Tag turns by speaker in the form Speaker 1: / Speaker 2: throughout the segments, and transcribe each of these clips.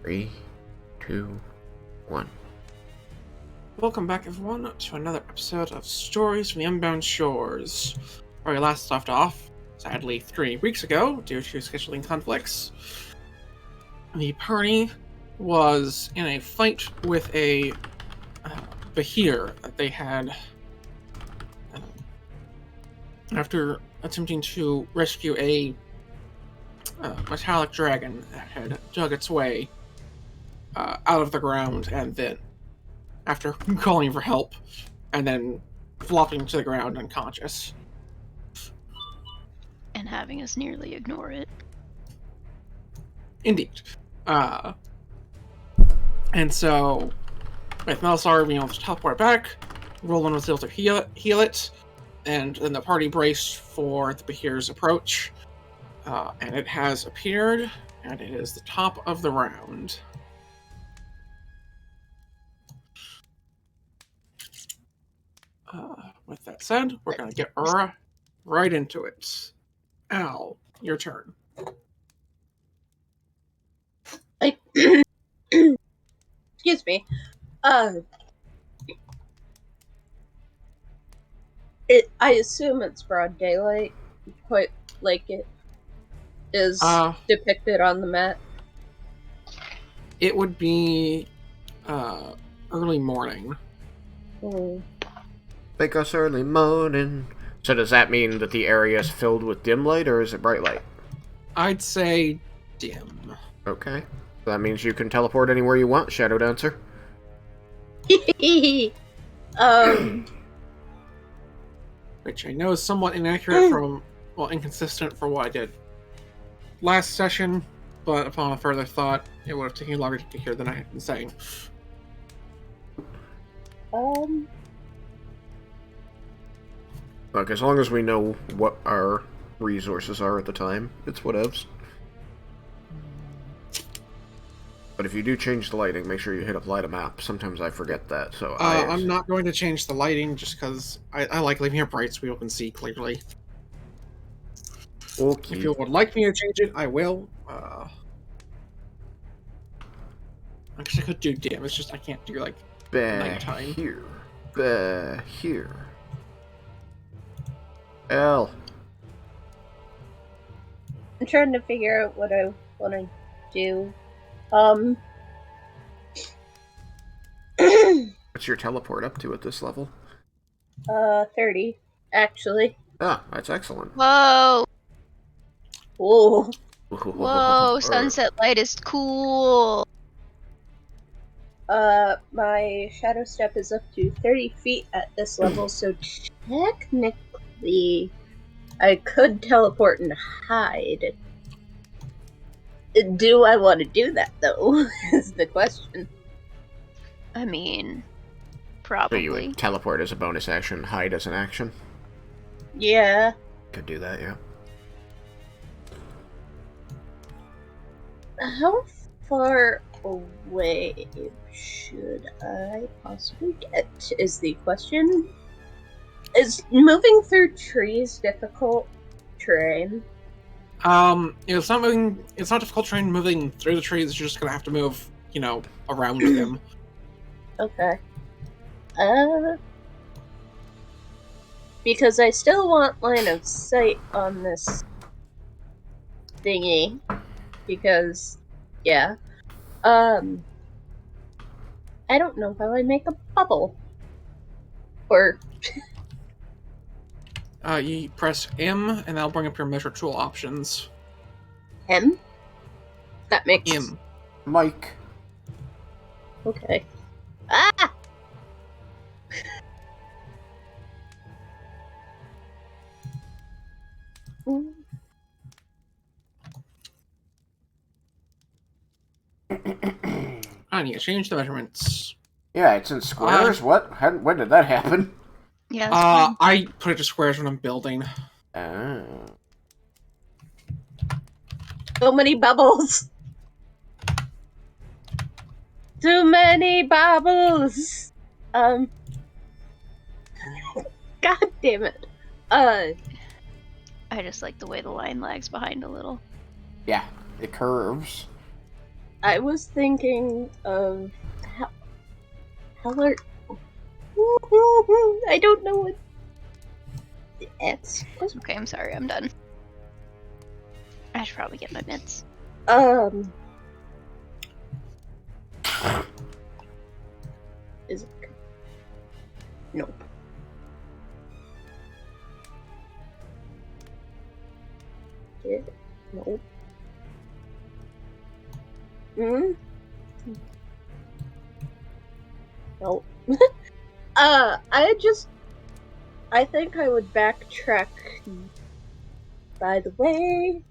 Speaker 1: 3, 2, 1.
Speaker 2: Welcome back, everyone, to another episode of Stories from the Unbound Shores. Where we last left off, sadly, 3 weeks ago, due to scheduling conflicts. The party was in a fight with a Bahir that they had after attempting to rescue a metallic dragon that had dug its way out of the ground, and then after calling for help and then flopping to the ground unconscious.
Speaker 3: And having us nearly ignore it.
Speaker 2: Indeed. And so, with Melsar being able to teleport back, Roland was able to heal it, and then the party braced for the Bahir's approach. And it has appeared, and it is the top of the round. With that said, we're going to get right into it. Al, your turn.
Speaker 4: Excuse me. I assume it's broad daylight, quite like it is depicted on the map.
Speaker 2: It would be early morning.
Speaker 1: Wake us early morning. So does that mean that the area is filled with dim light, or is it bright light?
Speaker 2: I'd say dim.
Speaker 1: Okay. So that means you can teleport anywhere you want, Shadow Dancer.
Speaker 2: Which I know is somewhat inaccurate inconsistent for what I did last session, but upon a further thought, it would have taken longer to hear than I had been saying.
Speaker 1: Look, as long as we know what our resources are at the time, it's whatevs. But if you do change the lighting, make sure you hit apply to map. Sometimes I forget that, so
Speaker 2: I'm not going to change the lighting just because I like leaving it bright so people can see clearly.
Speaker 1: Okay.
Speaker 2: If you would like me to change it, I will. I guess I could do dim, it's just I can't do like nighttime.
Speaker 1: Here. L.
Speaker 4: I'm trying to figure out what I want to do.
Speaker 1: What's your teleport up to at this level?
Speaker 4: 30, actually.
Speaker 1: Ah, that's excellent.
Speaker 3: Whoa!
Speaker 4: Whoa.
Speaker 3: Whoa, sunset light is cool!
Speaker 4: My shadow step is up to 30 feet at this level, so technically I could teleport and hide. Do I want to do that, though, is the question.
Speaker 3: I mean,
Speaker 1: So
Speaker 3: probably.
Speaker 1: you would teleport as a bonus action, hide as an action?
Speaker 4: Yeah.
Speaker 1: Could do that, yeah.
Speaker 4: How far away should I possibly get, is the question. Is moving through trees difficult terrain?
Speaker 2: It's not difficult terrain moving through the trees, you're just gonna have to move, around them.
Speaker 4: Okay. Because I still want line of sight on this thingy. Because, yeah. I don't know how I make a bubble. Or...
Speaker 2: You press M, and that'll bring up your measure tool options.
Speaker 4: M? That makes...
Speaker 2: M.
Speaker 1: Mike.
Speaker 4: Okay. Ah!
Speaker 2: I need to change the measurements.
Speaker 1: Yeah, it's in squares? When did that happen?
Speaker 3: Yeah,
Speaker 2: I put it to squares when I'm building.
Speaker 1: Oh.
Speaker 4: So many bubbles! Too many bubbles! God damn it.
Speaker 3: I just like the way the line lags behind a little.
Speaker 1: Yeah, it curves.
Speaker 4: I was thinking of how are I don't know what it's.
Speaker 3: Okay, I'm sorry, I'm done. I should probably get my mitts.
Speaker 4: Is it? Nope. Nope. Hmm. Nope. I think I would backtrack. By the way,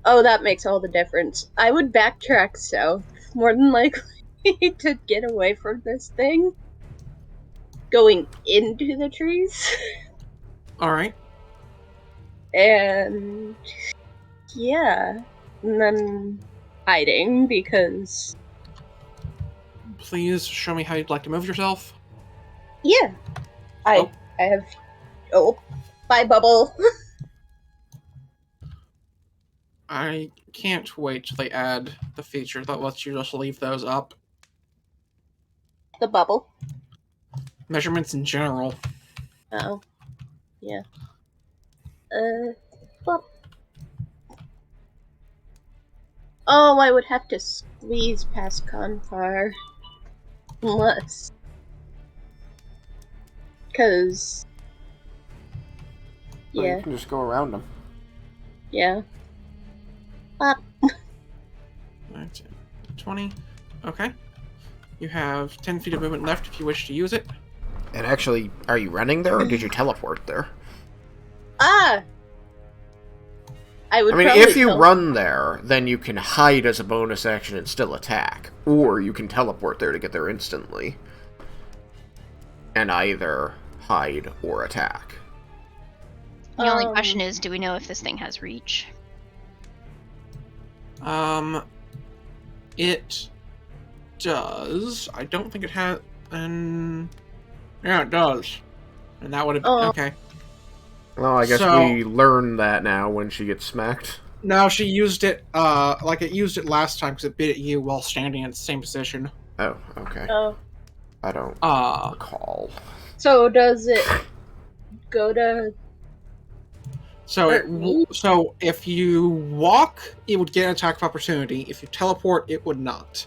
Speaker 4: Oh, that makes all the difference. I would backtrack south, more than likely, to get away from this thing. Going into the trees.
Speaker 2: Alright.
Speaker 4: And yeah. And then hiding, because
Speaker 2: Please show me how you'd like to move yourself.
Speaker 4: yeah. I have bye bubble.
Speaker 2: I can't wait till they add the feature that lets you just leave those up.
Speaker 4: The bubble.
Speaker 2: Measurements in general.
Speaker 4: Oh. Yeah. Well. Oh, I would have to squeeze past Confire. Unless. Because.
Speaker 1: Well,
Speaker 4: Yeah.
Speaker 1: you can just go around them.
Speaker 4: Yeah. Pop.
Speaker 2: 19, 20. Okay. You have 10 feet of movement left if you wish to use it.
Speaker 1: And actually, are you running there, or did you teleport there?
Speaker 4: Ah! I would
Speaker 1: I mean,
Speaker 4: probably
Speaker 1: if you run there, then you can hide as a bonus action and still attack. Or you can teleport there to get there instantly. And either hide or attack.
Speaker 3: The only question is, do we know if this thing has reach?
Speaker 2: It does. I don't think it has. Yeah, it does. And that would have been okay.
Speaker 1: Well, I guess we learn that now when she gets smacked.
Speaker 2: No, she used it, like it used it last time because it bit at you while standing in the same position.
Speaker 1: Oh, okay.
Speaker 4: Oh.
Speaker 1: I don't recall.
Speaker 4: So does it go to...
Speaker 2: So if you walk, it would get an attack of opportunity. If you teleport, it would not.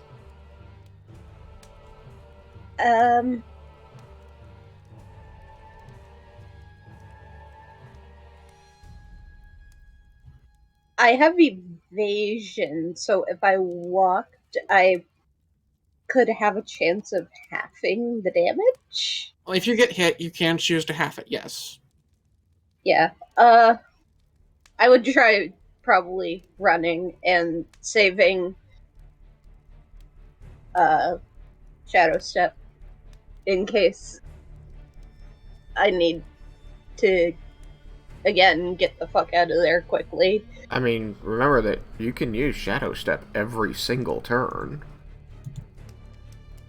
Speaker 4: I have evasion, so if I walked, I could have a chance of halving the damage?
Speaker 2: Well, if you get hit, you can choose to half it, yes.
Speaker 4: Yeah. I would try probably running and saving Shadow Step in case I need to again get the fuck out of there quickly.
Speaker 1: I mean, remember that you can use Shadow Step every single turn.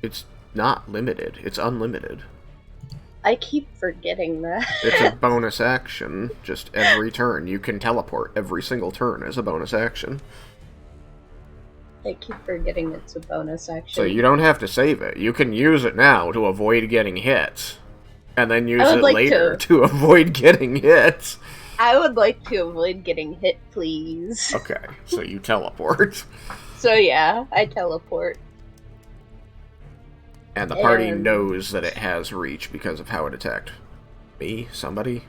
Speaker 1: It's not limited, it's unlimited.
Speaker 4: I keep forgetting that.
Speaker 1: It's a bonus action, just every turn. You can teleport every single turn as a bonus action.
Speaker 4: I keep forgetting it's a bonus action.
Speaker 1: So you don't have to save it. You can use it now to avoid getting hit. And then use it later to avoid getting hit.
Speaker 4: I would like to avoid getting hit, please.
Speaker 1: Okay, so you teleport.
Speaker 4: So yeah, I teleport.
Speaker 1: And the party knows that it has reach because of how it attacked me, somebody?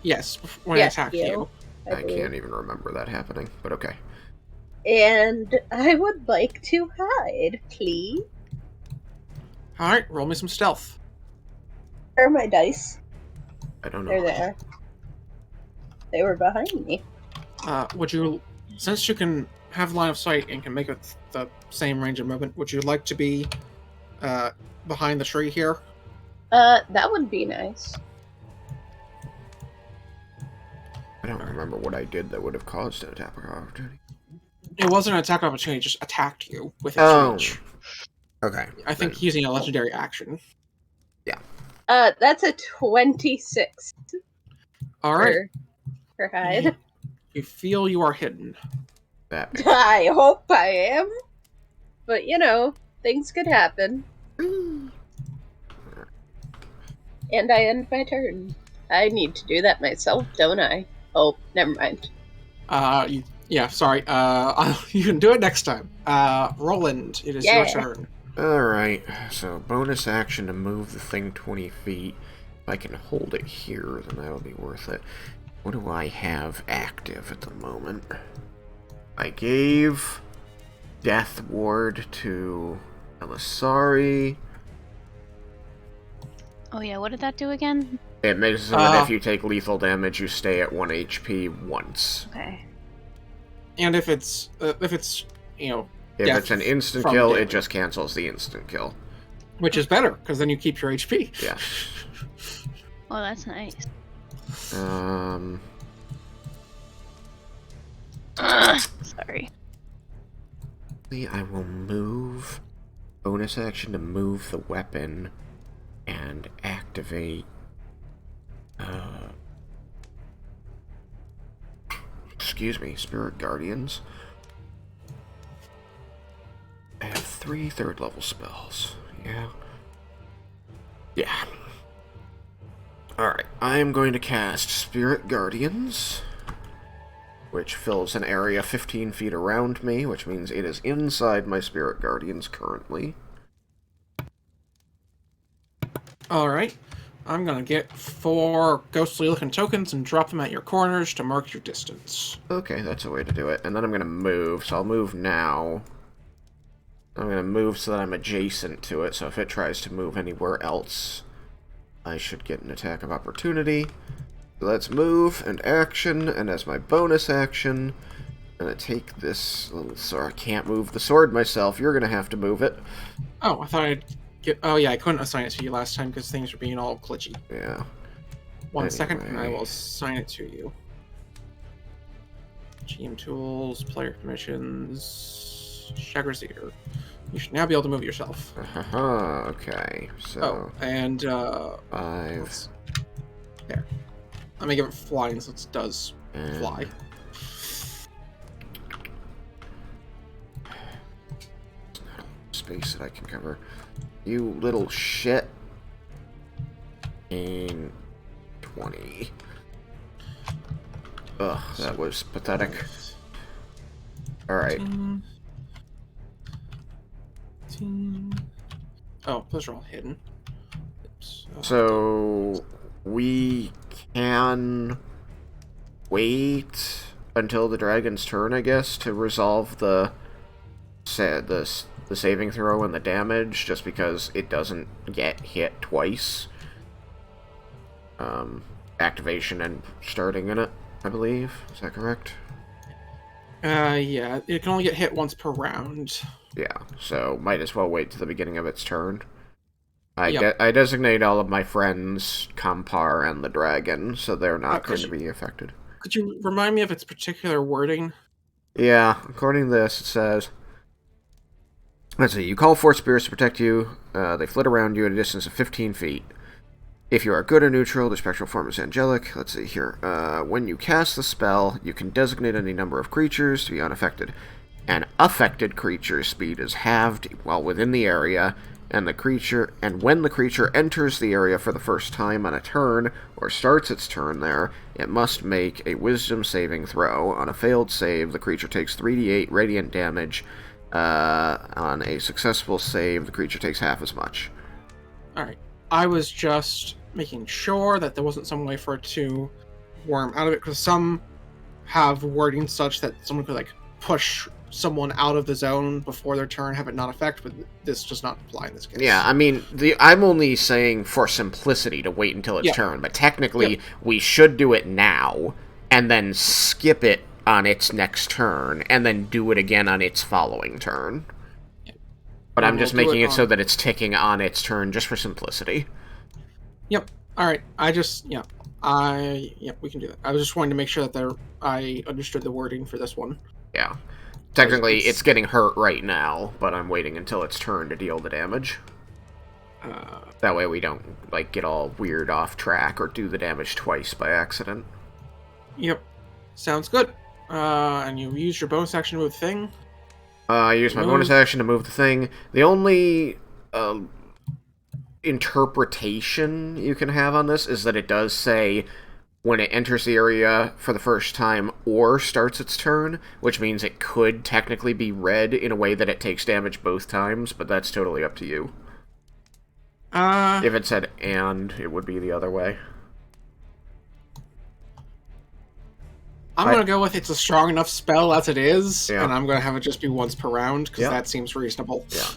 Speaker 2: Yes, when it attacked you.
Speaker 1: I can't even remember that happening, but okay.
Speaker 4: And I would like to hide, please.
Speaker 2: Alright, roll me some stealth.
Speaker 4: Where are my dice?
Speaker 1: I don't know.
Speaker 4: They're there. They were behind me.
Speaker 2: Would you, since you can have line of sight and can make it the same range of movement, would you like to be behind the tree here?
Speaker 4: That would be nice.
Speaker 1: I don't remember what I did that would have caused an attack of opportunity.
Speaker 2: It wasn't an attack of opportunity, it just attacked you with its reach.
Speaker 1: Okay.
Speaker 2: I think using a legendary action.
Speaker 1: Yeah.
Speaker 4: That's a 26.
Speaker 2: Alright.
Speaker 4: For hide.
Speaker 2: You feel you are hidden.
Speaker 1: That makes
Speaker 4: I hope I am. But, things could happen. And I end my turn. I need to do that myself, don't I? Oh, never mind.
Speaker 2: Yeah, sorry. You can do it next time. Roland, it is your
Speaker 4: Yeah.
Speaker 2: turn.
Speaker 1: Alright, so bonus action to move the thing 20 feet. If I can hold it here, then that'll be worth it. What do I have active at the moment? I gave Death Ward to Elisari.
Speaker 3: Oh yeah, what did that do again?
Speaker 1: It makes it so that if you take lethal damage, you stay at 1 HP once.
Speaker 3: Okay.
Speaker 2: And if it's
Speaker 1: If
Speaker 2: death
Speaker 1: it's an instant
Speaker 2: from
Speaker 1: kill, it
Speaker 2: damage,
Speaker 1: just cancels the instant kill.
Speaker 2: which is better because then you keep your HP.
Speaker 1: Yeah.
Speaker 3: Oh, that's nice. Sorry.
Speaker 1: I will move. Bonus action to move the weapon and activate. Excuse me, Spirit Guardians. I have 3 third level spells. Yeah. Yeah. Alright, I am going to cast Spirit Guardians, which fills an area 15 feet around me, which means it is inside my Spirit Guardians currently.
Speaker 2: Alright. I'm gonna get 4 ghostly looking tokens and drop them at your corners to mark your distance.
Speaker 1: Okay, that's a way to do it. And then I'm going to move, so I'll move now. I'm going to move so that I'm adjacent to it, so if it tries to move anywhere else, I should get an attack of opportunity. So let's move and action, and as my bonus action, I'm going to take this little sword. I can't move the sword myself. You're going to have to move it.
Speaker 2: Oh, I thought I'd get... Oh yeah, I couldn't assign it to you last time because things were being all glitchy.
Speaker 1: Yeah.
Speaker 2: 1 second, and I
Speaker 1: Anyway.
Speaker 2: will assign it to you. GM tools, player permissions, Shagrazier. You should now be able to move yourself.
Speaker 1: Okay, so...
Speaker 2: Oh, and
Speaker 1: 5...
Speaker 2: there. I'm gonna give it flying since it does
Speaker 1: and
Speaker 2: fly.
Speaker 1: Space that I can cover. You little shit. And 20. Ugh, that was pathetic. Alright.
Speaker 2: 10. Oh, those are all hidden. Oops.
Speaker 1: So we can wait until the dragon's turn, I guess, to resolve the saving throw and the damage, just because it doesn't get hit twice. Activation and starting in it, I believe. Is that correct?
Speaker 2: Yeah, it can only get hit once per round.
Speaker 1: Yeah, so might as well wait to the beginning of its turn.
Speaker 2: Yep.
Speaker 1: I designate all of my friends, Kampar and the dragon, so they're not
Speaker 2: could
Speaker 1: going to be affected.
Speaker 2: Could you remind me of its particular wording?
Speaker 1: Yeah, according to this, it says... Let's see, you call 4 spirits to protect you. They flit around you at a distance of 15 feet. If you are good or neutral, the spectral form is angelic. Let's see here. When you cast the spell, you can designate any number of creatures to be unaffected. An affected creature's speed is halved while within the area, and when the creature enters the area for the first time on a turn, or starts its turn there, it must make a wisdom saving throw. On a failed save, the creature takes 3d8 radiant damage. On a successful save, the creature takes half as much.
Speaker 2: Alright. I was just making sure that there wasn't some way for it to worm out of it, because some have wording such that someone could, push someone out of the zone before their turn, have it not affect, but this does not apply in this case.
Speaker 1: Yeah, I mean, I'm only saying for simplicity to wait until its turn, but technically we should do it now, and then skip it on its next turn, and then do it again on its following turn. But I'm just making it so that it's ticking on its turn, just for simplicity.
Speaker 2: Yep. Alright, we can do that. I was just wanting to make sure that I understood the wording for this one.
Speaker 1: Yeah. Technically, it's getting hurt right now, but I'm waiting until its turn to deal the damage. That way we don't, get all weird off track or do the damage twice by accident.
Speaker 2: Yep. Sounds good. And you use your bonus action to move the thing.
Speaker 1: I use my bonus action to move the thing. The only interpretation you can have on this is that it does say when it enters the area for the first time or starts its turn, which means it could technically be read in a way that it takes damage both times, but that's totally up to you. If it said and, it would be the other way.
Speaker 2: I'm going to go with it's a strong enough spell as it is,
Speaker 1: Yeah.
Speaker 2: and I'm going to have it just be once per round, because
Speaker 1: Yeah.
Speaker 2: that seems reasonable.
Speaker 1: Yeah.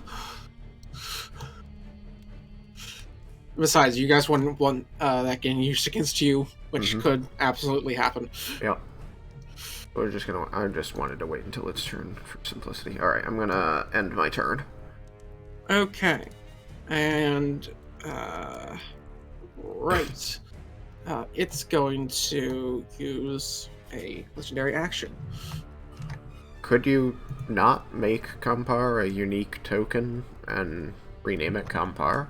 Speaker 2: Besides, you guys wouldn't want that getting used against you, which could absolutely happen.
Speaker 1: Yep. We're just gonna. I just wanted to wait until its turn for simplicity. All right, I'm gonna end my turn.
Speaker 2: Okay, and right, it's going to use a legendary action.
Speaker 1: Could you not make Kampar a unique token and rename it Kampar?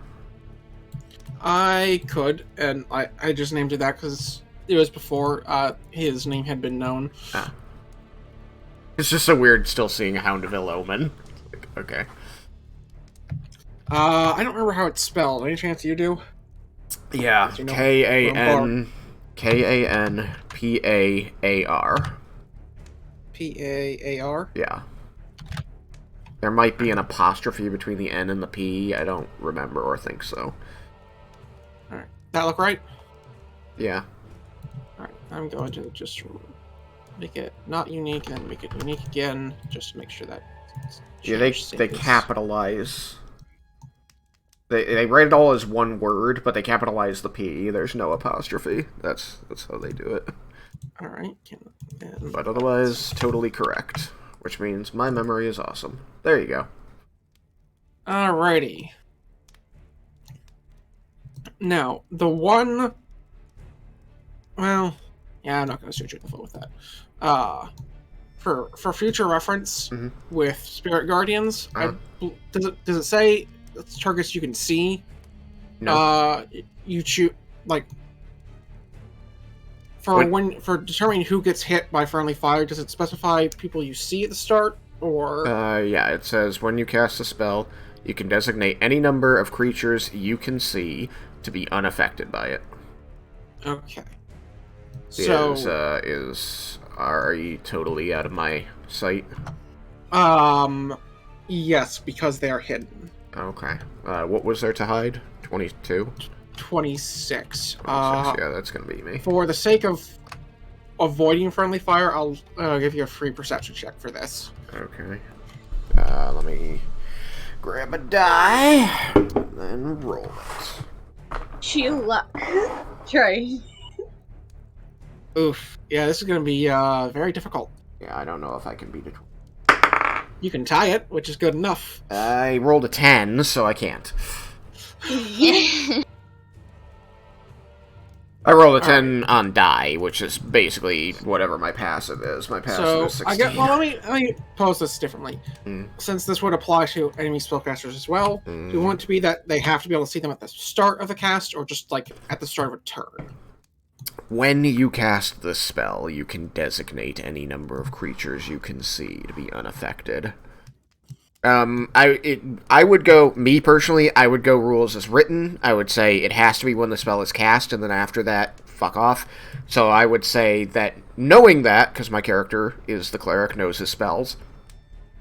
Speaker 2: I could, and I just named it that because it was before his name had been known.
Speaker 1: Ah. It's just so weird still seeing Houndville Omen. Like, okay.
Speaker 2: I don't remember how it's spelled. Any chance you do?
Speaker 1: Yeah,
Speaker 2: You know,
Speaker 1: K-A-N... K-A-N-P-A-A-R.
Speaker 2: P-A-A-R?
Speaker 1: Yeah. There might be an apostrophe between the N and the P. I don't remember or think so.
Speaker 2: Alright. That look right?
Speaker 1: Yeah.
Speaker 2: Alright, I'm going to just make it not unique and then make it unique again, just to make sure that...
Speaker 1: Yeah, they capitalize. They write it all as one word, but they capitalize the P. There's no apostrophe. That's how they do it.
Speaker 2: Alright.
Speaker 1: But otherwise, totally correct. Which means my memory is awesome. There you go.
Speaker 2: Alrighty. Now, the one... Well, yeah, I'm not going to shoot you in the foot with that. For future reference, with Spirit Guardians, does it say it's targets you can see?
Speaker 1: No.
Speaker 2: You choose, like... For determining who gets hit by friendly fire, does it specify people you see at the start, or...
Speaker 1: Yeah, it says, when you cast a spell, you can designate any number of creatures you can see to be unaffected by it.
Speaker 2: Okay. So...
Speaker 1: Is RE totally out of my sight?
Speaker 2: Yes, because they are hidden.
Speaker 1: Okay. What was there to hide? 22?
Speaker 2: 26.
Speaker 1: 26, yeah, that's gonna be me.
Speaker 2: For the sake of avoiding friendly fire, I'll give you a free perception check for this.
Speaker 1: Okay. Let me grab a die, and then roll it.
Speaker 4: Sheer luck. Try.
Speaker 2: Oof. Yeah, this is going to be very difficult.
Speaker 1: Yeah, I don't know if I can beat it.
Speaker 2: You can tie it, which is good enough.
Speaker 1: I rolled a 10, so I can't. I rolled a 10 on die, which is basically whatever my passive is. My passive is 16.
Speaker 2: Let me pose this differently. Since this would apply to enemy spellcasters as well, do you want it to be that they have to be able to see them at the start of the cast, or just like at the start of a turn?
Speaker 1: When you cast the spell, you can designate any number of creatures you can see to be unaffected. I would go, me personally, I would go rules as written. I would say it has to be when the spell is cast, and then after that, fuck off. So I would say that, knowing that, because my character is the cleric, knows his spells,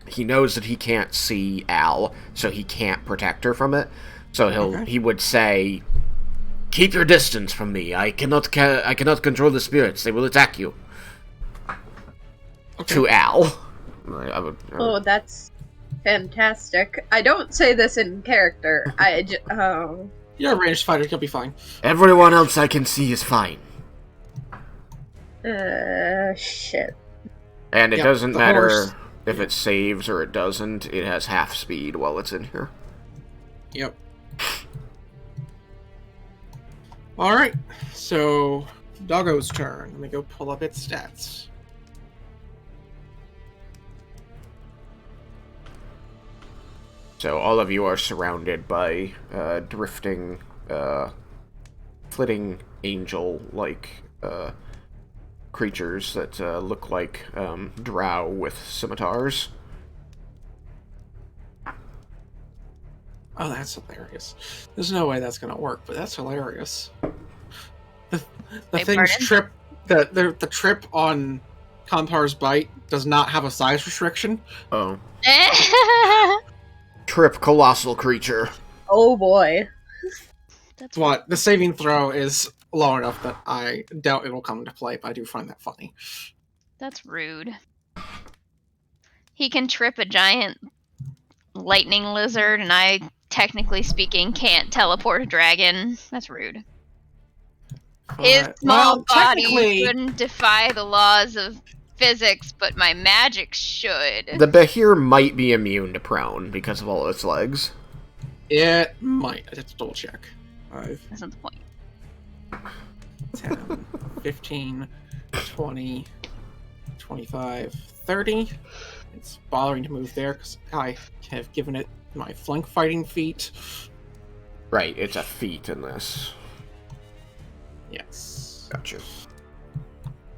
Speaker 1: he knows that he can't see Al, so he can't protect her from it. So he would say, keep your distance from me. I cannot control the spirits. They will attack you. Okay. To Al. I would.
Speaker 4: Oh, that's fantastic. I don't say this in character.
Speaker 2: You're a ranged fighter. You'll be fine.
Speaker 1: Everyone else I can see is fine.
Speaker 4: Shit.
Speaker 1: And it doesn't matter if it saves or it doesn't. It has half speed while it's in here.
Speaker 2: Yep. Alright, so Doggo's turn. Let me go pull up its stats.
Speaker 1: So all of you are surrounded by drifting, flitting angel-like creatures that look like drow with scimitars.
Speaker 2: Oh, that's hilarious. There's no way that's gonna work, but that's hilarious. The
Speaker 3: Wait,
Speaker 2: thing's
Speaker 3: pardon?
Speaker 2: trip, the trip on Compar's bite does not have a size restriction.
Speaker 1: Oh. Trip colossal creature.
Speaker 4: Oh boy.
Speaker 3: That's
Speaker 2: But the saving throw is low enough that I doubt it'll come into play, but I do find that funny.
Speaker 3: That's rude. He can trip a giant lightning lizard, and I, technically speaking, can't teleport a dragon. That's rude. His small body
Speaker 2: technically,
Speaker 3: shouldn't defy the laws of physics, but my magic should.
Speaker 1: The Behir might be immune to prone because of all its legs.
Speaker 2: it might. I have to double check. 5,
Speaker 3: That's not the point.
Speaker 2: 10, 15, 20, 25, 30. It's bothering to move there because I have given it my flank fighting feat.
Speaker 1: Right, it's a feat in this.
Speaker 2: Yes.
Speaker 1: Gotcha.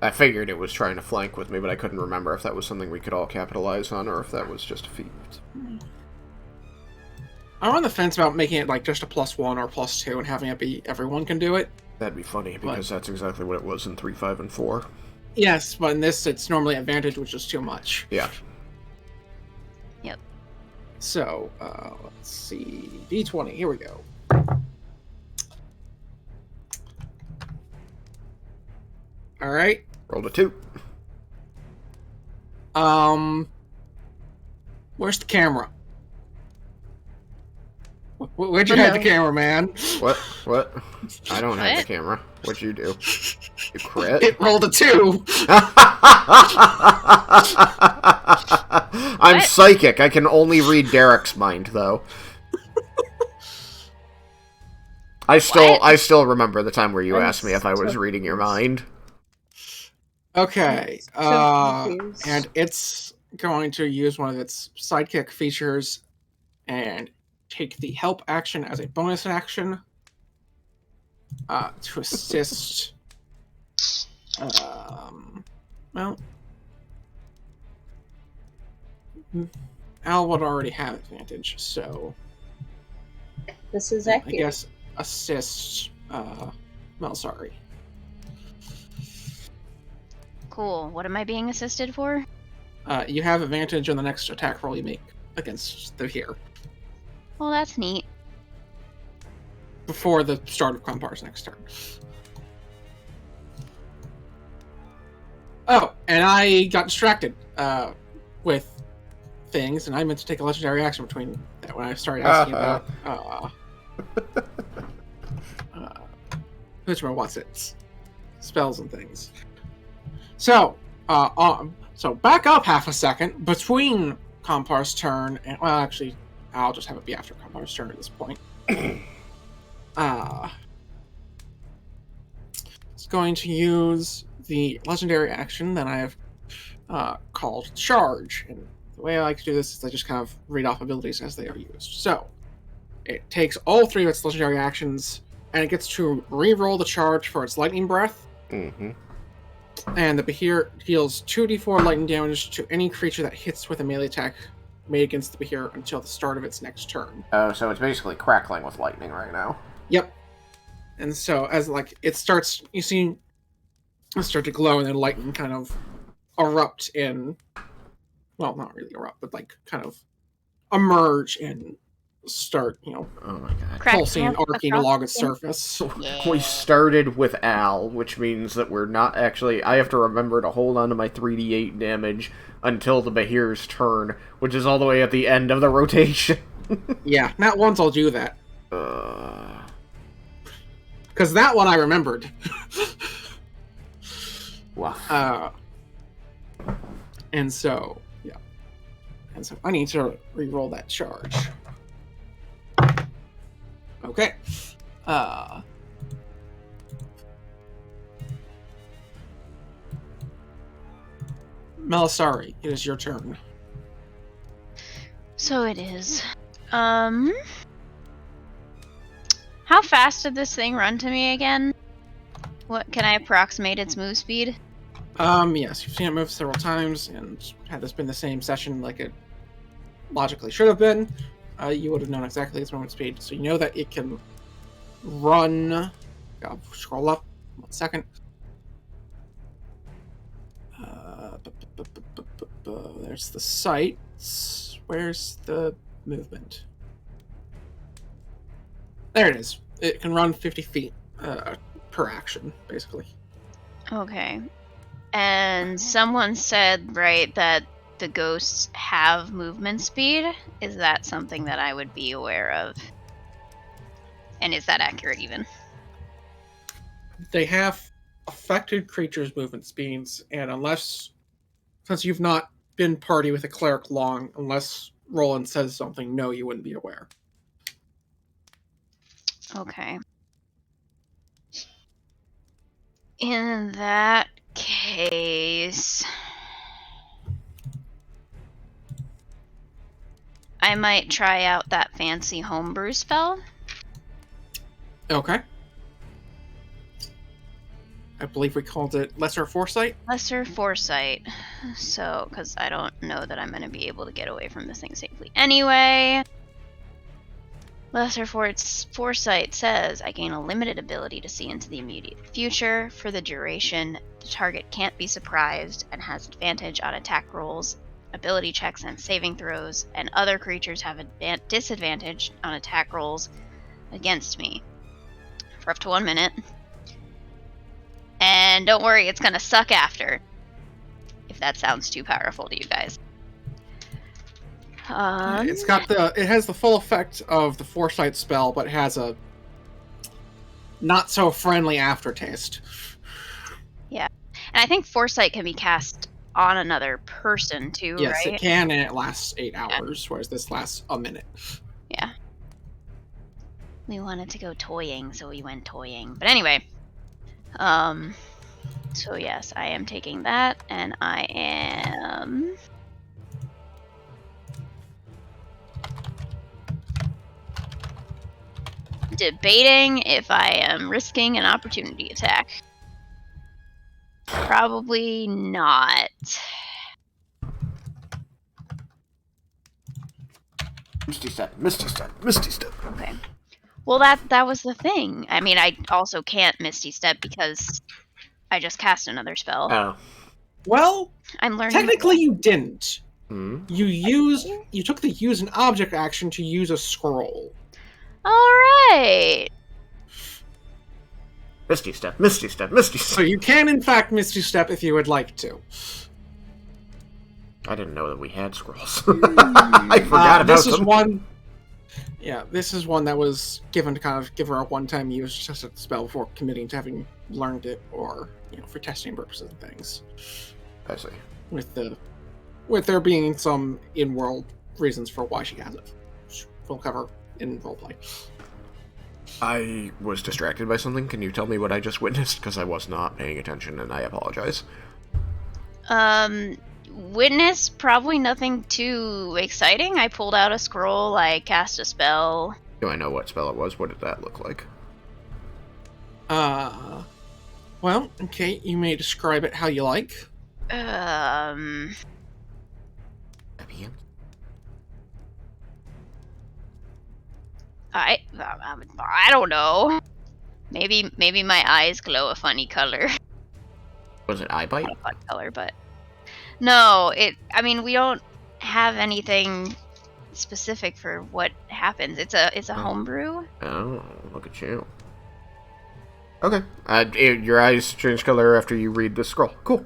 Speaker 1: I figured it was trying to flank with me, but I couldn't remember if that was something we could all capitalize on or if that was just a feat.
Speaker 2: I'm on the fence about making it like just a +1 or +2 and having it be everyone can do it.
Speaker 1: That'd be funny, because that's exactly what it was in 3, 5, and 4.
Speaker 2: Yes, but in this it's normally advantage, which is too much.
Speaker 1: Yeah.
Speaker 3: Yep.
Speaker 2: So, let's see. D20, here we go. Alright.
Speaker 1: Rolled a 2.
Speaker 2: Where's the camera? Where'd you have the camera, man?
Speaker 1: What? I don't have the
Speaker 3: What?
Speaker 1: camera. What'd you do? You crit?
Speaker 2: It rolled a 2!
Speaker 1: I'm
Speaker 3: What?
Speaker 1: psychic. I can only read Derek's mind, though. I still remember the time where you
Speaker 4: I'm
Speaker 1: asked me if I was
Speaker 4: so
Speaker 1: reading your
Speaker 4: confused.
Speaker 1: mind.
Speaker 2: Okay,
Speaker 4: So confused.
Speaker 2: and it's going to use one of its sidekick features and take the help action as a bonus action to assist. Well, Al would already have advantage, so
Speaker 4: This is
Speaker 2: I
Speaker 4: accurate.
Speaker 2: guess assist. Well, sorry.
Speaker 3: Cool. What am I being assisted for?
Speaker 2: You have advantage on the next attack roll you make against the here
Speaker 3: Well, that's neat.
Speaker 2: before the start of Compar's next turn. Oh, and I got distracted with things, and I meant to take a legendary action between that when I started asking about what's it, spells and things. So, so back up half a second between Compar's turn and, well, actually, I'll just have it be after Compar's turn at this point. It's going to use the legendary action that I have called Charge. And the way I like to do this is I just kind of read off abilities as they are used. So, it takes all 3 of its legendary actions, and it gets to re-roll the charge for its lightning breath.
Speaker 1: Mm-hmm.
Speaker 2: And the Behir deals 2d4 lightning damage to any creature that hits with a melee attack made against the Behir until the start of its next turn.
Speaker 1: Oh, so it's basically crackling with lightning right now.
Speaker 2: Yep. And so as like it starts, you see it start to glow, and then lightning kind of erupt in, well, not really erupt, but like kind of emerge and start,
Speaker 1: Oh my god.
Speaker 3: Crack
Speaker 2: pulsing and arcing
Speaker 3: across
Speaker 2: along its
Speaker 3: the-
Speaker 2: surface.
Speaker 3: Yeah.
Speaker 1: We started with Al, which means that we're not actually... I have to remember to hold on to my 3d8 damage until the Behir's turn, which is all the way at the end of the rotation.
Speaker 2: Yeah, not once I'll do that. Because that one I remembered.
Speaker 1: Wow.
Speaker 2: And so, yeah. And so I need to re-roll that charge. Okay. Melisari, it is your turn.
Speaker 3: So it is. How fast did this thing run to me again? What can I approximate its move speed?
Speaker 2: Yes, you've seen it move several times, and had this been the same session like it logically should have been, you would have known exactly its movement speed. So you know that it can run. I'll scroll up 1 second. There's the sights. Where's the movement? There it is. It can run 50 feet per action, basically.
Speaker 3: Okay. And someone said, right, that the ghosts have movement speed. Is that something that I would be aware of? And is that accurate even?
Speaker 2: They have affected creatures' movement speeds, and since you've not been party with a cleric long, unless Roland says something, no, you wouldn't be aware.
Speaker 3: Okay. In that case, I might try out that fancy homebrew spell.
Speaker 2: Okay. I believe we called it Lesser Foresight.
Speaker 3: Lesser Foresight. So, because I don't know that I'm going to be able to get away from this thing safely anyway. Lesser Foresight says, I gain a limited ability to see into the immediate future. For the duration, the target can't be surprised and has advantage on attack rolls, ability checks, and saving throws, and other creatures have a disadvantage on attack rolls against me for up to 1 minute. And don't worry, it's gonna suck after, if that sounds too powerful to you guys.
Speaker 2: It has the full effect of the Foresight spell, but it has a not so friendly aftertaste.
Speaker 3: Yeah, and I think Foresight can be cast on another person too,
Speaker 2: yes,
Speaker 3: right?
Speaker 2: It can, and it lasts 8 hours, whereas this lasts a minute.
Speaker 3: Yeah. We wanted to go toying, so we went toying. But anyway, so yes, I am taking that, and I am debating if I am risking an opportunity attack. Probably not.
Speaker 1: Misty step, misty step, misty step.
Speaker 3: Okay. Well, that was the thing. I mean, I also can't Misty Step because I just cast another spell.
Speaker 1: Oh.
Speaker 2: Well,
Speaker 3: I'm learning.
Speaker 2: technically you didn't.
Speaker 1: Hmm?
Speaker 2: You took the use an object action to use a scroll.
Speaker 3: Alright.
Speaker 1: Misty step, misty step, misty step.
Speaker 2: So you can, in fact, Misty Step if you would like to.
Speaker 1: I didn't know that we had scrolls. I forgot about
Speaker 2: this is
Speaker 1: them.
Speaker 2: one. Yeah, this is one that was given to kind of give her a one-time use just a spell before committing to having learned it, or for testing purposes and things.
Speaker 1: I see.
Speaker 2: With there being some in-world reasons for why she has it, which we'll cover in roleplay.
Speaker 1: I was distracted by something. Can you tell me what I just witnessed? Because I was not paying attention, and I apologize.
Speaker 3: Witness, probably nothing too exciting. I pulled out a scroll, I cast a spell.
Speaker 1: Do I know what spell it was? What did that look like?
Speaker 2: Well, okay, you may describe it how you like.
Speaker 1: Happy hands?
Speaker 3: I don't know. Maybe my eyes glow a funny color.
Speaker 1: Was it eye bite?
Speaker 3: Not a fun color, but no. I mean, we don't have anything specific for what happens. It's a homebrew.
Speaker 1: Oh, look at you. Okay. Your eyes change color after you read the scroll. Cool.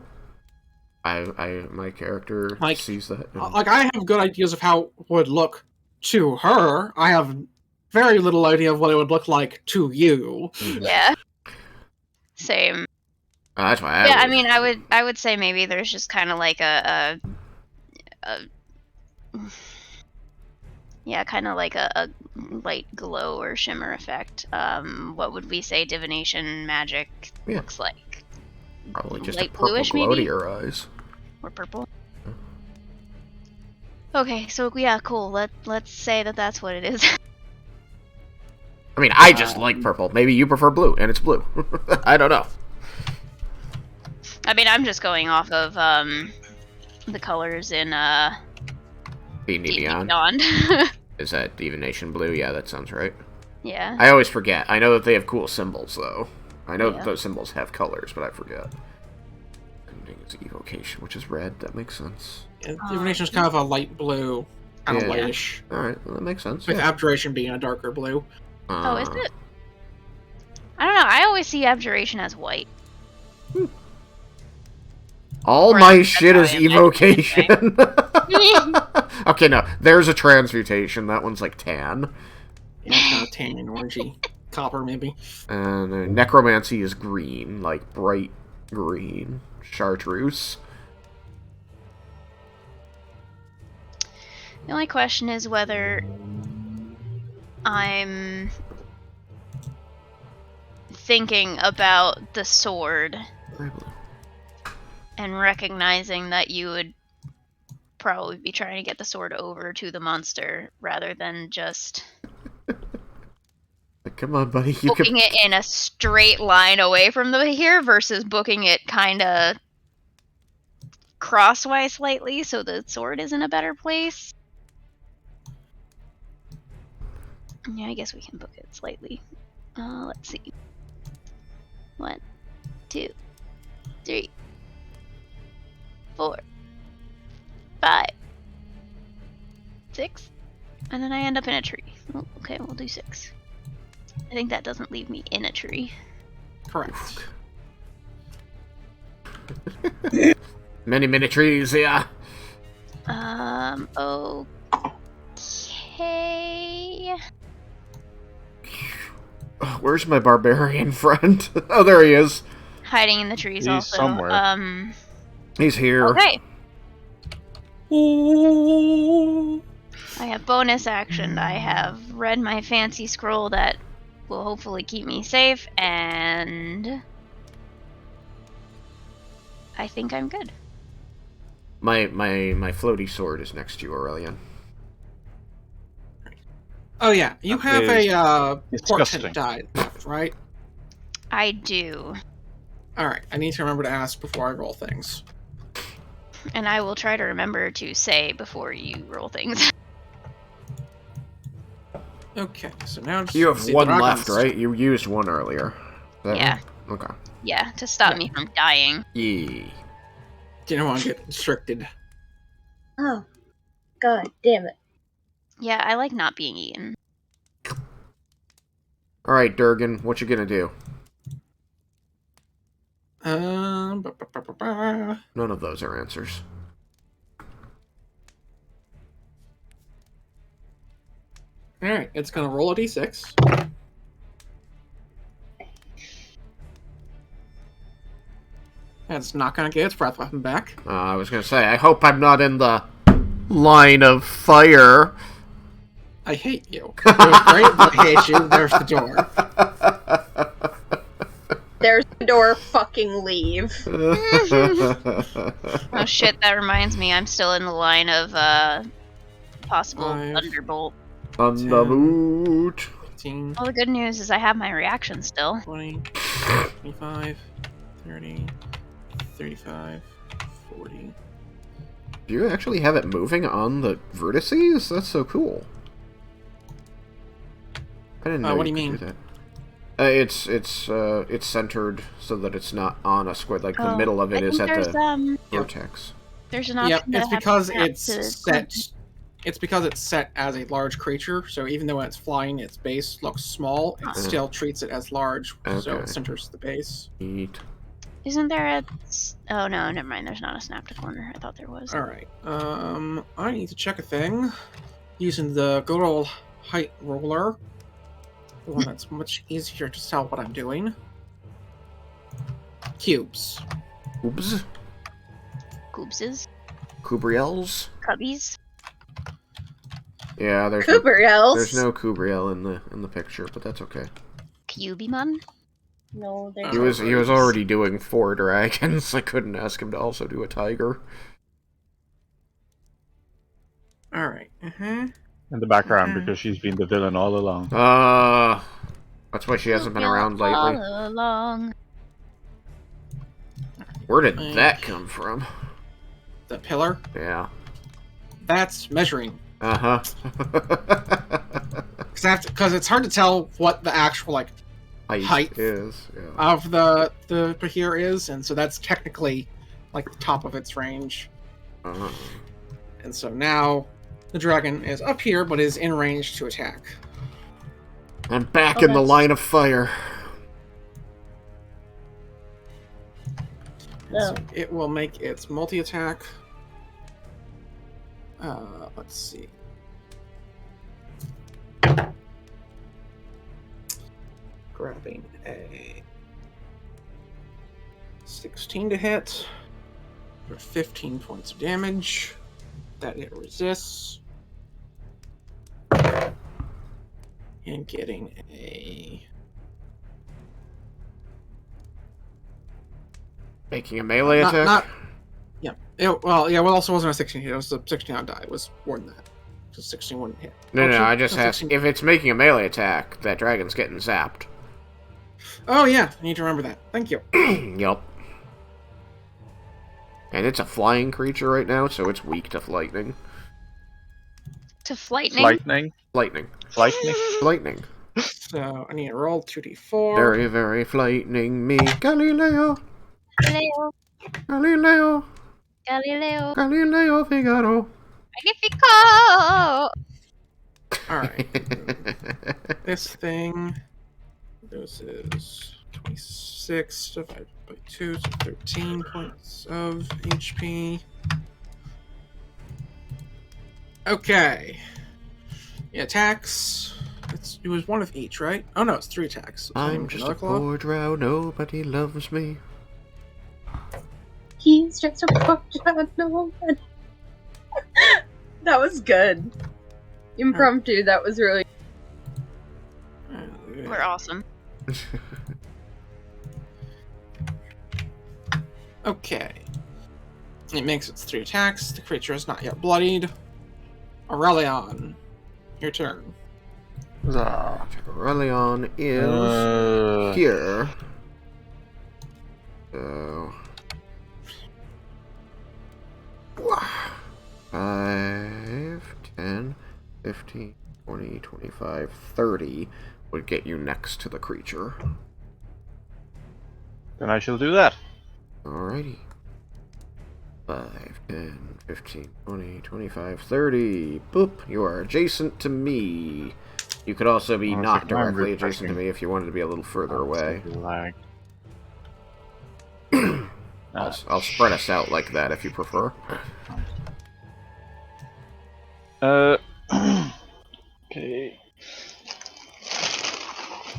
Speaker 1: My character sees that.
Speaker 2: I have good ideas of how it would look to her. I have very little idea of what it would look like to you.
Speaker 1: Mm-hmm.
Speaker 3: Yeah. Same.
Speaker 1: That's why
Speaker 3: I mean, I would say maybe there's just kind of like a light glow or shimmer effect. What would we say divination magic looks like?
Speaker 1: Probably just
Speaker 3: light
Speaker 1: a purple
Speaker 3: bluish,
Speaker 1: glow
Speaker 3: maybe?
Speaker 1: to your eyes.
Speaker 3: Or purple. Okay, so yeah, cool. Let's say that that's what it is.
Speaker 1: I mean, I just like purple. Maybe you prefer blue, and it's blue. I don't know.
Speaker 3: I mean, I'm just going off of the colors in
Speaker 1: D&D Beyond.
Speaker 3: Beyond.
Speaker 1: Is that Divination Blue? Yeah, that sounds right.
Speaker 3: Yeah.
Speaker 1: I always forget. I know that they have cool symbols, though. I know that
Speaker 3: Yeah.
Speaker 1: those symbols have colors, but I forget. It's evocation, which is red. That makes sense.
Speaker 2: Yeah, Divination is kind of a light blue, kind of
Speaker 1: Yeah.
Speaker 2: whitish,
Speaker 1: Alright, well, that makes sense.
Speaker 2: with
Speaker 1: Yeah.
Speaker 2: Abjuration being a darker blue.
Speaker 3: Oh, is it? I don't know. I always see Abjuration as white.
Speaker 1: All
Speaker 3: Or
Speaker 1: my
Speaker 3: that's
Speaker 1: shit
Speaker 3: how
Speaker 1: is
Speaker 3: I imagine it
Speaker 1: evocation. Okay, no. There's a transmutation. That one's like tan.
Speaker 2: Yeah, kind of tan and orangey. Copper, maybe.
Speaker 1: And necromancy is green, like bright green. Chartreuse.
Speaker 3: The only question is whether I'm thinking about the sword and recognizing that you would probably be trying to get the sword over to the monster rather than just
Speaker 1: Like, come on, buddy. You
Speaker 3: booking
Speaker 1: can.
Speaker 3: it in a straight line away from the here versus booking it kind of crosswise slightly so the sword is in a better place. Yeah, I guess we can book it slightly. Let's see. 1, 2, 3, 4, 5, 6, and then I end up in a tree. Oh, okay, we'll do 6. I think that doesn't leave me in a tree.
Speaker 2: Correct.
Speaker 1: Many trees, yeah.
Speaker 3: Okay.
Speaker 1: Where's my barbarian friend? Oh, there he is.
Speaker 3: Hiding in the trees
Speaker 5: He's
Speaker 3: also.
Speaker 5: somewhere.
Speaker 1: He's here.
Speaker 3: Okay.
Speaker 2: Ooh.
Speaker 3: I have bonus action. I have read my fancy scroll that will hopefully keep me safe, and I think I'm good.
Speaker 1: My floaty sword is next to you, Aurelian.
Speaker 2: Oh yeah, you have a
Speaker 5: disgusting.
Speaker 2: portent die left, right?
Speaker 3: I do.
Speaker 2: Alright, I need to remember to ask before I roll things.
Speaker 3: And I will try to remember to say before you roll things.
Speaker 2: Okay, so now
Speaker 1: You have
Speaker 2: see,
Speaker 1: one
Speaker 2: dragons-
Speaker 1: left, right? You used one earlier. Is that
Speaker 3: Yeah.
Speaker 1: right? Okay.
Speaker 3: Yeah, to stop me from dying.
Speaker 1: Yee.
Speaker 2: Didn't want to get restricted.
Speaker 4: Oh, god damn it.
Speaker 3: Yeah, I like not being eaten.
Speaker 1: Alright, Durgan, what you gonna do?
Speaker 2: Ba, ba, ba, ba, ba.
Speaker 1: None of those are answers.
Speaker 2: Alright, it's gonna roll a d6. It's not gonna get its breath weapon back.
Speaker 1: I was gonna say, I hope I'm not in the line of fire.
Speaker 2: I hate you. It was great, but I hate you. There's the door.
Speaker 4: There's the door, fucking leave.
Speaker 3: Oh shit, that reminds me, I'm still in the line of possible
Speaker 2: 5.
Speaker 3: thunderbolt.
Speaker 1: Thunderboot.
Speaker 2: 15,
Speaker 3: Well, the good news is I have my reaction still.
Speaker 2: 20, 25, 30, 35, 40.
Speaker 1: Do you actually have it moving on the vertices? That's so cool. I didn't know
Speaker 2: What do
Speaker 1: you
Speaker 2: you
Speaker 1: could
Speaker 2: mean?
Speaker 1: do that. It's centered so that it's not on a square. Like the middle of it is at the vertex.
Speaker 3: There's an option.
Speaker 2: Yep,
Speaker 3: that
Speaker 2: it's
Speaker 3: I have
Speaker 2: because
Speaker 3: to snap
Speaker 2: it's
Speaker 3: to
Speaker 2: set. It's because it's set as a large creature, so even though when it's flying, its base looks small, it still treats it as large, so
Speaker 1: Okay.
Speaker 2: it centers the base.
Speaker 1: Neat.
Speaker 3: Isn't there a? Oh no, never mind. There's not a snap to corner. I thought there was.
Speaker 2: Alright, I need to check a thing using the good old height roller. The one that's much easier to tell what I'm doing. Cubes.
Speaker 1: Oops.
Speaker 3: Coobses,
Speaker 1: Kubriels?
Speaker 3: cubbies.
Speaker 1: Yeah, there's
Speaker 4: Kubriels.
Speaker 1: no Kubriel in the picture, but that's okay.
Speaker 3: Cubimon.
Speaker 4: No, there's
Speaker 1: He was already doing 4 dragons. I couldn't ask him to also do a tiger.
Speaker 2: Alright,
Speaker 5: In the background because she's been the villain all along.
Speaker 1: That's why she hasn't been around lately.
Speaker 3: All along.
Speaker 1: Where did
Speaker 2: Like,
Speaker 1: that come from?
Speaker 2: The pillar?
Speaker 1: Yeah.
Speaker 2: That's measuring.
Speaker 1: Uh-huh.
Speaker 2: Because it's hard to tell what the actual, like, height
Speaker 1: is. Yeah.
Speaker 2: of the here is, and so that's technically, like, the top of its range.
Speaker 1: Uh-huh.
Speaker 2: And so now the dragon is up here, but is in range to attack.
Speaker 1: I'm back in the line of fire.
Speaker 2: So it will make its multi-attack. Let's see. Grabbing a 16 to hit for 15 points of damage that it resists. And getting a...
Speaker 1: Making a melee attack?
Speaker 2: Yeah. It also wasn't a 16 hit. It was a 16 on die. It was more than that. So 16 wouldn't hit.
Speaker 1: No, I just asked if it's making a melee attack, that dragon's getting zapped.
Speaker 2: Oh, yeah. I need to remember that. Thank you.
Speaker 1: Yup. And it's a flying creature right now, so it's weak to lightning.
Speaker 3: To lightning?
Speaker 5: Lightning.
Speaker 1: Lightning.
Speaker 5: Lightning.
Speaker 1: Lightning.
Speaker 2: So I need to roll 2d4.
Speaker 1: Very, very frightening me. Galileo.
Speaker 3: Galileo.
Speaker 1: Galileo.
Speaker 3: Galileo.
Speaker 1: Galileo Figaro.
Speaker 3: Magnifico!
Speaker 2: Alright. This thing. This is 26 divided by 2, so 13 points of HP. Okay. It attacks. It was one of each, right? Oh no, it's 3 attacks.
Speaker 1: I'm just a poor drow, nobody loves me.
Speaker 4: He's just a poor drow, nobody. That was good. Impromptu, that was really...
Speaker 3: We're awesome.
Speaker 2: Okay. It makes its 3 attacks. The creature is not yet bloodied. Aurelion, your turn.
Speaker 1: Aurelion is here. So... 5, 10, 15, 20, 25, 30 would get you next to the creature.
Speaker 5: Then I shall do that.
Speaker 1: Alrighty. 5, 10, 15, 20, 25, 30. Boop. You are adjacent to me. You could also be not directly adjacent to me if you wanted to be a little further away. I'll spread us out like that if you prefer.
Speaker 5: Okay.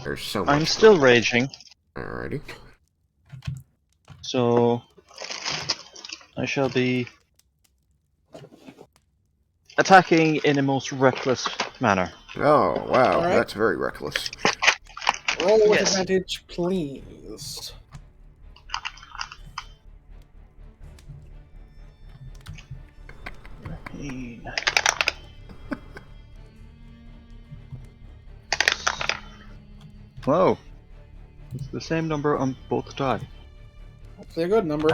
Speaker 1: There's so much.
Speaker 5: I'm still raging.
Speaker 1: Alrighty.
Speaker 5: So I shall be attacking in a most reckless manner.
Speaker 1: Oh, wow.
Speaker 2: Alright.
Speaker 1: That's very reckless.
Speaker 2: Roll with
Speaker 5: Yes.
Speaker 2: advantage, please.
Speaker 5: Whoa. It's the same number on both die.
Speaker 2: Hopefully a good number.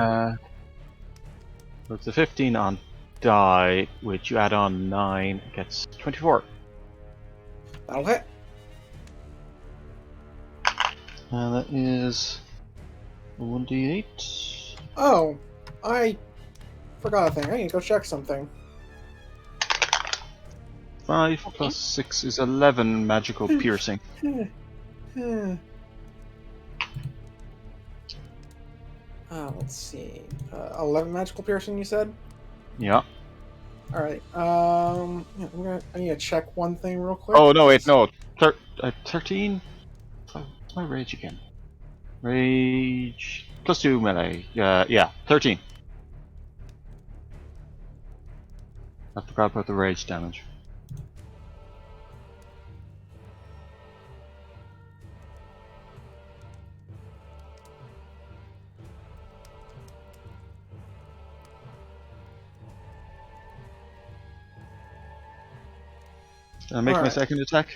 Speaker 5: So it's a 15 on die, which you add on 9 gets 24.
Speaker 2: That'll hit.
Speaker 5: And that is a 1d8.
Speaker 2: Oh, I forgot a thing. I need to go check something.
Speaker 5: 5 plus 6 is 11 magical piercing.
Speaker 2: Let's see. 11 magical piercing, you said?
Speaker 5: Yeah.
Speaker 2: Alright, yeah, I need to check one thing real quick.
Speaker 5: Oh, no, wait, no. 13? What's my rage again? Rage... plus 2 melee. Yeah, 13. I forgot about the rage damage. Did I make my
Speaker 2: Alright.
Speaker 5: second attack?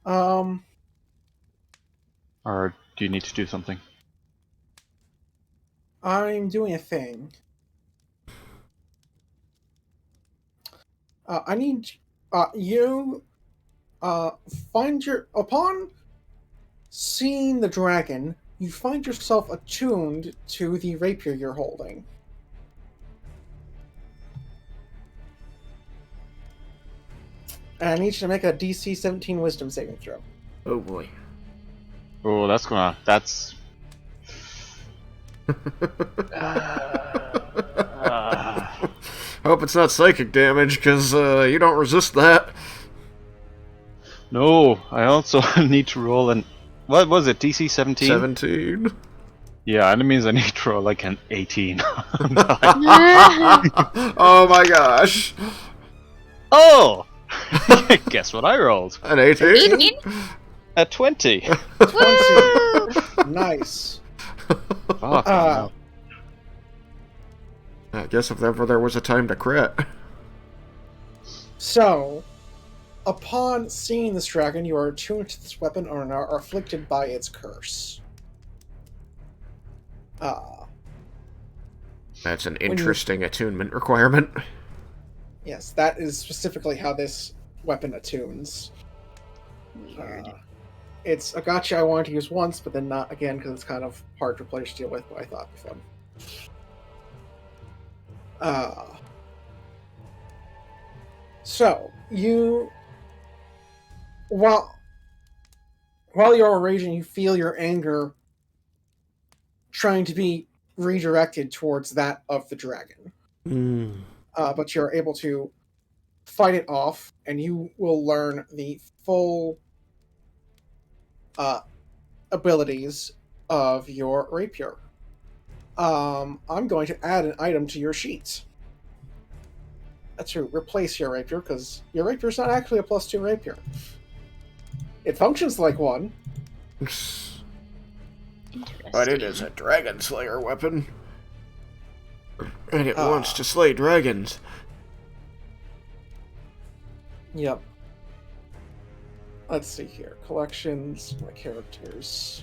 Speaker 2: Um,
Speaker 5: Or do you need to do something?
Speaker 2: I'm doing a thing. I need you find your upon seeing the dragon, you find yourself attuned to the rapier you're holding. And I need you to make a DC 17 Wisdom saving throw.
Speaker 1: Oh boy.
Speaker 5: Oh, that's.
Speaker 1: Hope it's not psychic damage, because you don't resist that.
Speaker 5: No, I also need to roll an. What was it? DC 17?
Speaker 1: 17.
Speaker 5: Yeah, that means I need to roll like an 18.
Speaker 1: Oh my gosh.
Speaker 5: Oh! Guess what I rolled?
Speaker 1: An 18?
Speaker 3: 18?
Speaker 5: A 20.
Speaker 2: 20. Nice.
Speaker 5: Fuck.
Speaker 2: Uh,
Speaker 1: I guess if ever there was a time to crit.
Speaker 2: So, upon seeing this dragon, you are attuned to this weapon and are afflicted by its curse.
Speaker 1: That's an interesting attunement requirement.
Speaker 2: Yes, that is specifically how this weapon attunes.
Speaker 3: Weird.
Speaker 2: It's a gotcha I wanted to use once, but then not again because it's kind of hard for players to deal with, but I thought it'd be fun. So, you... While you're raging, you feel your anger trying to be redirected towards that of the dragon. But you're able to fight it off, and you will learn the full abilities of your rapier. I'm going to add an item to your sheet. To replace your rapier, because your rapier is not actually a +2 rapier. It functions like one.
Speaker 1: But it is a dragon slayer weapon. And it wants to slay dragons.
Speaker 2: Yep. Let's see here. Collections, my characters.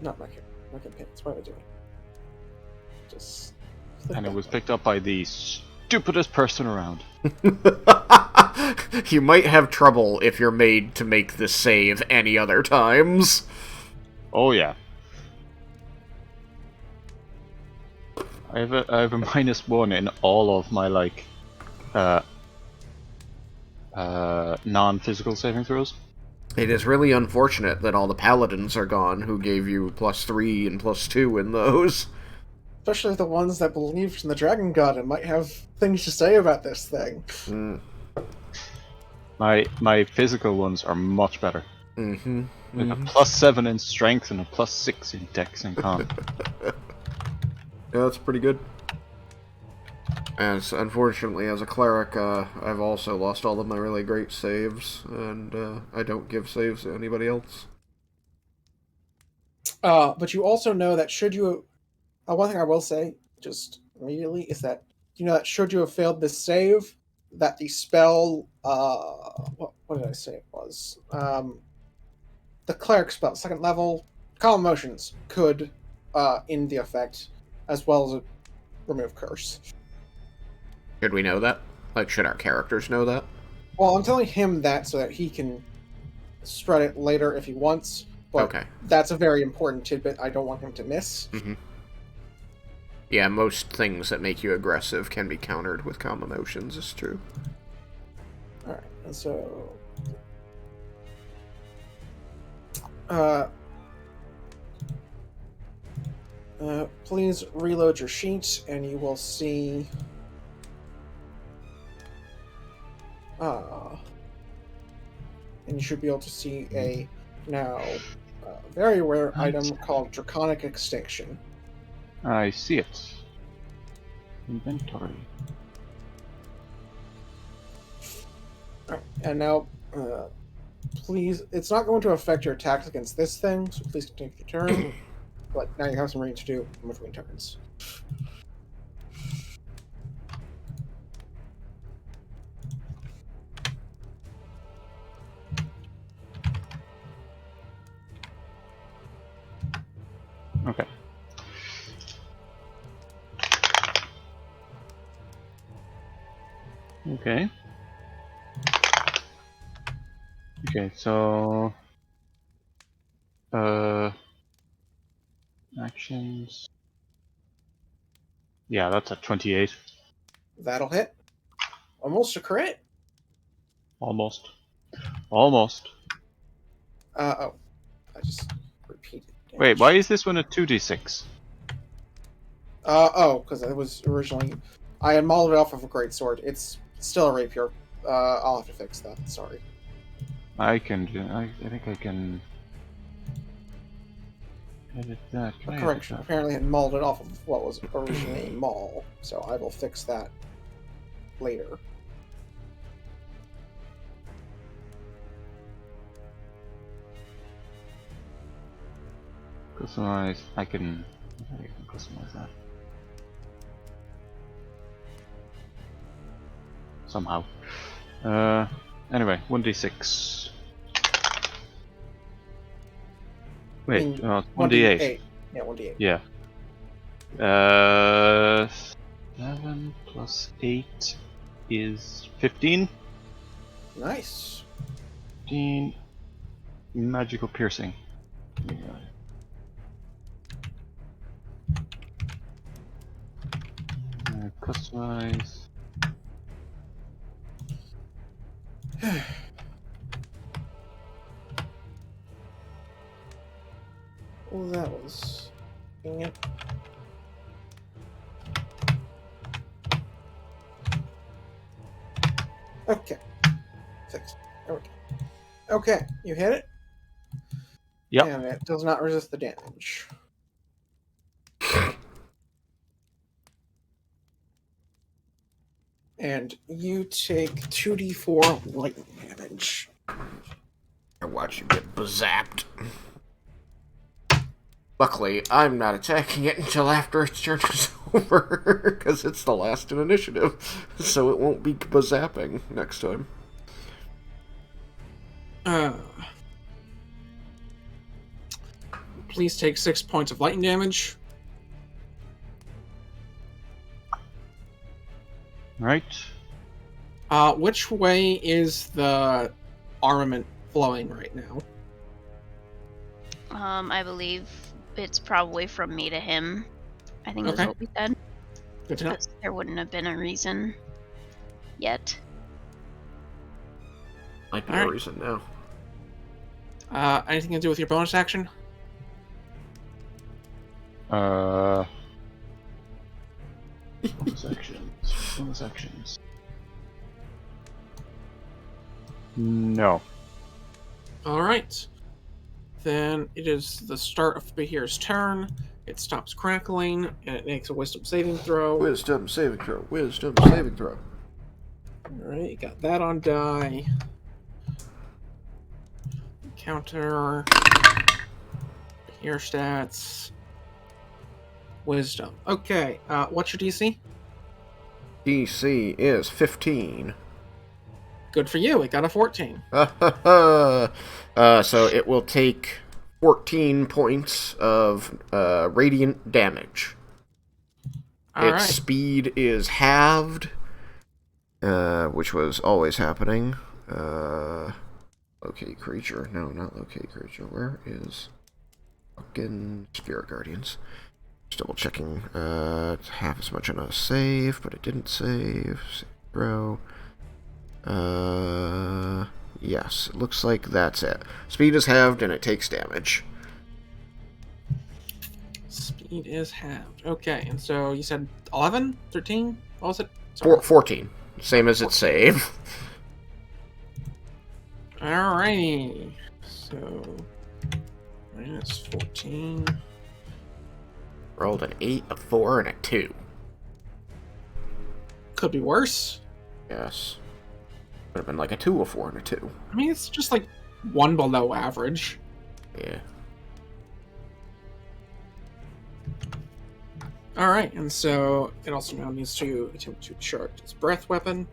Speaker 2: Not my character. My companions. What am I doing? Just.
Speaker 5: And it was picked up by the stupidest person around.
Speaker 1: You might have trouble if you're made to make the save any other times.
Speaker 5: Oh yeah. I have a -1 in all of my like non-physical saving throws.
Speaker 1: It is really unfortunate that all the paladins are gone who gave you +3 and +2 in those.
Speaker 2: Especially the ones that believed in the dragon god and might have things to say about this thing.
Speaker 5: My physical ones are much better. With a +7 in strength and a +6 in dex and con.
Speaker 1: Yeah, that's pretty good. As unfortunately, as a cleric, I've also lost all of my really great saves, and I don't give saves to anybody else.
Speaker 2: But you also know that should you... one thing I will say, just immediately, is that you know that should you have failed this save, that the spell... what did I say it was? The cleric spell, 2nd level, Calm Emotions, could end the effect, as well as remove curse.
Speaker 1: Should we know that? Like, should our characters know that?
Speaker 2: Well, I'm telling him that so that he can spread it later if he wants, but
Speaker 1: Okay.
Speaker 2: that's a very important tidbit I don't want him to miss.
Speaker 1: Yeah, most things that make you aggressive can be countered with calm emotions, it's true.
Speaker 2: Alright, and so... please reload your sheet, and you will see... and you should be able to see a now very rare item called Draconic Extinction.
Speaker 5: I see it. Inventory.
Speaker 2: Alright, and now, please, it's not going to affect your attacks against this thing, so please continue your turn. But now you have some reading to do in between turns.
Speaker 5: Okay. Okay, so actions. Yeah, that's a 28.
Speaker 2: That'll hit. Almost a crit.
Speaker 5: Almost. Almost.
Speaker 2: Oh. I just repeated
Speaker 5: Wait,
Speaker 2: damage.
Speaker 5: why is this one a 2d6?
Speaker 2: Because it was originally... I had modeled it off of a greatsword. It's still a rapier. I'll have to fix that. Sorry.
Speaker 5: I can do. I think I can edit that. Can I edit
Speaker 2: Correction.
Speaker 5: that?
Speaker 2: Apparently, I modeled it off of what was originally a maul. So I will fix that later.
Speaker 5: Customize. I can customize that somehow. Anyway, 1d6. Wait, 1d8.
Speaker 2: Yeah, 1d8.
Speaker 5: Yeah. 7 plus 8 is 15.
Speaker 2: Nice.
Speaker 5: 15 magical piercing. Customize.
Speaker 2: Well, that was... Dang it. Okay. Fixed. There we go. Okay, you hit it?
Speaker 5: Yep.
Speaker 2: And it does not resist the damage. And you take 2d4 lightning damage.
Speaker 1: I watch you get bazapped. Luckily, I'm not attacking it until after its turn is over, because it's the last in initiative, so it won't be bazapping next time.
Speaker 2: Please take 6 points of lightning damage.
Speaker 5: Right.
Speaker 2: Which way is the armament flowing right now?
Speaker 3: I believe it's probably from me to him. I think
Speaker 2: Okay.
Speaker 3: that's what we said.
Speaker 2: Good to know.
Speaker 3: 'Cause there wouldn't have been a reason yet.
Speaker 1: Might be
Speaker 2: Alright.
Speaker 1: a reason now.
Speaker 2: Anything to do with your bonus action?
Speaker 5: Bonus actions. Bonus actions. No.
Speaker 2: Alright. Then it is the start of Bahir's turn. It stops crackling, and it makes a wisdom saving throw.
Speaker 1: Wisdom saving throw. Wisdom saving throw.
Speaker 2: Alright, you got that on die. Counter. Bahir stats. Wisdom. Okay, what's your DC?
Speaker 1: DC is 15.
Speaker 2: Good for you, it got a 14.
Speaker 1: So it will take 14 points of radiant damage.
Speaker 2: Alright.
Speaker 1: Its speed is halved, which was always happening. Locate creature. No, not locate creature. Where is fucking Spirit Guardians? Just double checking. It's half as much on a save, but it didn't save. Save throw. Yes, it looks like that's it. Speed is halved and it takes damage.
Speaker 2: Speed is halved. Okay, and so you said 11? 13? What was it? Sorry.
Speaker 1: 14. Same as its save.
Speaker 2: Alrighty. So, minus 14.
Speaker 1: Rolled an 8, a 4, and a 2.
Speaker 2: Could be worse.
Speaker 1: Yes. Would have been like a 2, a 4, and a 2.
Speaker 2: I mean, it's just like one below average.
Speaker 1: Yeah.
Speaker 2: Alright, and so it also now needs to attempt to charge its breath weapon.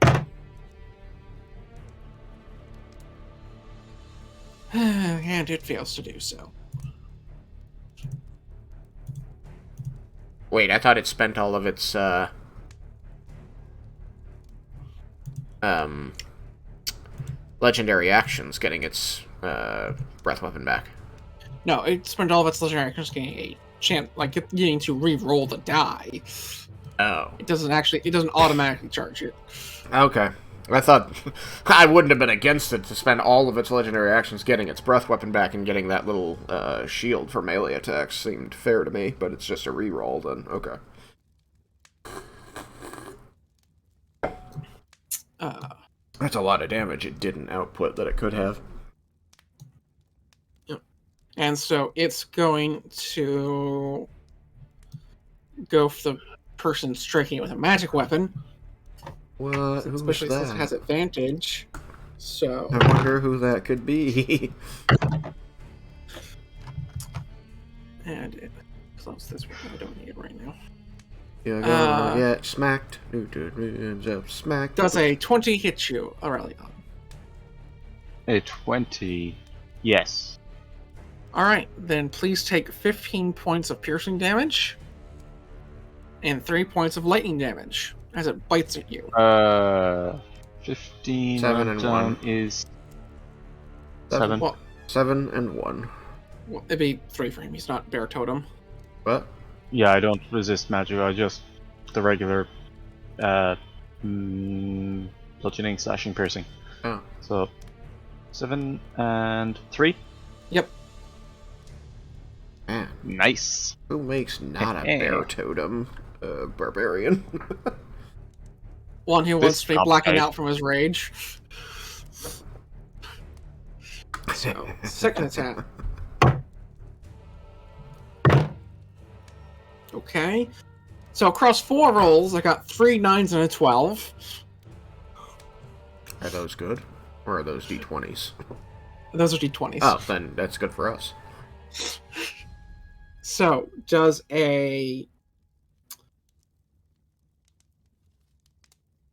Speaker 2: And it fails to do so.
Speaker 1: Wait, I thought it spent all of its, legendary actions getting its breath weapon back.
Speaker 2: No, it spent all of its legendary actions getting a chance, like getting to re-roll the die.
Speaker 1: Oh.
Speaker 2: It doesn't automatically charge it.
Speaker 1: Okay. I thought I wouldn't have been against it to spend all of its legendary actions getting its breath weapon back and getting that little shield for melee attacks. Seemed fair to me, but it's just a reroll then. Okay. That's a lot of damage it didn't output that it could have.
Speaker 2: And so it's going to go for the person striking it with a magic weapon.
Speaker 1: What? Who's
Speaker 2: Especially
Speaker 1: that?
Speaker 2: since it has advantage. So
Speaker 1: I wonder who that could be.
Speaker 2: and close this one. I don't need it right now.
Speaker 1: Yeah, gonna get smacked. Ends up smacked.
Speaker 2: Does a 20 hit you, Aurelion?
Speaker 5: A 20. Yes.
Speaker 2: Alright, then please take 15 points of piercing damage and 3 points of lightning damage as it bites at you.
Speaker 5: 15
Speaker 1: 7 and
Speaker 5: down
Speaker 1: 1.
Speaker 5: is
Speaker 1: 7.
Speaker 5: 7.
Speaker 1: 7 and 1.
Speaker 2: Well, it'd be 3 for him. He's not bear totem.
Speaker 1: What?
Speaker 5: Yeah, I don't resist magic. I just the regular bludgeoning, slashing, piercing.
Speaker 1: Oh.
Speaker 5: So 7 and 3.
Speaker 2: Yep.
Speaker 1: Man,
Speaker 5: Nice.
Speaker 1: who makes not a bear totem? Barbarian.
Speaker 2: One who wants to be
Speaker 5: top
Speaker 2: blacking
Speaker 5: guy.
Speaker 2: out from his rage. So, second attack. Okay. So across 4 rolls, I got 3 9s and a 12.
Speaker 1: Are those good? Or are those d20s?
Speaker 2: Those are d20s.
Speaker 1: Oh, then that's good for us.
Speaker 2: So, does a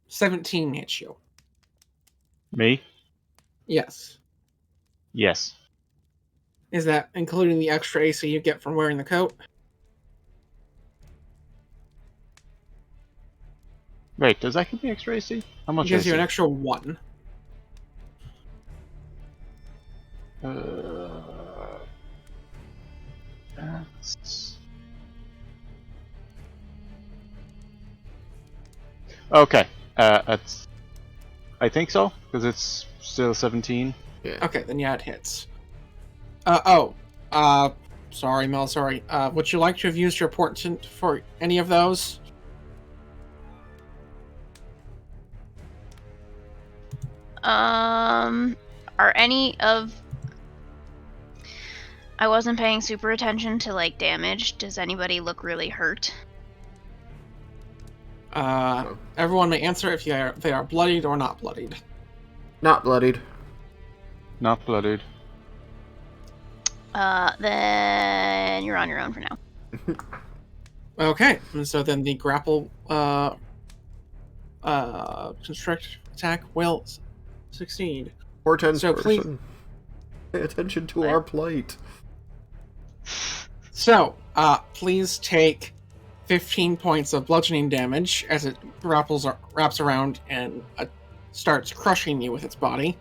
Speaker 2: 17 hit you?
Speaker 5: Me?
Speaker 2: Yes.
Speaker 5: Yes.
Speaker 2: Is that including the extra AC you get from wearing the coat?
Speaker 5: Wait, does that give me extra AC? How
Speaker 2: It
Speaker 5: much
Speaker 2: gives
Speaker 5: AC?
Speaker 2: you an extra 1.
Speaker 5: That's... Okay. That's... I think so, because it's still 17.
Speaker 1: Yeah.
Speaker 2: Okay, then yeah, it hits. Sorry, Mel, sorry. Would you like to have used your portent for any of those?
Speaker 3: Are any of... I wasn't paying super attention to, like, damage. Does anybody look really hurt?
Speaker 2: Everyone may answer if they are bloodied or not bloodied.
Speaker 1: Not bloodied.
Speaker 5: Not blooded.
Speaker 3: Then you're on your own for now.
Speaker 2: Okay, and so then the grapple constrict attack will succeed.
Speaker 1: Portent's
Speaker 2: So please-
Speaker 1: person. Pay attention to our plight.
Speaker 2: So, please take 15 points of bludgeoning damage as it wraps around and starts crushing you with its body.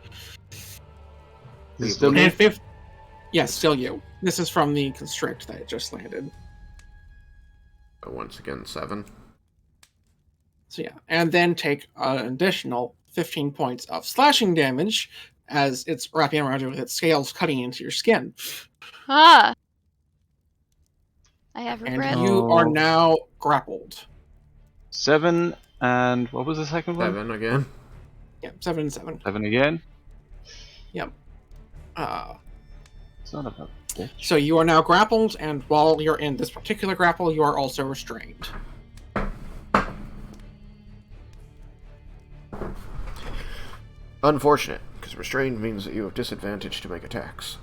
Speaker 5: Is it still me?
Speaker 2: And yes, still you. This is from the constrict that it just landed.
Speaker 1: Once again, 7.
Speaker 2: So yeah, and then take an additional 15 points of slashing damage as it's wrapping around you with its scales cutting into your skin.
Speaker 3: Ah! I have regret.
Speaker 2: And you are now grappled.
Speaker 5: 7 and... what was the second one?
Speaker 1: 7 again.
Speaker 2: Yeah, 7 and 7.
Speaker 5: 7 again?
Speaker 2: Yep.
Speaker 5: Son of a bitch.
Speaker 2: So you are now grappled, and while you're in this particular grapple, you are also restrained.
Speaker 1: Unfortunate, because restrained means that you have disadvantage to make attacks.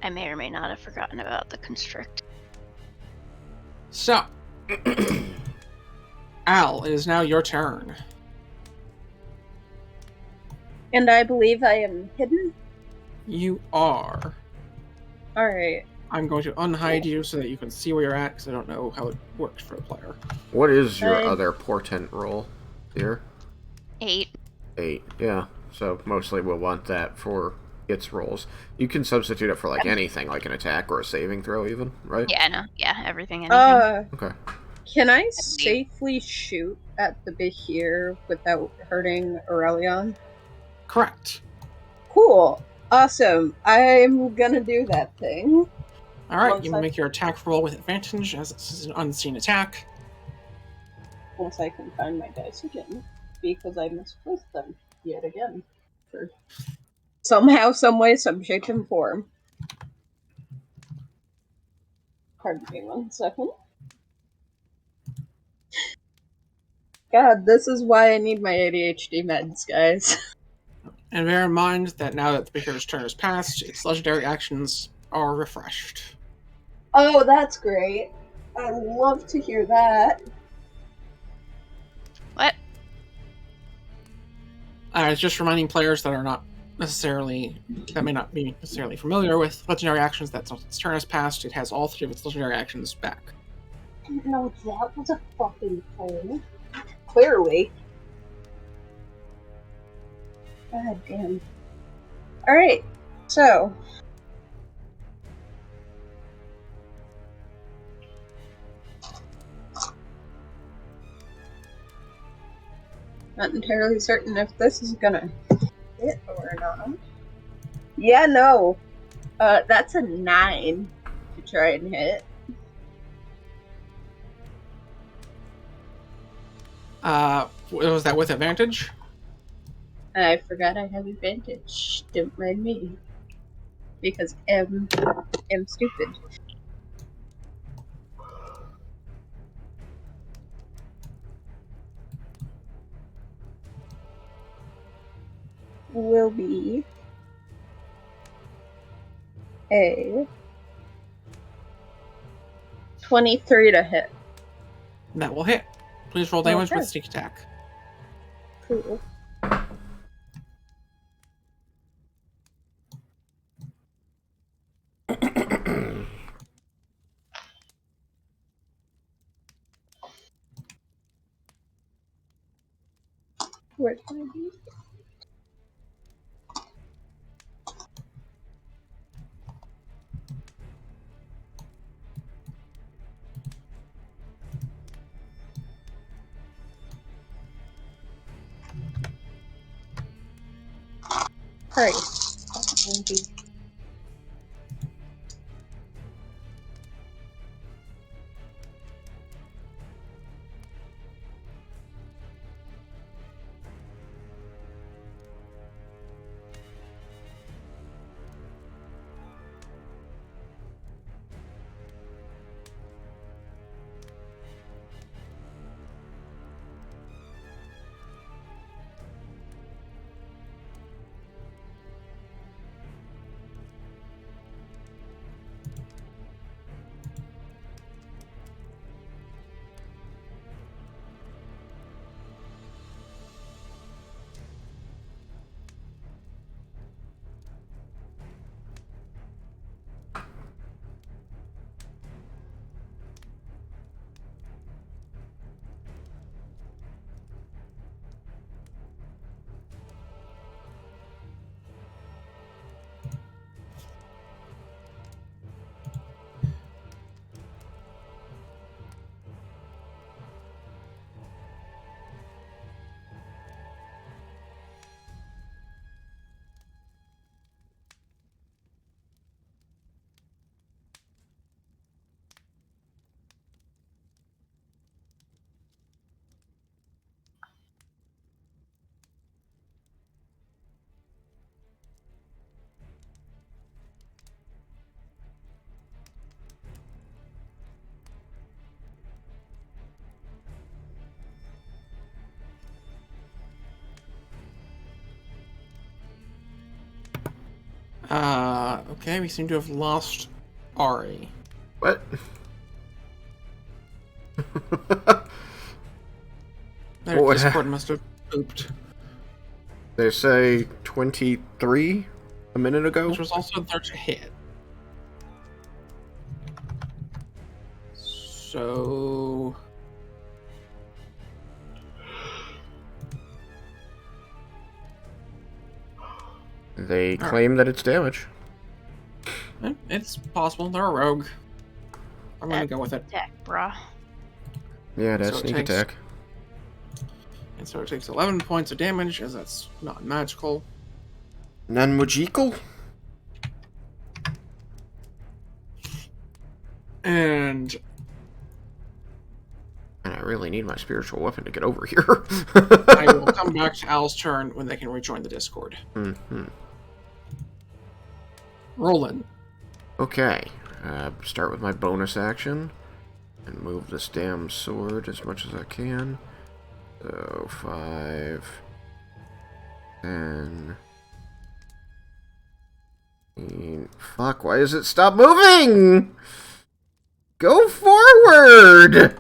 Speaker 3: I may or may not have forgotten about the constrict.
Speaker 2: So, Al, it is now your turn.
Speaker 4: And I believe I am hidden.
Speaker 2: You are.
Speaker 4: Alright.
Speaker 2: I'm going to unhide you so that you can see where you're at, because I don't know how it works for a player.
Speaker 1: What is your
Speaker 4: I-
Speaker 1: other portent roll here?
Speaker 3: 8.
Speaker 1: 8. Yeah. So mostly we'll want that for its rolls. You can substitute it for like anything, like an attack or a saving throw, even, right?
Speaker 3: Yeah, no. Yeah, everything, anything.
Speaker 1: Okay.
Speaker 4: Can I safely shoot at the Behir without hurting Aurelion?
Speaker 2: Correct.
Speaker 4: Cool. Awesome. I'm gonna do that thing.
Speaker 2: Alright,
Speaker 4: Once
Speaker 2: you may make your attack roll with advantage, as this is an unseen attack.
Speaker 4: Once I can find my dice again. Because I misplaced them yet again. For somehow, some way, some shape, and form. Pardon me 1 second. God, this is why I need my ADHD meds, guys.
Speaker 2: And bear in mind that now that the Behir's turn is passed, its legendary actions are refreshed.
Speaker 4: Oh, that's great. I love to hear that.
Speaker 3: What?
Speaker 2: It's just reminding players that are not necessarily, that may not be necessarily familiar with legendary actions, that since its turn has passed, it has all 3 of its legendary actions back.
Speaker 4: No, that was a fucking thing. Clearly. God damn. Alright, so. Not entirely certain if this is gonna hit or not. Yeah, no. That's a 9 to try and hit.
Speaker 2: Was that with advantage?
Speaker 4: I forgot I have advantage. Don't mind me. Because I'm stupid. Will be a 23 to hit.
Speaker 2: That will hit. Please roll damage
Speaker 4: Okay.
Speaker 2: with sneak attack.
Speaker 4: Cool. Where's my D? Hurry.
Speaker 2: Okay, we seem to have lost Ari.
Speaker 1: What?
Speaker 2: Their
Speaker 1: What?
Speaker 2: Discord must have pooped.
Speaker 1: They say 23 a minute ago.
Speaker 2: Which was also there to hit. So...
Speaker 1: They claim that it's damage.
Speaker 2: It's possible. They're a rogue. I'm gonna go with it.
Speaker 3: Attack, brah.
Speaker 1: Yeah, that's
Speaker 2: So it
Speaker 1: sneak
Speaker 2: takes-
Speaker 1: attack.
Speaker 2: And so it takes 11 points of damage, as that's not magical.
Speaker 1: Non-magical?
Speaker 2: And
Speaker 1: And I really need my spiritual weapon to get over here.
Speaker 2: I will come back to Al's turn when they can rejoin the Discord.
Speaker 1: Mm-hmm.
Speaker 2: Roland.
Speaker 1: Okay. Start with my bonus action. And move this damn sword as much as I can. So, 5... 10... 15... Fuck, why does it stop moving? Go forward!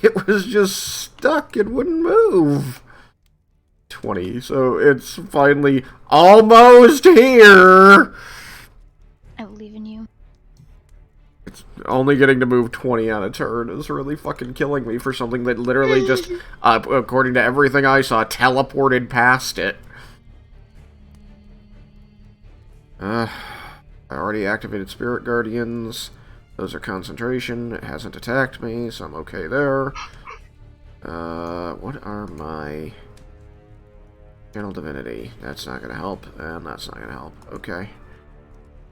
Speaker 1: It was just stuck, it wouldn't move. 20, so it's finally almost here!
Speaker 3: I believe in you.
Speaker 1: It's only getting to move 20 on a turn is really fucking killing me for something that literally just, according to everything I saw, teleported past it. I already activated Spirit Guardians. Those are concentration. It hasn't attacked me, so I'm okay there. What are my... Channel Divinity. That's not gonna help, and that's not gonna help. Okay.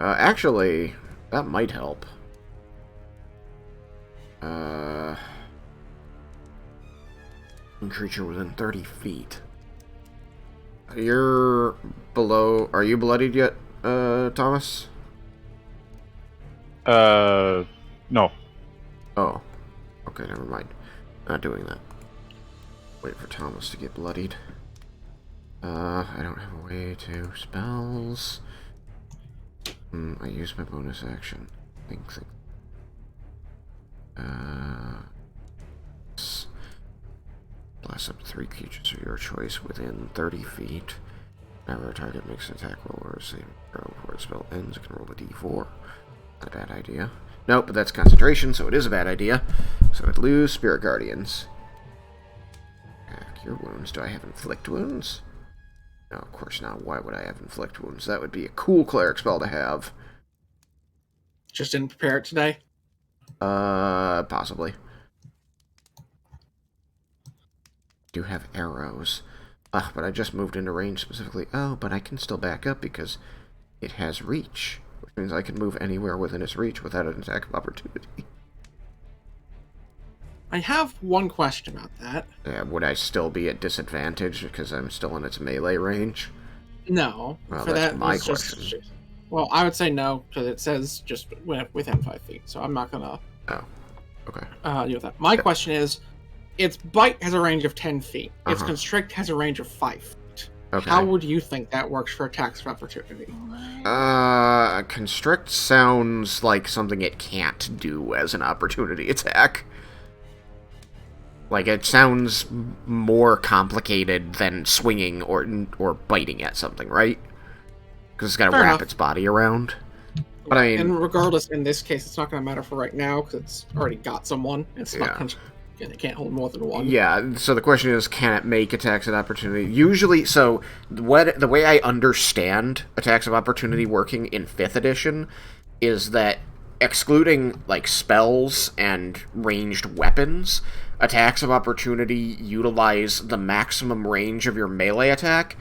Speaker 1: Actually, that might help. Creature within 30 feet. You're below... Are you bloodied yet, Thomas?
Speaker 5: No.
Speaker 1: Oh. Okay, never mind. Not doing that. Wait for Thomas to get bloodied. I don't have a way to spells. I use my bonus action. Think. Blast up to 3 creatures of your choice within 30 feet. Whenever a target makes an attack roll or a saving throw before the spell ends, it can roll a d4. Not a bad idea. Nope, but that's concentration, so it is a bad idea. So I'd lose Spirit Guardians. Cure wounds. Do I have inflict wounds? No, of course not. Why would I have inflict wounds? That would be a cool cleric spell to have.
Speaker 2: Just didn't prepare it today.
Speaker 1: Possibly. Do have arrows. Ugh, but I just moved into range specifically. Oh, but I can still back up because it has reach, which means I can move anywhere within its reach without an attack of opportunity.
Speaker 2: I have one question about that.
Speaker 1: Yeah, would I still be at disadvantage because I'm still in its melee range?
Speaker 2: No.
Speaker 1: Well,
Speaker 2: for
Speaker 1: that's
Speaker 2: that
Speaker 1: my
Speaker 2: was just-
Speaker 1: question.
Speaker 2: well, I would say no, because it says just within 5 feet, so I'm not gonna
Speaker 1: Oh, okay.
Speaker 2: deal with that. My question is, its bite has a range of 10 feet. Its
Speaker 1: Uh-huh.
Speaker 2: constrict has a range of 5 feet.
Speaker 1: Okay.
Speaker 2: How would you think that works for attacks of opportunity?
Speaker 1: Constrict sounds like something it can't do as an opportunity attack. Like, it sounds more complicated than swinging or biting at something, right? Because it's got to
Speaker 2: Fair
Speaker 1: wrap
Speaker 2: enough.
Speaker 1: its body around. But I mean,
Speaker 2: And regardless, in this case, it's not going to matter for right now because it's already got someone. It's
Speaker 1: Yeah.
Speaker 2: not. And it can't hold more than one.
Speaker 1: yeah, so the question is, can it make attacks of opportunity? Usually, so the way I understand attacks of opportunity working in 5th edition is that excluding, like, spells and ranged weapons, attacks of opportunity utilize the maximum range of your melee attack,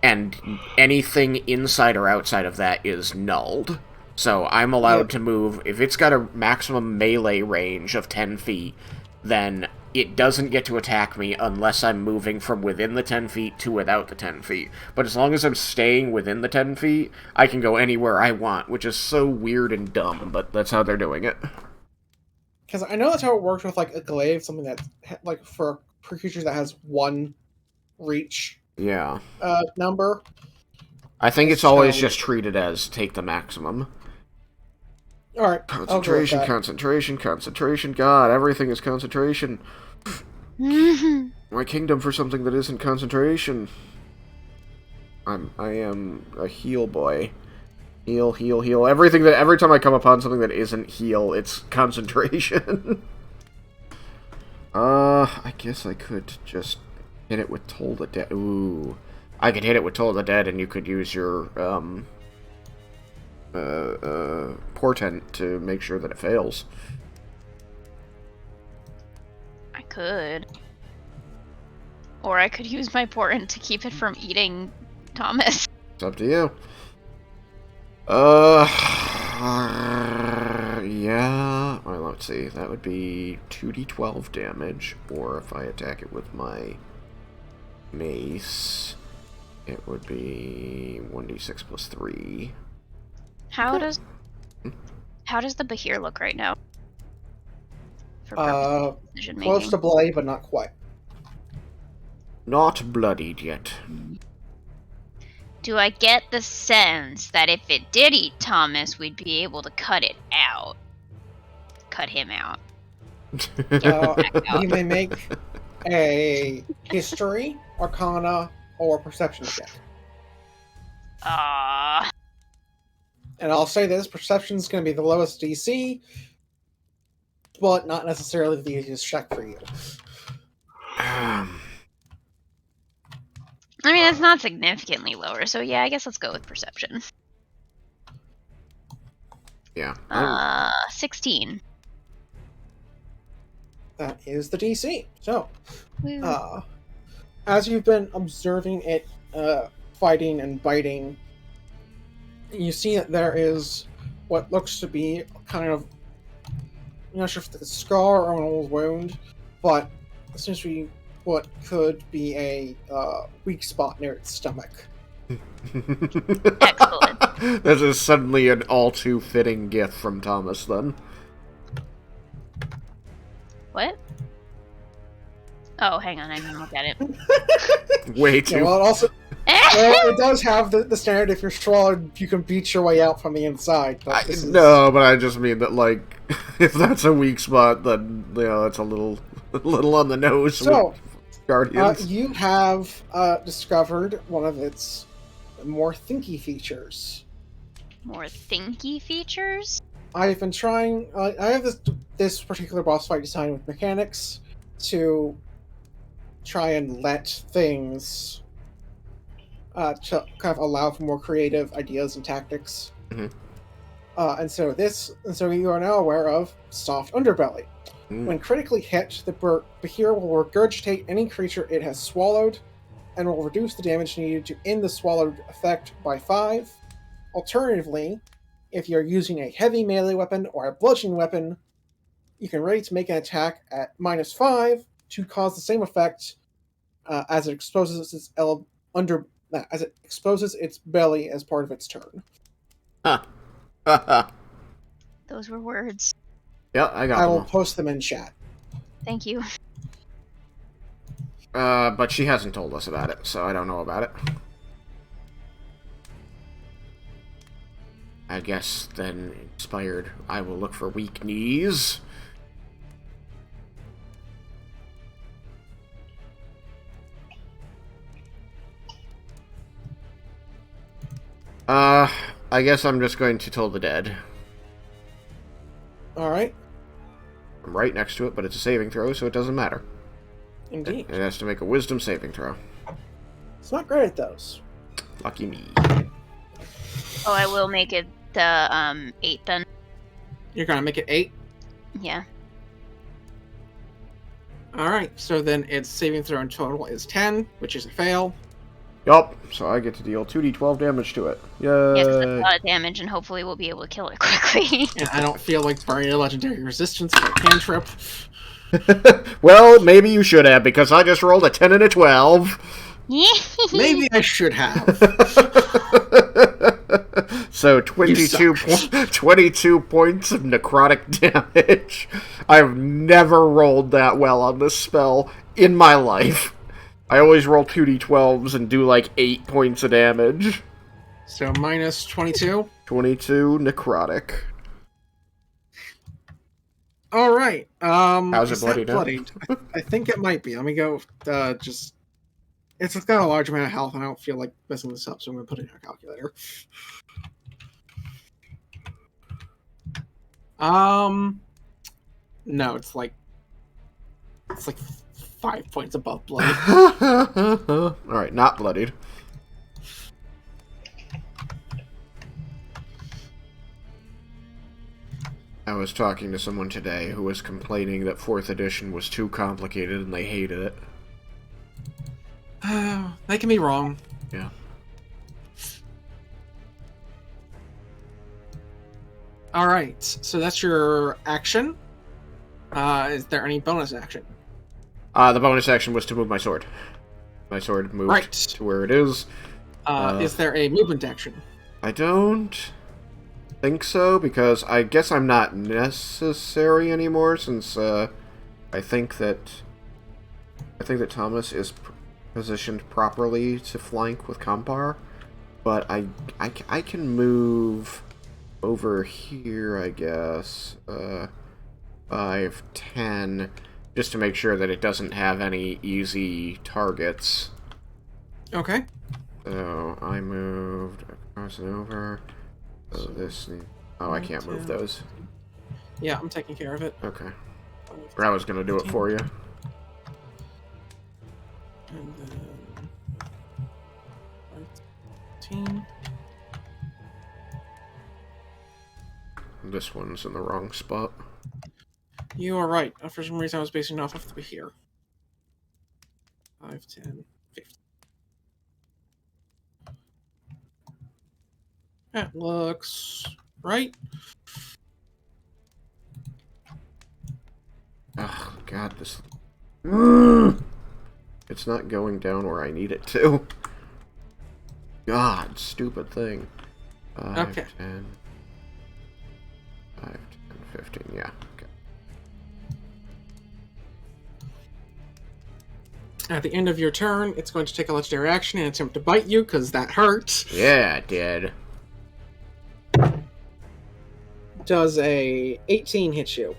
Speaker 1: and anything inside or outside of that is nulled. So I'm allowed to move, if it's got a maximum melee range of 10 feet, then it doesn't get to attack me unless I'm moving from within the 10 feet to without the 10 feet. But as long as I'm staying within the 10 feet, I can go anywhere I want, which is so weird and dumb, but that's how they're doing it.
Speaker 2: Because I know that's how it works with like a glaive, something that like for creatures that has 1 reach
Speaker 1: Yeah.
Speaker 2: number.
Speaker 1: I think it's always
Speaker 2: So-
Speaker 1: just treated as take the maximum.
Speaker 2: All right, I'll go with
Speaker 1: Concentration,
Speaker 2: that.
Speaker 1: concentration, concentration. God, everything is concentration. my kingdom for something that isn't concentration. I am a heal boy. Heal, heal, heal. Every time I come upon something that isn't heal, it's concentration. I guess I could just hit it with Toll the Dead. Ooh. I could hit it with Toll the Dead, and you could use your, portent to make sure that it fails.
Speaker 3: I could. Or I could use my portent to keep it from eating Thomas.
Speaker 1: It's up to you. Yeah. Well, let's see. That would be 2d12 damage, or if I attack it with my mace, it would be 1d6 plus 3.
Speaker 3: How does the Bahir look right now? For purposes of decision making.
Speaker 2: Close to bloody, but not quite.
Speaker 1: Not bloodied yet.
Speaker 3: Do I get the sense that if it did eat Thomas, we'd be able to cut it out? Cut him out.
Speaker 2: You may make a history, arcana, or perception check. And I'll say this, perception is going to be the lowest DC, but not necessarily the easiest check for you.
Speaker 3: I mean, it's not significantly lower, so yeah, I guess let's go with perception.
Speaker 1: Yeah.
Speaker 3: 16.
Speaker 2: That is the DC. So, as you've been observing it fighting and biting, you see that there is what looks to be kind of, I'm not sure if it's a scar or an old wound, but it seems to be what could be a weak spot near its stomach.
Speaker 3: Excellent.
Speaker 1: This is suddenly an all-too-fitting gift from Thomas, then.
Speaker 3: What? Oh, hang on, I didn't look at it.
Speaker 1: Way too...
Speaker 2: Yeah, well, it also... well, it does have the standard, if you're swallowed, you can beat your way out from the inside. But
Speaker 1: No, but I just mean that, like, if that's a weak spot, then, you know, it's a little on the nose.
Speaker 2: So,
Speaker 1: Guardians.
Speaker 2: you have discovered one of its more thinky features.
Speaker 3: More thinky features?
Speaker 2: I've been trying... I have this particular boss fight designed with mechanics to try and let things... to kind of allow for more creative ideas and tactics.
Speaker 1: Mm-hmm.
Speaker 2: And so you are now aware of soft underbelly. When critically hit, the Bahir will regurgitate any creature it has swallowed, and will reduce the damage needed to end the swallowed effect by 5. Alternatively, if you're using a heavy melee weapon or a bludgeoning weapon, you can ready to make an attack at -5 to cause the same effect as it exposes its belly as part of its turn.
Speaker 3: Those were words.
Speaker 1: Yeah, I got
Speaker 2: I
Speaker 1: them
Speaker 2: will
Speaker 1: all.
Speaker 2: post them in chat.
Speaker 3: Thank you.
Speaker 1: But she hasn't told us about it, so I don't know about it. I guess then, inspired, I will look for weak knees. I guess I'm just going to Toll the Dead.
Speaker 2: Alright,
Speaker 1: I'm right next to it, but it's a saving throw, so it doesn't matter.
Speaker 2: indeed.
Speaker 1: It has to make a wisdom saving throw.
Speaker 2: It's not great at those.
Speaker 1: Lucky me.
Speaker 3: Oh, I will make it 8 then.
Speaker 2: You're gonna make it 8?
Speaker 3: Yeah.
Speaker 2: Alright, so then its saving throw in total is 10, which is a fail.
Speaker 1: Yup, so I get to deal 2d12 damage to it. Yay!
Speaker 3: Yes, that's a lot of damage, and hopefully we'll be able to kill it quickly.
Speaker 2: And I don't feel like burning a legendary resistance for a cantrip.
Speaker 1: Well, maybe you should have, because I just rolled a 10 and a 12.
Speaker 2: Maybe I should have.
Speaker 1: So 22 points of necrotic damage. I've never rolled that well on this spell in my life. I always roll 2d12s and do like 8 points of damage.
Speaker 2: So minus 22?
Speaker 1: 22 necrotic.
Speaker 2: All right.
Speaker 1: How's it
Speaker 2: is
Speaker 1: bloodied
Speaker 2: that
Speaker 1: now?
Speaker 2: bloodied? I think it might be. Let me go. Just it's got a large amount of health, and I don't feel like messing this up, so I'm gonna put it in a calculator. No, it's like 5 points above bloody.
Speaker 1: Alright, not bloodied. I was talking to someone today who was complaining that 4th edition was too complicated and they hated it.
Speaker 2: They can be wrong.
Speaker 1: Yeah.
Speaker 2: All right, so that's your action. Is there any bonus action?
Speaker 1: The bonus action was to move my sword. My sword moved
Speaker 2: Right.
Speaker 1: to where it is.
Speaker 2: Is there a movement action?
Speaker 1: I don't think so, because I guess I'm not necessary anymore, since I think that Thomas is positioned properly to flank with Compar, but I can move over here, I guess. 5, 10, just to make sure that it doesn't have any easy targets.
Speaker 2: Okay.
Speaker 1: So I moved across and over. So this. Oh, I can't move those.
Speaker 2: Yeah, I'm taking care of it.
Speaker 1: Okay. Or I was gonna do it for you.
Speaker 2: And then 15.
Speaker 1: This one's in the wrong spot.
Speaker 2: You are right. For some reason, I was basing it off of here. 5, 10, 15. That looks right.
Speaker 1: Oh God, this. It's not going down where I need it to. God, stupid thing. 5,
Speaker 2: Okay.
Speaker 1: 10, 5, 10, 15. Yeah. Okay.
Speaker 2: At the end of your turn, it's going to take a legendary action and attempt to bite you, because that hurts.
Speaker 1: Yeah, it did.
Speaker 2: Does a 18 hit you?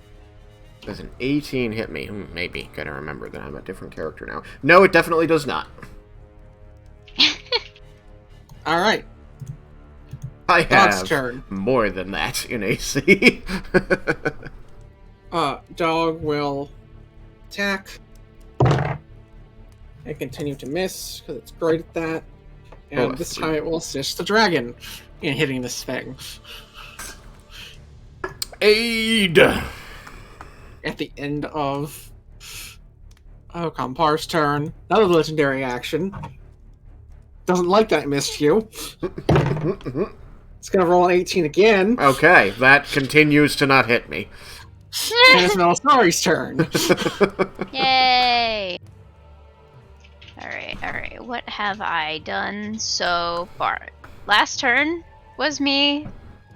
Speaker 1: Does an 18 hit me? Maybe. Gotta remember that I'm a different character now. No, it definitely does not.
Speaker 2: Alright.
Speaker 1: I
Speaker 2: Dog's
Speaker 1: have
Speaker 2: turn.
Speaker 1: more than that in AC.
Speaker 2: Dog will attack. And continue to miss, because it's great at that. And this time it will assist the dragon in hitting this thing.
Speaker 1: Aid!
Speaker 2: At the end of Compar's turn, another legendary action. Doesn't like that it missed you. It's gonna roll an 18 again.
Speaker 1: Okay, that continues to not hit me.
Speaker 2: And it's Melisari's turn.
Speaker 3: Yay! Alright. What have I done so far? Last turn was me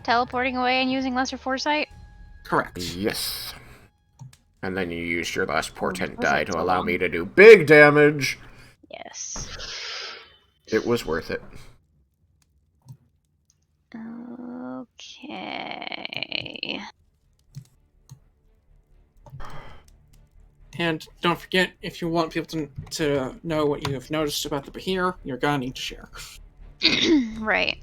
Speaker 3: teleporting away and using Lesser Foresight?
Speaker 2: Correct.
Speaker 1: Yes. And then you used your last portent
Speaker 3: Was
Speaker 1: die
Speaker 3: it
Speaker 1: to
Speaker 3: so
Speaker 1: allow
Speaker 3: long?
Speaker 1: me to do big damage.
Speaker 3: Yes.
Speaker 1: It was worth it.
Speaker 3: Okay.
Speaker 2: And don't forget, if you want people to know what you have noticed about the Bahir, you're gonna need to share.
Speaker 3: Right.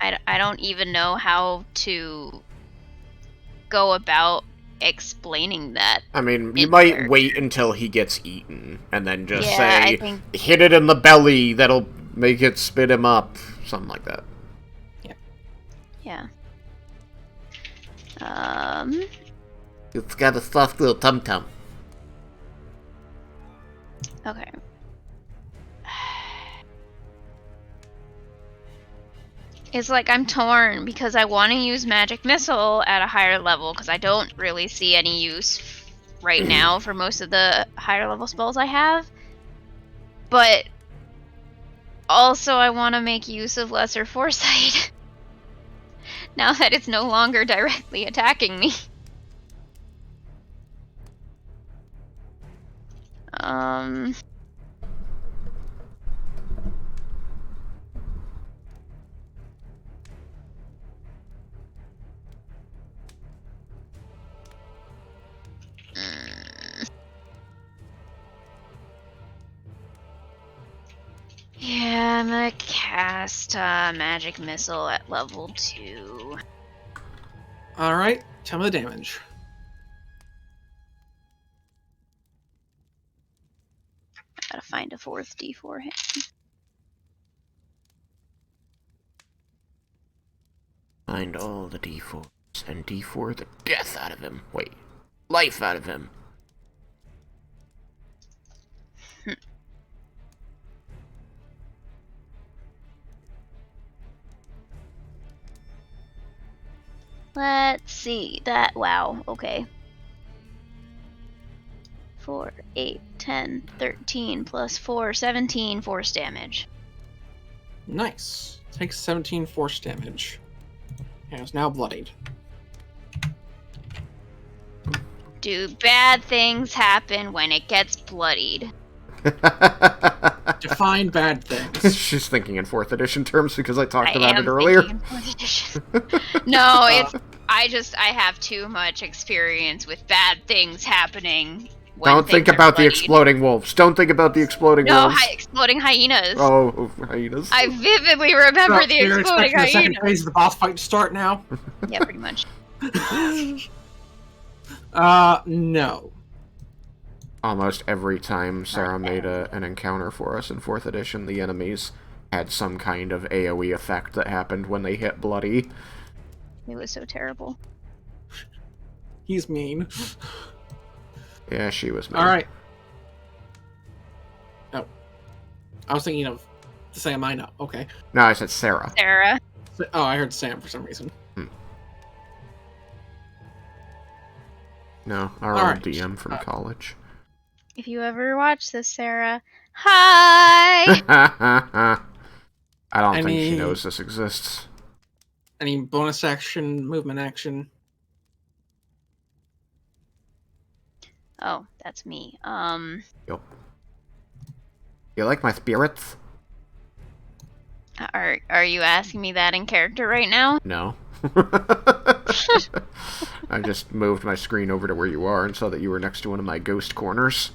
Speaker 3: I don't even know how to go about explaining that.
Speaker 1: I mean, you
Speaker 3: In
Speaker 1: might
Speaker 3: character.
Speaker 1: wait until he gets eaten, and then just
Speaker 3: Yeah, I
Speaker 1: say,
Speaker 3: think-
Speaker 1: hit it in the belly, that'll make it spit him up. Something like that.
Speaker 3: Yeah.
Speaker 1: It's got a soft little tum-tum.
Speaker 3: Okay. It's like I'm torn because I want to use Magic Missile at a higher level because I don't really see any use right now for most of the higher level spells I have. But also I want to make use of Lesser Foresight now that it's no longer directly attacking me. Yeah, I'm gonna cast magic missile at level 2.
Speaker 2: Alright, tell me the damage.
Speaker 3: Gotta find a 4th D4 hit.
Speaker 1: Find all the D4s and D4 the death out of him. Wait, life out of him.
Speaker 3: Let's see. Wow, okay. 4, 8, 10, 13, plus 4, 17 force damage.
Speaker 2: Nice. Takes 17 force damage. And is now bloodied.
Speaker 3: Do bad things happen when it gets bloodied?
Speaker 2: Define bad things.
Speaker 1: She's thinking in 4th edition terms because I talked
Speaker 3: I
Speaker 1: about
Speaker 3: am
Speaker 1: it earlier.
Speaker 3: thinking in 4th edition. No, it's I have too much experience with bad things happening. When
Speaker 1: Don't think
Speaker 3: things are
Speaker 1: about the
Speaker 3: bloodied.
Speaker 1: exploding wolves. Don't think about the exploding
Speaker 3: No,
Speaker 1: wolves.
Speaker 3: exploding hyenas.
Speaker 1: Oh, hyenas.
Speaker 3: I vividly remember the
Speaker 2: You're
Speaker 3: exploding
Speaker 2: expecting the second
Speaker 3: hyenas.
Speaker 2: phase of the boss fight to start now?
Speaker 3: Yeah, pretty much.
Speaker 2: No.
Speaker 1: Almost every time Sarah made an encounter for us in 4th edition, the enemies had some kind of AoE effect that happened when they hit bloody.
Speaker 3: It was so terrible.
Speaker 2: He's mean.
Speaker 1: Yeah, she was mean.
Speaker 2: Alright. Oh. I was thinking of the Sam I know. Okay.
Speaker 1: No, I said Sarah.
Speaker 3: Sarah.
Speaker 2: Oh, I heard Sam for some reason.
Speaker 1: No, our
Speaker 2: All
Speaker 1: old
Speaker 2: right.
Speaker 1: DM from college.
Speaker 3: If you ever watch this, Sarah, hi!
Speaker 1: I don't think she
Speaker 2: Any-
Speaker 1: knows this exists.
Speaker 2: Any bonus action, movement action?
Speaker 3: Oh, that's me.
Speaker 1: Yup. You like my spirits?
Speaker 3: Are you asking me that in character right now?
Speaker 1: No. I just moved my screen over to where you are and saw that you were next to one of my ghost corners.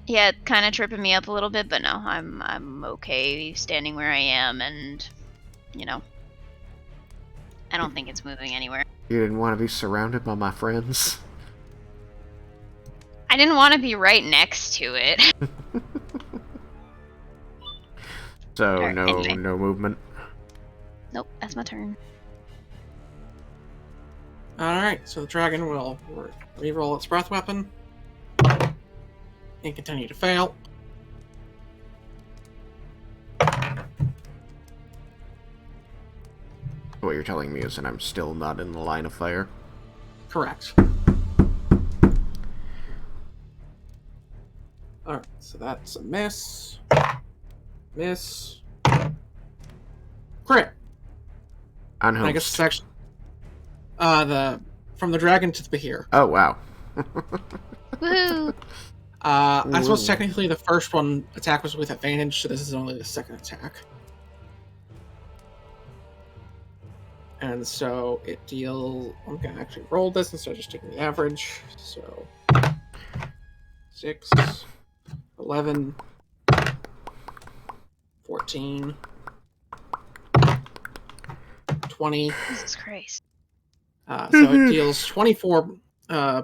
Speaker 3: Yeah, kind of tripping me up a little bit, but no, I'm okay standing where I am, and I don't think it's moving anywhere.
Speaker 1: You didn't want to be surrounded by my friends?
Speaker 3: I didn't want to be right next to it.
Speaker 1: So,
Speaker 3: Alright, anyway.
Speaker 1: no movement.
Speaker 3: Nope, that's my turn.
Speaker 2: Alright, so the dragon will reroll its breath weapon. And continue to fail.
Speaker 1: What you're telling me is that I'm still not in the line of fire.
Speaker 2: Correct. Alright, so that's a miss. Miss. Crit.
Speaker 1: On
Speaker 2: And I guess it's actually from the dragon to the Behir.
Speaker 1: Oh, wow.
Speaker 3: Woohoo!
Speaker 2: I suppose
Speaker 1: Ooh.
Speaker 2: technically the first one attack was with advantage, so this is only the second attack. And so it deals. I'm gonna actually roll this instead of just taking the average. So 6, 11, 14, 20.
Speaker 3: Jesus Christ.
Speaker 2: So it deals 24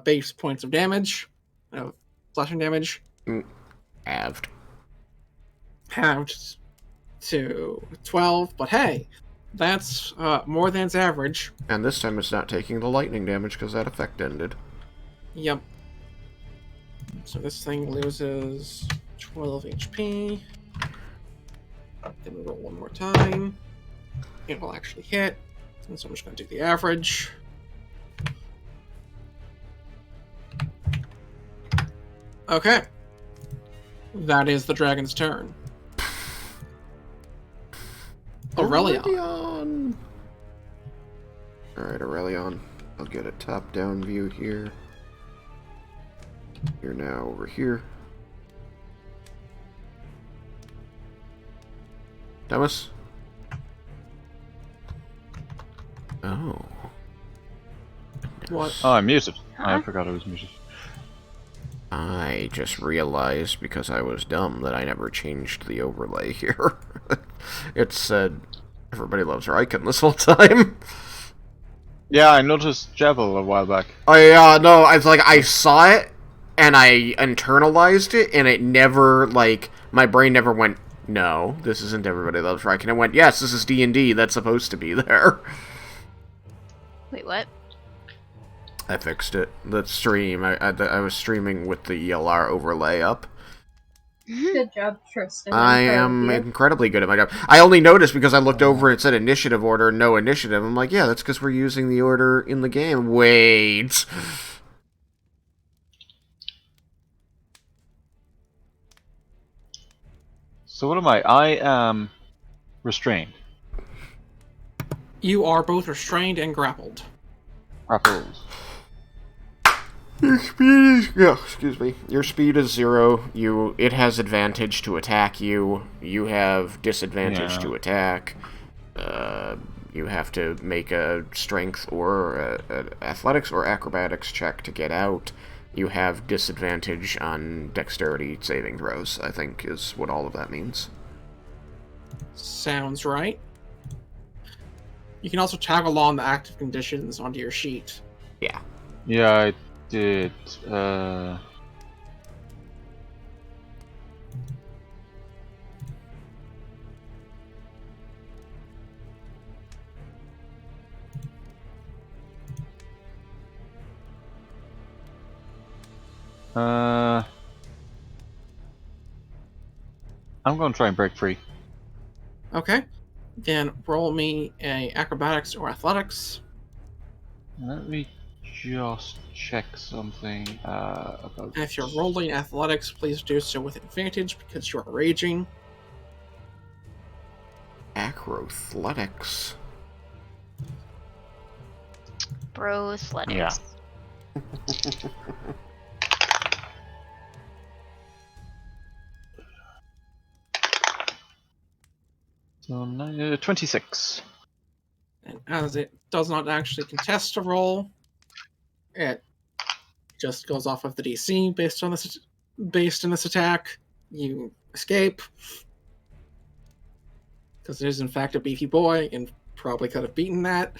Speaker 2: base points of damage, slashing damage,
Speaker 1: Halved.
Speaker 2: halved to 12. But hey, that's more than its average.
Speaker 1: And this time it's not taking the lightning damage because that effect ended.
Speaker 2: Yep. So this thing loses 12 HP. Then we roll one more time. It will actually hit. And so I'm just going to do the average. Okay. That is the dragon's turn. Aurelion.
Speaker 1: Alright, Aurelion. I'll get a top-down view here. You're now over here. Thomas? Oh.
Speaker 2: What?
Speaker 5: Oh, I'm muted.
Speaker 3: Huh?
Speaker 5: I forgot I was muted.
Speaker 1: I just realized, because I was dumb, that I never changed the overlay here. It said, everybody loves Riken this whole time.
Speaker 5: Yeah, I noticed Jebel a while back.
Speaker 1: No, it's like, I saw it, and I internalized it, and it never, like, my brain never went, no, this isn't Everybody Loves Riken. It went, yes, this is D&D, that's supposed to be there.
Speaker 3: Wait, what?
Speaker 1: I fixed it. The stream, I was streaming with the ELR overlay up.
Speaker 4: Good job, Tristan.
Speaker 1: I am incredibly good at my job. I only noticed because I looked over and it said initiative order, no initiative. I'm like, yeah, that's because we're using the order in the game. Wait.
Speaker 5: So what am I? I am restrained.
Speaker 2: You are both restrained and grappled.
Speaker 5: Grappled.
Speaker 1: Your speed is... Yeah, excuse me. Your speed is 0. It has advantage to attack you. You have disadvantage to attack. You have to make a strength or a athletics or acrobatics check to get out. You have disadvantage on dexterity saving throws, I think, is what all of that means.
Speaker 2: Sounds right. You can also tag along the active conditions onto your sheet.
Speaker 1: Yeah.
Speaker 5: Yeah, I did. I'm going to try and break free.
Speaker 2: Okay. Then roll me a acrobatics or athletics.
Speaker 5: Let me just check something about.
Speaker 2: And if you're rolling athletics, please do so with advantage because you are raging.
Speaker 1: Acrothletics.
Speaker 3: Bro athletics.
Speaker 5: Yeah. So 26.
Speaker 2: And as it does not actually contest a roll, it just goes off of the DC based on this attack. You escape because it is in fact a beefy boy and probably could have beaten that.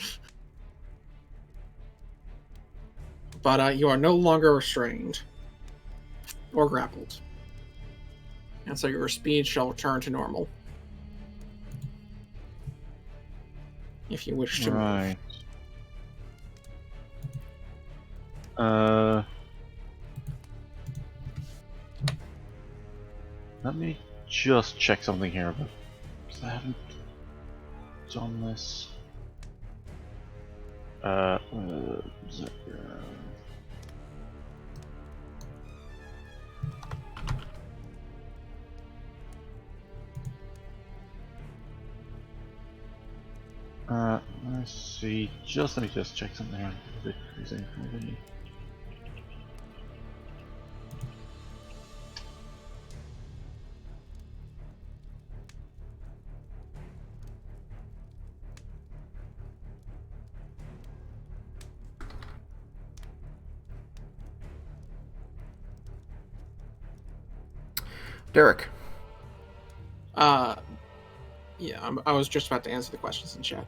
Speaker 2: But you are no longer restrained or grappled, and so your speed shall return to normal. If you wish to
Speaker 5: Right. Let me just check something here, because I haven't done this. Let's see. Let me just check something here. A bit confusing for me.
Speaker 1: Derek.
Speaker 2: Yeah, I was just about to answer the questions in chat.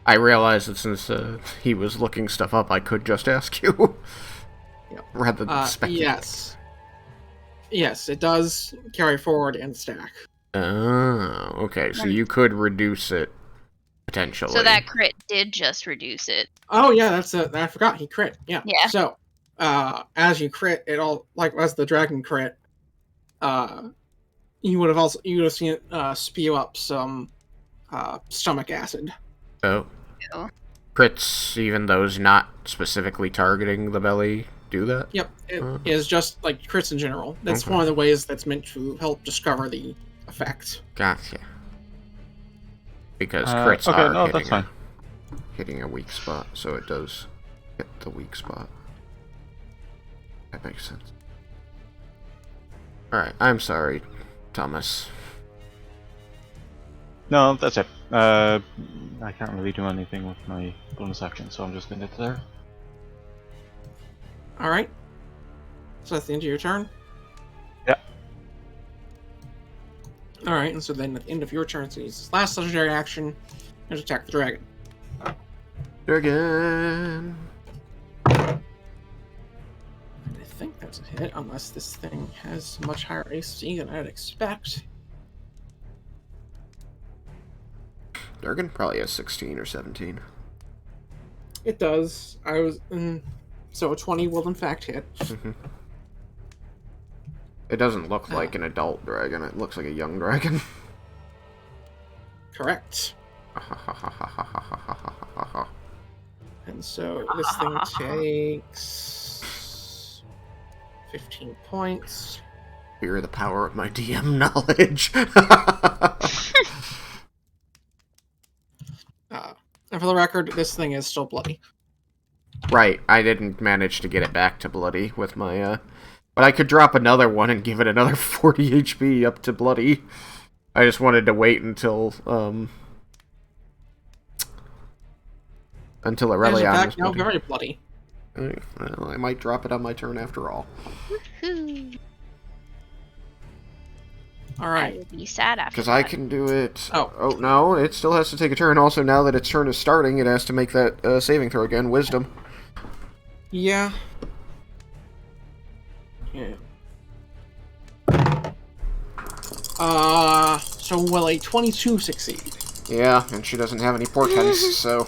Speaker 1: I realized that since he was looking stuff up, I could just ask you.
Speaker 2: Yep.
Speaker 1: Rather than speculate.
Speaker 2: Yes. Yes, it does carry forward and stack.
Speaker 1: Oh, okay. So you could reduce it, potentially.
Speaker 3: So that crit did just reduce it.
Speaker 2: Oh yeah, I forgot he crit. Yeah.
Speaker 3: Yeah.
Speaker 2: So, as you crit, it all as the dragon crit, you would have seen it spew up some stomach acid.
Speaker 1: Oh.
Speaker 3: Ew.
Speaker 1: Crits, even those not specifically targeting the belly, do that?
Speaker 2: Yep, it is just like crits in general. That's
Speaker 1: Okay.
Speaker 2: one of the ways that's meant to help discover the effect.
Speaker 1: Gotcha. Because crits
Speaker 5: okay,
Speaker 1: are
Speaker 5: no, that's fine.
Speaker 1: hitting a weak spot, so it does hit the weak spot. That makes sense. Alright, I'm sorry, Thomas.
Speaker 5: No, that's it. I can't really do anything with my bonus action, so I'm just going to hit there.
Speaker 2: All right. So that's the end of your turn?
Speaker 5: Yeah.
Speaker 2: Alright, and so then at the end of your turn, so use his last legendary action and attack the dragon.
Speaker 1: Dragon.
Speaker 2: I think that's a hit, unless this thing has much higher AC than I'd expect.
Speaker 1: Dragon probably has 16 or 17.
Speaker 2: It does. So a 20 will in fact hit.
Speaker 1: It doesn't look like an adult dragon. It looks like a young dragon.
Speaker 2: Correct. And so this thing takes 15 points.
Speaker 1: Hear the power of my DM knowledge.
Speaker 2: And for the record, this thing is still bloody.
Speaker 1: Right, I didn't manage to get it back to bloody with my, But I could drop another one and give it another 40 HP up to bloody. I just wanted to wait until Aurelion was
Speaker 2: now
Speaker 1: bloody.
Speaker 2: very bloody.
Speaker 1: Well, I might drop it on my turn after all.
Speaker 3: Woohoo. I
Speaker 2: Alright.
Speaker 3: will be sad after
Speaker 1: Because
Speaker 3: that.
Speaker 1: I can do it...
Speaker 2: Oh.
Speaker 1: no, it still has to take a turn. Also, now that its turn is starting, it has to make that saving throw again. Wisdom.
Speaker 2: Yeah. Yeah. So will a 22 succeed?
Speaker 1: Yeah, and she doesn't have any portents, so...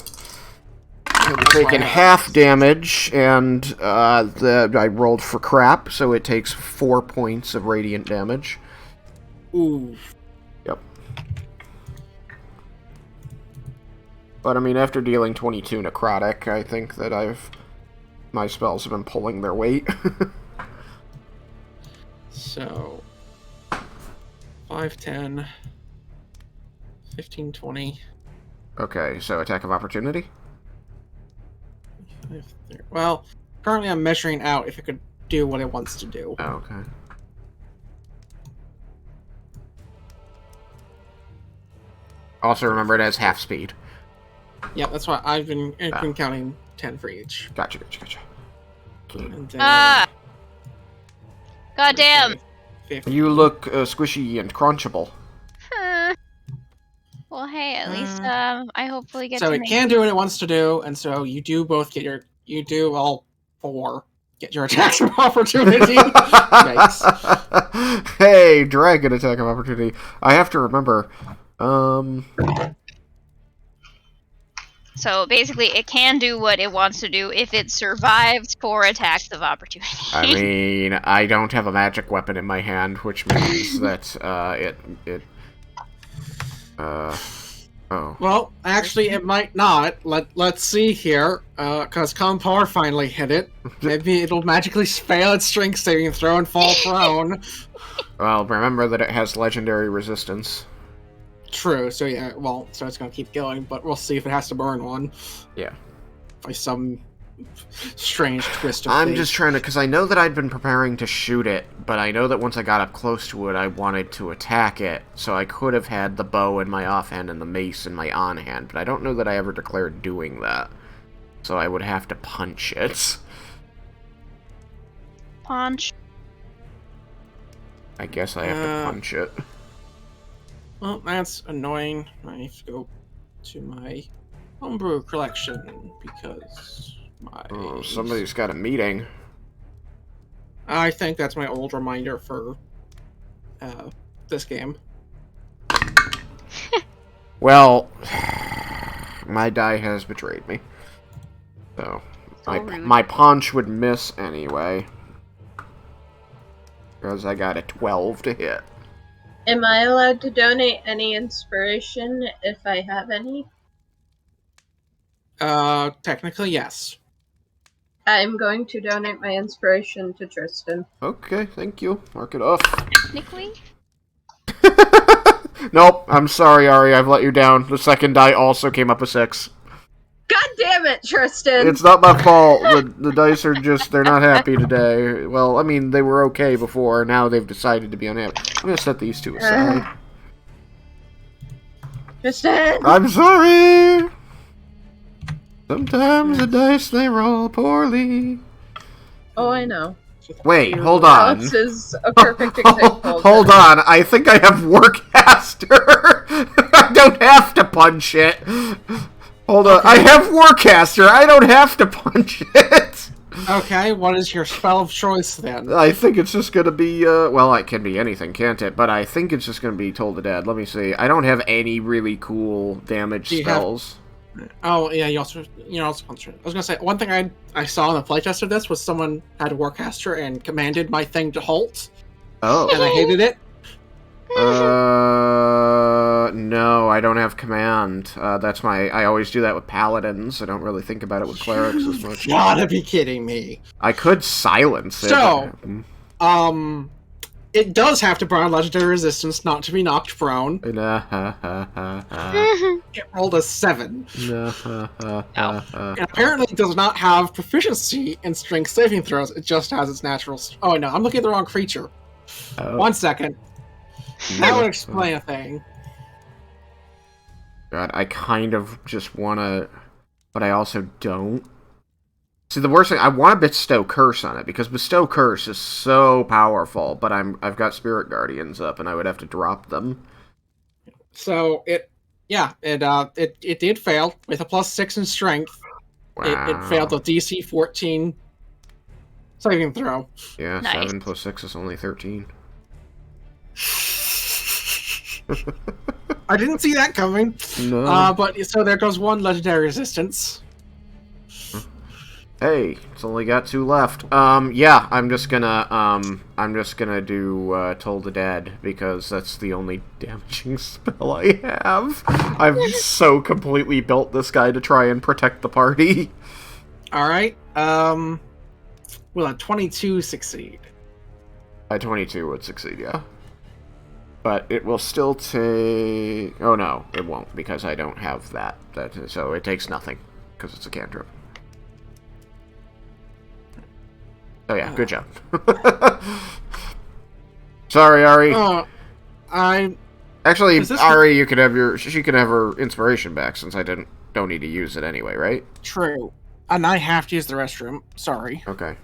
Speaker 1: I'm
Speaker 2: That's
Speaker 1: taking
Speaker 2: why I
Speaker 1: half damage, and I rolled for crap, so it takes 4 points of radiant damage.
Speaker 2: Ooh.
Speaker 1: Yep. But, I mean, after dealing 22 necrotic, I think that my spells have been pulling their weight.
Speaker 2: So 5, 10, 15, 20.
Speaker 1: Okay, so attack of opportunity?
Speaker 2: Well, currently I'm measuring out if it could do what it wants to do.
Speaker 1: Oh, okay. Also remember it has half speed.
Speaker 2: Yeah, that's why I've been counting 10 for each.
Speaker 1: Gotcha.
Speaker 2: And then
Speaker 3: Goddamn.
Speaker 2: 50.
Speaker 1: You look squishy and crunchable.
Speaker 3: Huh. Well, hey, at least I hopefully get
Speaker 2: So
Speaker 3: to
Speaker 2: it
Speaker 3: make
Speaker 2: can do what it wants to do, and so you do both get all 4 get your attacks of opportunity. Yikes.
Speaker 1: Hey, dragon attack of opportunity. I have to remember.
Speaker 3: So basically, it can do what it wants to do if it survives 4 attacks of opportunity.
Speaker 1: I mean, I don't have a magic weapon in my hand, which means that oh.
Speaker 2: Well, actually, it might not. Let's see here, because Calm Power finally hit it. Maybe it'll magically fail its strength saving throw and fall prone.
Speaker 1: Well, remember that it has legendary resistance.
Speaker 2: True. So yeah. Well, so it's gonna keep going, but we'll see if it has to burn one.
Speaker 1: Yeah.
Speaker 2: By some strange twist of
Speaker 1: I'm
Speaker 2: fate.
Speaker 1: just trying to, because I know that I'd been preparing to shoot it, but I know that once I got up close to it, I wanted to attack it, so I could have had the bow in my offhand and the mace in my on-hand, but I don't know that I ever declared doing that. So I would have to punch it.
Speaker 3: Punch.
Speaker 1: I guess I have to punch it.
Speaker 2: Well, that's annoying. I have to go to my homebrew collection because my.
Speaker 1: Oh, somebody's got a meeting.
Speaker 2: I think that's my old reminder for this game.
Speaker 1: Well, my die has betrayed me. So,
Speaker 3: rude.
Speaker 1: my punch would miss anyway. Because I got a 12 to hit.
Speaker 4: Am I allowed to donate any inspiration if I have any?
Speaker 2: Technically, yes.
Speaker 4: I'm going to donate my inspiration to Tristan.
Speaker 1: Okay, thank you. Mark it off.
Speaker 3: Technically?
Speaker 1: Nope, I'm sorry, Ari, I've let you down. The second die also came up a 6.
Speaker 4: God damn it, Tristan!
Speaker 1: It's not my fault. The dice are just, they're not happy today. Well, I mean, they were okay before. Now they've decided to be unhappy. I'm gonna set these two aside.
Speaker 4: Tristan!
Speaker 1: I'm sorry! Sometimes the dice, they roll poorly.
Speaker 4: Oh, I know.
Speaker 1: Wait, hold on.
Speaker 4: Alex is a perfect example.
Speaker 1: Hold on, I think I have Warcaster. I don't have to punch it. Hold on, I have Warcaster. I don't have to punch it.
Speaker 2: Okay, what is your spell of choice then?
Speaker 1: I think it's just gonna be, well, it can be anything, can't it? But I think it's just gonna be Toll the Dead. Let me see. I don't have any really cool damage spells.
Speaker 2: Oh yeah, you also punch it. I was gonna say one thing I saw in the playtest of this was someone had a Warcaster and commanded my thing to halt,
Speaker 1: Oh.
Speaker 2: and I hated it.
Speaker 1: No, I don't have command. That's I always do that with paladins. I don't really think about it with clerics as much.
Speaker 2: You gotta be kidding me.
Speaker 1: I could silence it.
Speaker 2: So, it does have to burn legendary resistance not to be knocked prone. It rolled a 7. And apparently it does not have proficiency in strength saving throws, it just has its natural... Oh no, I'm looking at the wrong creature.
Speaker 1: Oh.
Speaker 2: 1 second. That would explain a thing.
Speaker 1: God, I kind of just want to... But I also don't. See, the worst thing, I want to bestow Curse on it, because bestow Curse is so powerful, but I've got Spirit Guardians up, and I would have to drop them.
Speaker 2: So, it did fail, with a +6 in strength.
Speaker 1: Wow.
Speaker 2: It failed the DC 14 saving throw.
Speaker 1: Yeah,
Speaker 3: Nice.
Speaker 1: 7 plus 6 is only 13.
Speaker 2: I didn't see that coming.
Speaker 1: No.
Speaker 2: But, so there goes 1 legendary resistance.
Speaker 1: Hey, it's only got 2 left. Yeah, I'm just gonna do, Toll the Dead, because that's the only damaging spell I have. I've so completely built this guy to try and protect the party.
Speaker 2: Alright, will a 22 succeed?
Speaker 1: A 22 would succeed, yeah. But it will still take... Oh no, it won't, because I don't have that. So it takes nothing, because it's a cantrip. Oh yeah, good job. Sorry, Ari. Actually, Ari, she can have her inspiration back since I don't need to use it anyway, right?
Speaker 2: True. And I have to use the restroom. Sorry.
Speaker 1: Okay.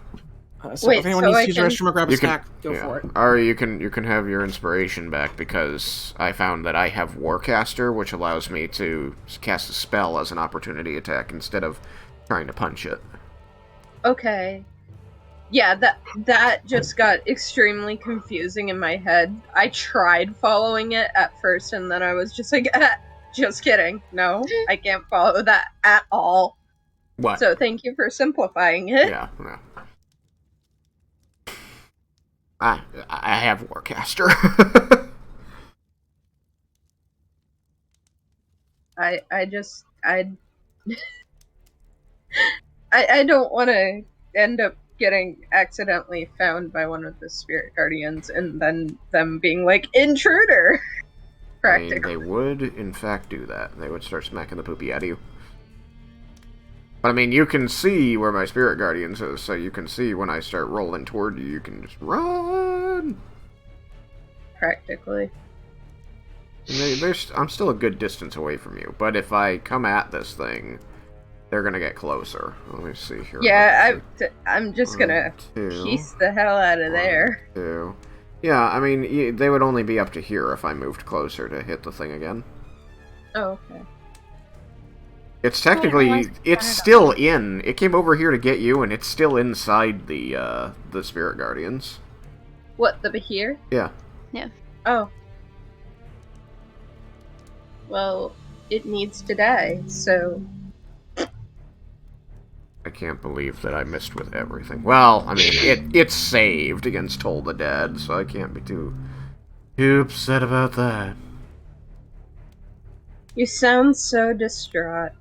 Speaker 2: So if anyone needs to use the restroom or grab a snack, go for it.
Speaker 1: Ari, you can have your inspiration back because I found that I have Warcaster, which allows me to cast a spell as an opportunity attack instead of trying to punch it.
Speaker 4: Okay. Yeah, that just got extremely confusing in my head. I tried following it at first, and then I was just like, just kidding. No, I can't follow that at all.
Speaker 1: What?
Speaker 4: So thank you for simplifying it.
Speaker 1: Yeah. I have Warcaster.
Speaker 4: I don't want to end up getting accidentally found by one of the spirit guardians and then them being like, intruder! Practically.
Speaker 1: I mean, they would, in fact, do that. They would start smacking the poopy out of you. But I mean, you can see where my spirit guardians is, so you can see when I start rolling toward you, you can just run!
Speaker 4: Practically.
Speaker 1: I'm still a good distance away from you, but if I come at this thing, they're gonna get closer. Let me see here.
Speaker 4: Yeah, I'm just gonna piece the hell out of there.
Speaker 1: 2. Yeah, I mean, they would only be up to here if I moved closer to hit the thing again.
Speaker 4: Oh, okay.
Speaker 1: It's technically, it's still in. It came over here to get you, and it's still inside the Spirit Guardians.
Speaker 4: What, the Behir?
Speaker 1: Yeah.
Speaker 3: Yeah.
Speaker 4: Oh. Well, it needs to die, so...
Speaker 1: I can't believe that I missed with everything. Well, I mean, it's saved against Toll the Dead, so I can't be too upset about that.
Speaker 4: You sound so distraught.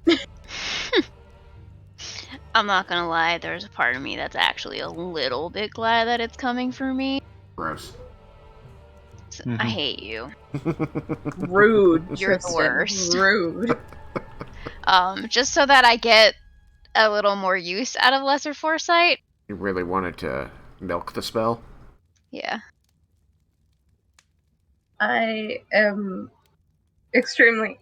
Speaker 3: I'm not gonna lie, there's a part of me that's actually a little bit glad that it's coming for me.
Speaker 1: Gross.
Speaker 3: So, I hate you.
Speaker 4: Rude.
Speaker 3: You're
Speaker 4: Tristan.
Speaker 3: the worst.
Speaker 4: Rude.
Speaker 3: Just so that I get a little more use out of Lesser Foresight.
Speaker 1: You really wanted to milk the spell?
Speaker 3: Yeah.
Speaker 4: I am extremely...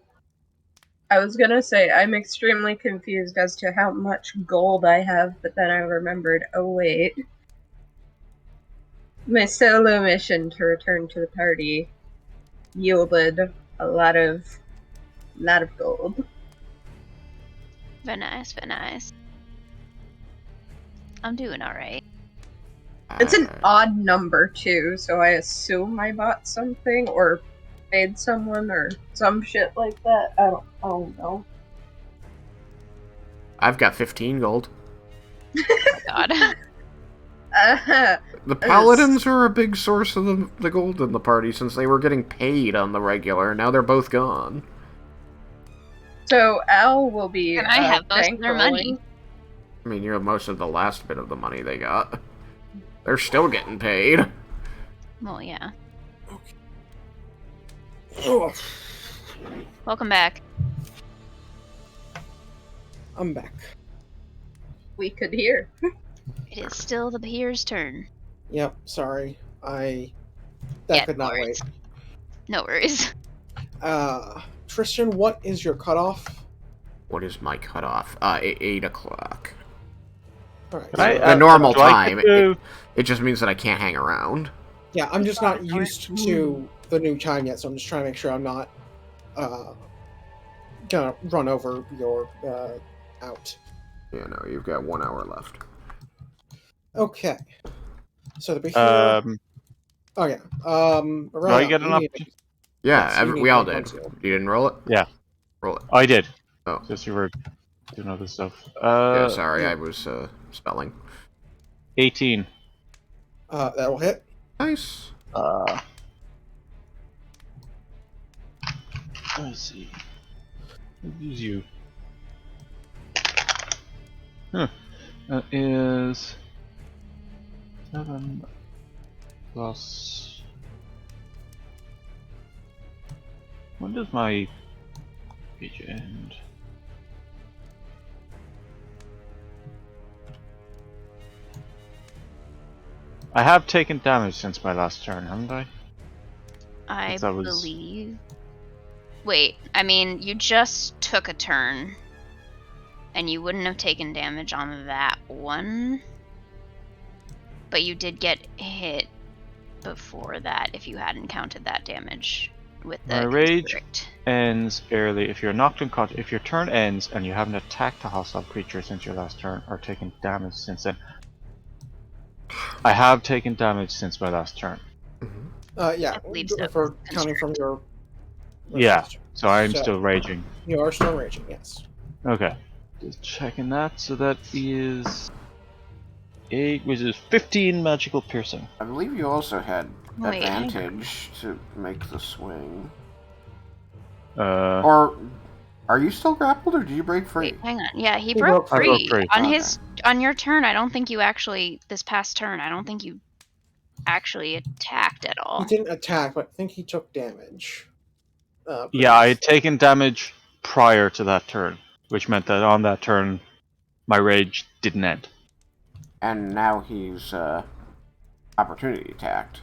Speaker 4: I was gonna say, I'm extremely confused as to how much gold I have, but then I remembered, oh wait. My solo mission to return to the party yielded a lot of gold.
Speaker 3: Very nice, very nice. I'm doing alright.
Speaker 4: It's an odd number too, so I assume I bought something or paid someone or some shit like that. I don't know.
Speaker 1: I've got 15 gold.
Speaker 3: Oh my god.
Speaker 1: The paladins are a big source of the gold in the party since they were getting paid on the regular. Now they're both gone.
Speaker 4: So Al will be
Speaker 3: And I have most of their money.
Speaker 1: I mean, you have most of the last bit of the money they got. They're still getting paid.
Speaker 3: Well, yeah.
Speaker 2: Oh,
Speaker 3: Welcome back.
Speaker 2: I'm back.
Speaker 4: We could hear.
Speaker 3: It is still the Behir's turn.
Speaker 2: Yep, sorry. That
Speaker 3: Yeah,
Speaker 2: could
Speaker 3: no
Speaker 2: not
Speaker 3: worries.
Speaker 2: wait.
Speaker 3: No worries.
Speaker 2: Tristan, what is your cutoff?
Speaker 1: What is my cutoff? 8 o'clock.
Speaker 2: Alright.
Speaker 1: The normal
Speaker 5: do I
Speaker 1: time.
Speaker 5: get to-
Speaker 1: It just means that I can't hang around.
Speaker 2: Yeah, I'm just not used to the new time yet, so I'm just trying to make sure I'm not gonna run over your out.
Speaker 1: Yeah, no, you've got 1 hour left.
Speaker 2: Okay. So the Behir. Oh yeah.
Speaker 5: Do I get an option?
Speaker 1: Yeah,
Speaker 2: Yes, you need
Speaker 1: we all
Speaker 2: one
Speaker 1: did.
Speaker 2: conceal.
Speaker 1: You didn't roll it?
Speaker 5: Yeah.
Speaker 1: Roll it.
Speaker 5: I did.
Speaker 1: Oh.
Speaker 5: Just you were doing other stuff.
Speaker 1: Yeah, sorry,
Speaker 2: yeah.
Speaker 1: I was spelling.
Speaker 5: 18.
Speaker 2: That will hit.
Speaker 1: Nice.
Speaker 5: Let's see. Use you. Huh. That is 7 plus. When does my page end? I have taken damage since my last turn, haven't I?
Speaker 3: I
Speaker 5: That was-
Speaker 3: believe. Wait, I mean, you just took a turn. And you wouldn't have taken damage on that one. But you did get hit before that if you hadn't counted that damage with the
Speaker 5: My rage
Speaker 3: constrict.
Speaker 5: ends early if you're knocked unconscious. If your turn ends and you haven't attacked a hostile creature since your last turn or taken damage since then. I have taken damage since my last turn.
Speaker 2: Yeah.
Speaker 3: I believe so.
Speaker 2: For counting from your.
Speaker 5: Yeah, so I'm still raging.
Speaker 2: You are still raging, yes.
Speaker 5: Okay. Just checking that. So that is 8, which is 15 magical piercing.
Speaker 1: I believe you also had
Speaker 3: Wait, hang on.
Speaker 1: advantage to make the swing.
Speaker 5: Uh,
Speaker 1: Or are you still grappled, or did you break free?
Speaker 3: Wait, hang on. Yeah, he
Speaker 2: broke
Speaker 3: broke
Speaker 5: free. I broke
Speaker 3: free.
Speaker 5: free.
Speaker 3: On
Speaker 1: Okay.
Speaker 3: on your turn, I don't think you actually this past turn, I don't think you actually attacked at all.
Speaker 2: He didn't attack, but I think he took damage.
Speaker 5: yeah, I had taken damage prior to that turn, which meant that on that turn, my rage didn't end.
Speaker 1: And now he's opportunity attacked.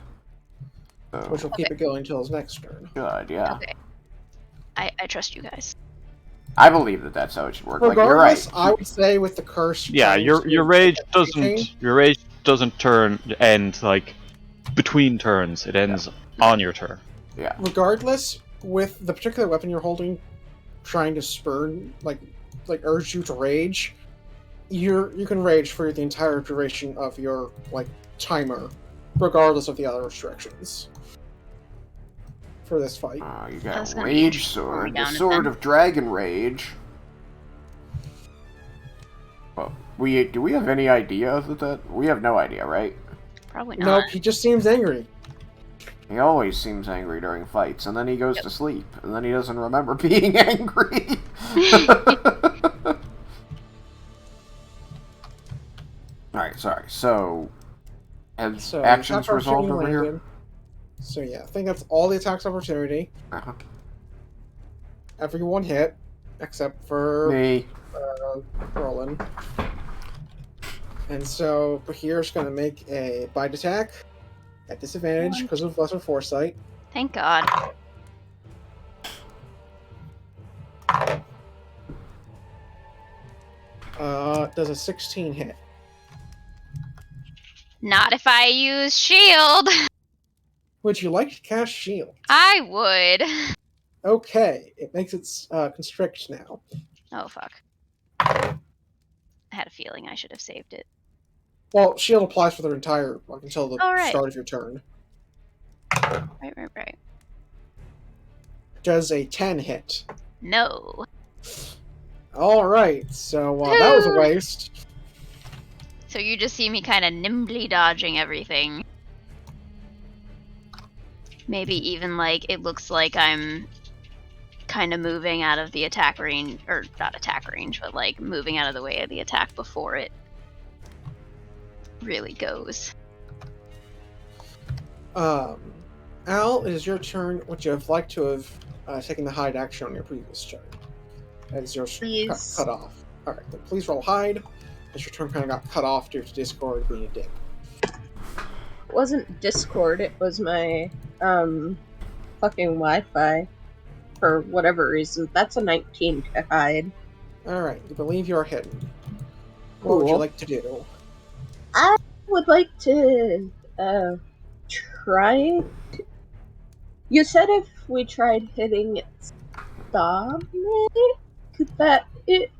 Speaker 1: So
Speaker 2: Which will keep it going until his next turn.
Speaker 1: good, yeah.
Speaker 3: Okay. I trust you guys.
Speaker 1: I believe that that's how it should work. Like, you're right.
Speaker 2: Regardless, I would say with the curse.
Speaker 5: Yeah, your rage doesn't end like between turns. It ends on your turn.
Speaker 1: Yeah.
Speaker 2: Regardless, with the particular weapon you're holding, trying to spurn, like urge you to rage, you can rage for the entire duration of your timer, regardless of the other restrictions. For this fight.
Speaker 1: You
Speaker 3: That's
Speaker 1: got
Speaker 3: gonna be
Speaker 1: Rage
Speaker 3: interesting when we
Speaker 1: Sword, the
Speaker 3: down it
Speaker 1: Sword
Speaker 3: then.
Speaker 1: of Dragon Rage. Well, do we have any idea that we have no idea, right?
Speaker 3: Probably not.
Speaker 2: Nope, he just seems angry.
Speaker 1: He always seems angry during fights, and then he goes to sleep, and then he doesn't remember being angry. Alright, sorry. So, has
Speaker 2: So
Speaker 1: actions
Speaker 2: attack
Speaker 1: resolved
Speaker 2: opportunity
Speaker 1: over here?
Speaker 2: landed. So yeah, I think that's all the attacks opportunity.
Speaker 1: Uh-huh.
Speaker 2: Everyone hit, except for
Speaker 1: Me.
Speaker 2: Roland. And so Bahir's gonna make a bite attack at disadvantage because of lesser foresight.
Speaker 3: Thank God.
Speaker 2: Does a 16 hit?
Speaker 3: Not if I use shield.
Speaker 2: Would you like to cast shield?
Speaker 3: I would.
Speaker 2: Okay, it makes its constrict now.
Speaker 3: Oh, fuck. I had a feeling I should have saved it.
Speaker 2: Well, shield applies for the entire, like, until the
Speaker 3: Oh, right.
Speaker 2: start of your turn.
Speaker 3: Right.
Speaker 2: Does a 10 hit?
Speaker 3: No.
Speaker 2: Alright, so that was a waste.
Speaker 3: So you just see me kind of nimbly dodging everything. Maybe even, like, it looks like I'm kind of moving out of the attack range, or not attack range, but, like, moving out of the way of the attack before it really goes.
Speaker 2: Al, it is your turn. Would you have liked to have taken the hide action on your previous turn? As yours
Speaker 4: Please.
Speaker 2: cut off. Alright, then please roll hide, as your turn kind of got cut off due to Discord being a dick.
Speaker 4: It wasn't Discord, it was my, fucking Wi-Fi. For whatever reason. That's a 19 to hide.
Speaker 2: Alright, you believe you are hidden. What would you
Speaker 4: Cool.
Speaker 2: like to do?
Speaker 4: I would like to, try... You said if we tried hitting Stop me? Could that... it...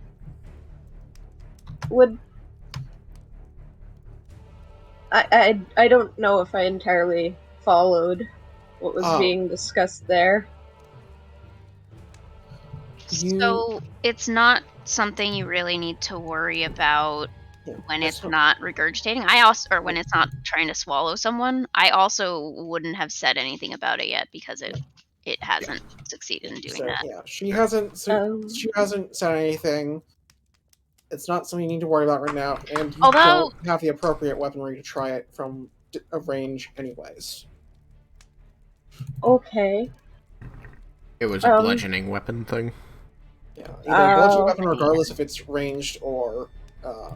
Speaker 4: would... I don't know if I entirely followed what was being discussed there.
Speaker 3: So it's not something you really need to worry about when it's not regurgitating. Or when it's not trying to swallow someone. I also wouldn't have said anything about it yet because it hasn't succeeded in doing that.
Speaker 2: Yeah, she hasn't said anything. It's not something you need to worry about right now, and you don't have the appropriate weaponry to try it from a range anyways.
Speaker 4: Okay.
Speaker 1: It was a bludgeoning weapon thing.
Speaker 2: Yeah, either a bludgeoning weapon, regardless if it's ranged or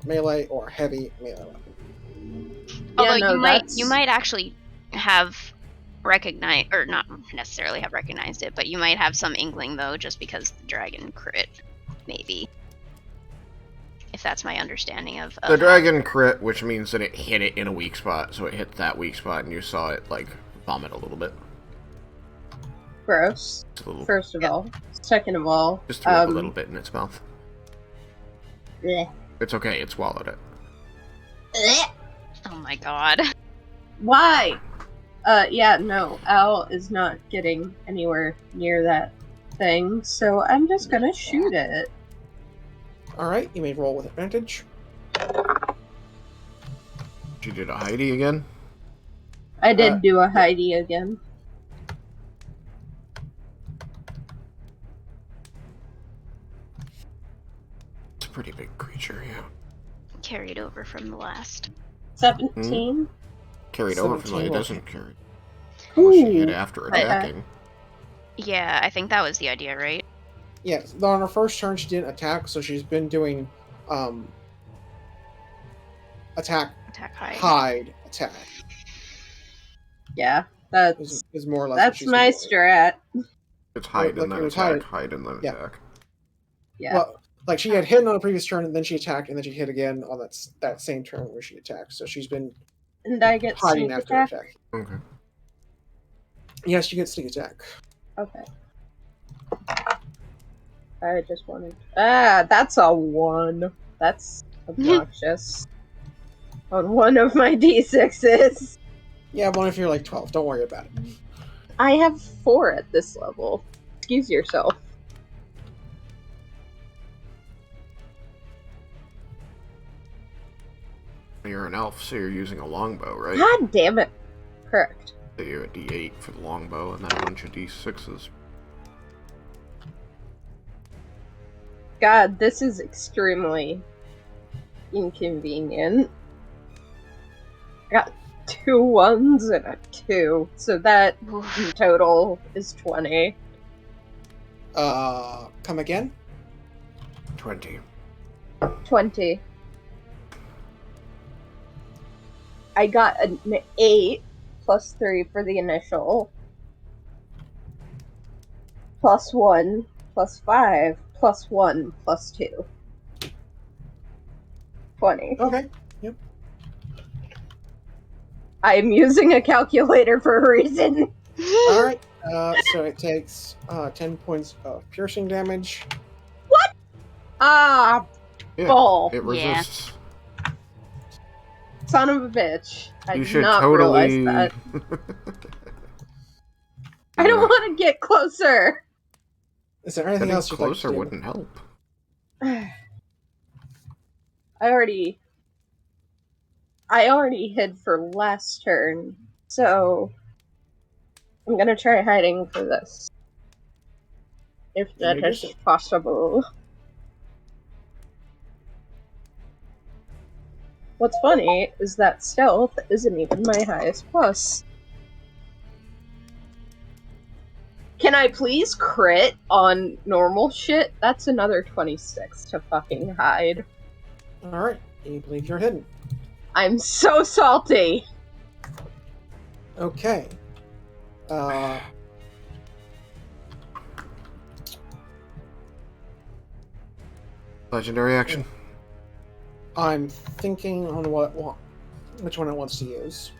Speaker 2: melee or heavy melee weapon.
Speaker 3: Although you might actually have recognized, or not necessarily have recognized it, but you might have some inkling though, just because the dragon crit, maybe. If that's my understanding of
Speaker 1: the dragon crit, which means that it hit it in a weak spot, so it hit that weak spot, and you saw it like vomit a little bit.
Speaker 4: Gross. First of all. Second of all,
Speaker 1: just threw up a little bit in its mouth.
Speaker 4: Bleh.
Speaker 1: It's okay, it swallowed it.
Speaker 4: Bleh.
Speaker 3: Oh my god.
Speaker 4: Why? Yeah, no. Al is not getting anywhere near that thing, so I'm just gonna shoot it.
Speaker 2: Alright, you may roll with advantage.
Speaker 1: You did a Heidi again?
Speaker 4: I did do a Heidi again.
Speaker 1: It's a pretty big creature, yeah.
Speaker 3: Carried over from the last.
Speaker 4: 17?
Speaker 1: Carried over from the... It doesn't carry.
Speaker 4: Ooh.
Speaker 1: She hit after attacking.
Speaker 3: Yeah, I think that was the idea, right?
Speaker 2: Yes, on her first turn she didn't attack, so she's been doing attack hide attack.
Speaker 4: Yeah, that's
Speaker 2: is more or less
Speaker 4: that's my strat.
Speaker 1: It's hide and then attack, hide and then attack.
Speaker 4: Yeah.
Speaker 2: Well, like she had hit on a previous turn and then she attacked and then she hit again on that same turn where she attacked. So she's been
Speaker 4: and I get
Speaker 2: hiding
Speaker 4: sneak
Speaker 2: after attack.
Speaker 1: Okay.
Speaker 2: Yes, you get sneak attack.
Speaker 4: Okay. I just wanted... that's a 1. That's obnoxious. On one of my d6s.
Speaker 2: Yeah, one if you're like 12. Don't worry about it.
Speaker 4: I have 4 at this level. Excuse yourself.
Speaker 1: You're an elf, so you're using a longbow, right?
Speaker 4: God damn it. Correct.
Speaker 1: So you're a d8 for the longbow and then a bunch of d6s.
Speaker 4: God, this is extremely inconvenient. I got 2 1s and a 2, so that in total is 20.
Speaker 2: Come again?
Speaker 1: 20.
Speaker 4: 20. I got an 8 plus 3 for the initial. Plus 1 plus 5 plus 1 plus 2. 20.
Speaker 2: Okay. Yep.
Speaker 4: I'm using a calculator for a reason.
Speaker 2: Alright, so it takes 10 points of piercing damage.
Speaker 4: Ah,
Speaker 1: Yeah,
Speaker 4: bull.
Speaker 1: it
Speaker 3: Yeah.
Speaker 1: resists.
Speaker 4: Son of a bitch. I
Speaker 1: You
Speaker 4: did
Speaker 1: should
Speaker 4: not realize
Speaker 1: totally.
Speaker 4: that. I don't want to get closer.
Speaker 2: Is there anything
Speaker 1: Getting
Speaker 2: else you'd like to
Speaker 1: closer
Speaker 2: do?
Speaker 1: wouldn't help.
Speaker 4: I already hid for last turn, so I'm gonna try hiding for this. If
Speaker 2: You may
Speaker 4: that
Speaker 2: do
Speaker 4: is
Speaker 2: so.
Speaker 4: possible. What's funny is that stealth isn't even my highest plus. Can I please crit on normal shit? That's another 26 to fucking hide.
Speaker 2: Alright, you believe you're hidden.
Speaker 4: I'm so salty.
Speaker 2: Okay.
Speaker 1: Legendary action.
Speaker 2: I'm thinking on which one it wants to use.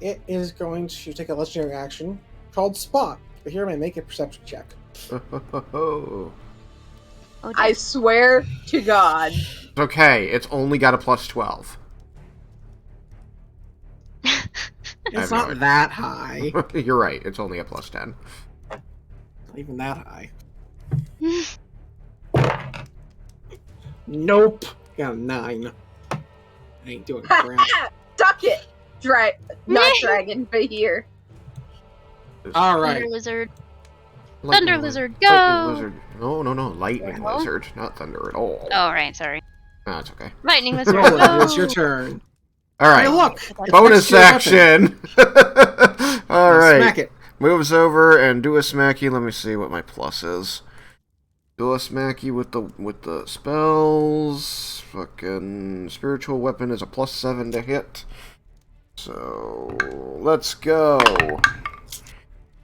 Speaker 2: It is going to take a legendary action called Spot. But here, may make a perception check.
Speaker 1: Oh.
Speaker 3: Oh,
Speaker 4: I
Speaker 3: dear.
Speaker 4: swear to God.
Speaker 1: It's okay. It's only got a plus 12.
Speaker 2: It's
Speaker 1: no
Speaker 2: not
Speaker 1: idea.
Speaker 2: that high.
Speaker 1: You're right. It's only a plus 10.
Speaker 2: Not even that high. Nope. Got a 9. I ain't doing crap.
Speaker 4: Suck it! Not dragon, but here.
Speaker 2: Alright.
Speaker 3: Thunder lizard.
Speaker 1: Lightning
Speaker 3: Thunder lizard,
Speaker 1: Lightning
Speaker 3: go!
Speaker 1: lizard. No. Lightning
Speaker 3: No?
Speaker 1: lizard. Not thunder at all.
Speaker 3: Oh, right, sorry.
Speaker 1: No, it's okay.
Speaker 3: Lightning lizard,
Speaker 2: Roland,
Speaker 3: go!
Speaker 2: it's your turn.
Speaker 1: Alright.
Speaker 2: Hey, look!
Speaker 1: Bonus
Speaker 2: Next to your weapon.
Speaker 1: action!
Speaker 2: Now
Speaker 1: Alright.
Speaker 2: Smack it.
Speaker 1: Moves over and do a smacky. Let me see what my plus is. Do a smacky with the spells. Fucking spiritual weapon is a plus 7 to hit. So let's go.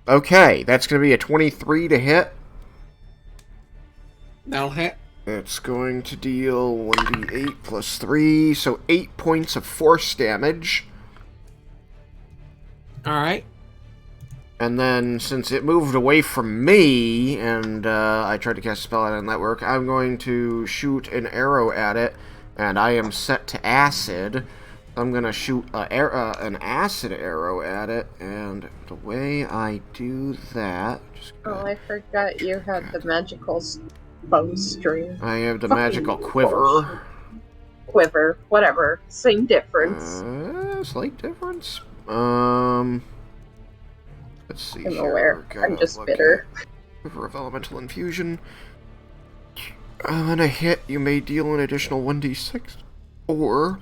Speaker 1: Okay, that's gonna be a 23 to hit.
Speaker 2: That'll hit.
Speaker 1: It's going to deal 1d8 plus 3, so 8 points of force damage.
Speaker 2: Alright.
Speaker 1: And then, since it moved away from me, and I tried to cast a spell out of network, I'm going to shoot an arrow at it, and I am set to acid. I'm going to shoot an acid arrow at it, and the way I do that...
Speaker 4: Oh, I forgot you had the magical bowstring.
Speaker 1: I have the
Speaker 4: Fucking
Speaker 1: magical
Speaker 4: bullshit.
Speaker 1: quiver.
Speaker 4: Quiver, whatever. Same difference.
Speaker 1: Slight difference. Let's see
Speaker 4: I'm
Speaker 1: here.
Speaker 4: aware.
Speaker 1: Gotta
Speaker 4: I'm just
Speaker 1: look
Speaker 4: bitter.
Speaker 1: at Quiver of Elemental Infusion. On a hit, you may deal an additional 1d6, or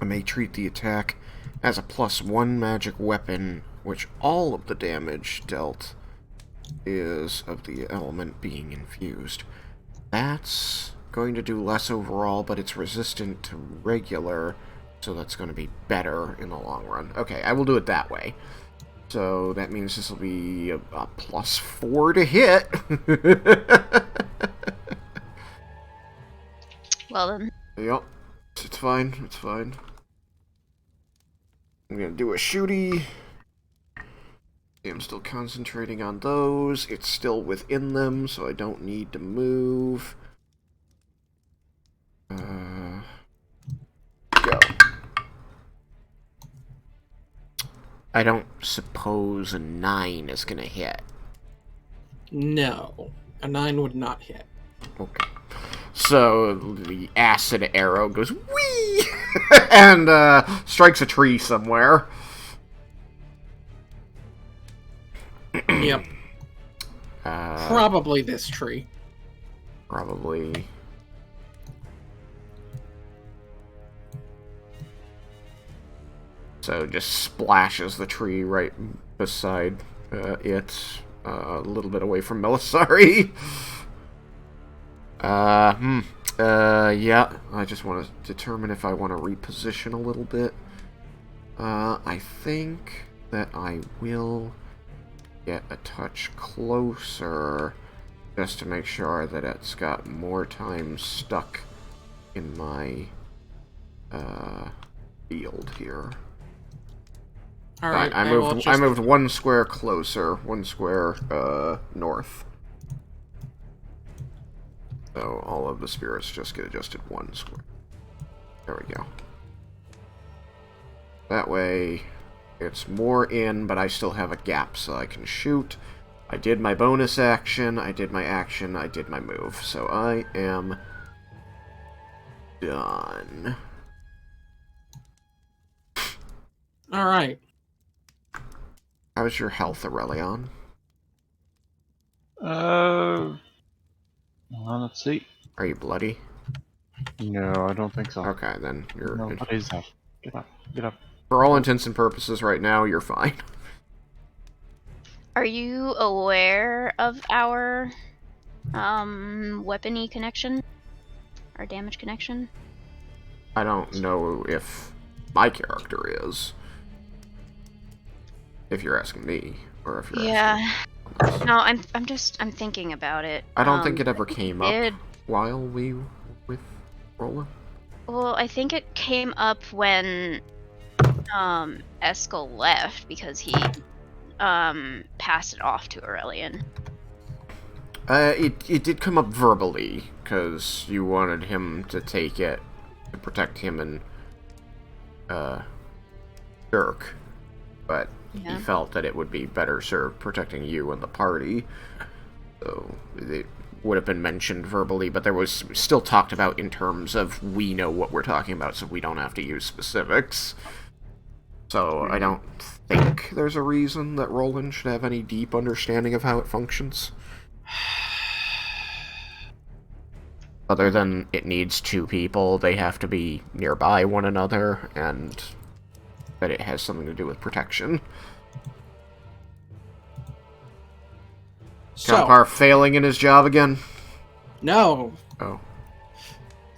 Speaker 1: I may treat the attack as a +1 magic weapon, which all of the damage dealt is of the element being infused. That's going to do less overall, but it's resistant to regular, so that's going to be better in the long run. Okay, I will do it that way. So that means this will be a +4 to hit.
Speaker 3: Well then.
Speaker 1: Yep, it's fine. It's fine. I'm gonna do a shooty. I'm still concentrating on those. It's still within them, so I don't need to move. Go. I don't suppose a 9 is gonna hit.
Speaker 2: No. A 9 would not hit.
Speaker 1: Okay. So the acid arrow goes whee and strikes a tree somewhere.
Speaker 2: Yep. Probably this tree.
Speaker 1: Probably. So just splashes the tree right beside it, a little bit away from Melisari. Yeah, I just want to determine if I want to reposition a little bit. I think that I will get a touch closer just to make sure that it's got more time stuck in my field here.
Speaker 2: All right.
Speaker 1: I moved 1 square closer, 1 square north. So all of the spirits just get adjusted 1 square. There we go. That way, it's more in, but I still have a gap so I can shoot. I did my bonus action, I did my action, I did my move. So I am done.
Speaker 2: All right.
Speaker 1: How's your health, Aurelion?
Speaker 5: Well, let's see.
Speaker 1: Are you bloody?
Speaker 5: No, I don't think so.
Speaker 1: Okay, then you're...
Speaker 5: No, what is that? Get up, get up.
Speaker 1: For all intents and purposes right now, you're fine.
Speaker 3: Are you aware of our weapony connection? Our damage connection?
Speaker 1: I don't know if my character is. If you're asking me, or if you're asking...
Speaker 3: No, I'm thinking about it.
Speaker 1: I don't think it ever came up
Speaker 3: did-
Speaker 1: while we were with Rolla.
Speaker 3: Well, I think it came up when Eskel left because he passed it off to Aurelion.
Speaker 1: It did come up verbally, because you wanted him to take it to protect him and Dirk, but
Speaker 3: Yeah.
Speaker 1: he felt that it would be better served protecting you and the party. So it would have been mentioned verbally, but there was still talked about in terms of we know what we're talking about, so we don't have to use specifics. So I don't think there's a reason that Roland should have any deep understanding of how it functions. Other than it needs 2 people, they have to be nearby one another, and that it has something to do with protection.
Speaker 2: So,
Speaker 1: Kampar failing in his job again?
Speaker 2: no.
Speaker 1: Oh.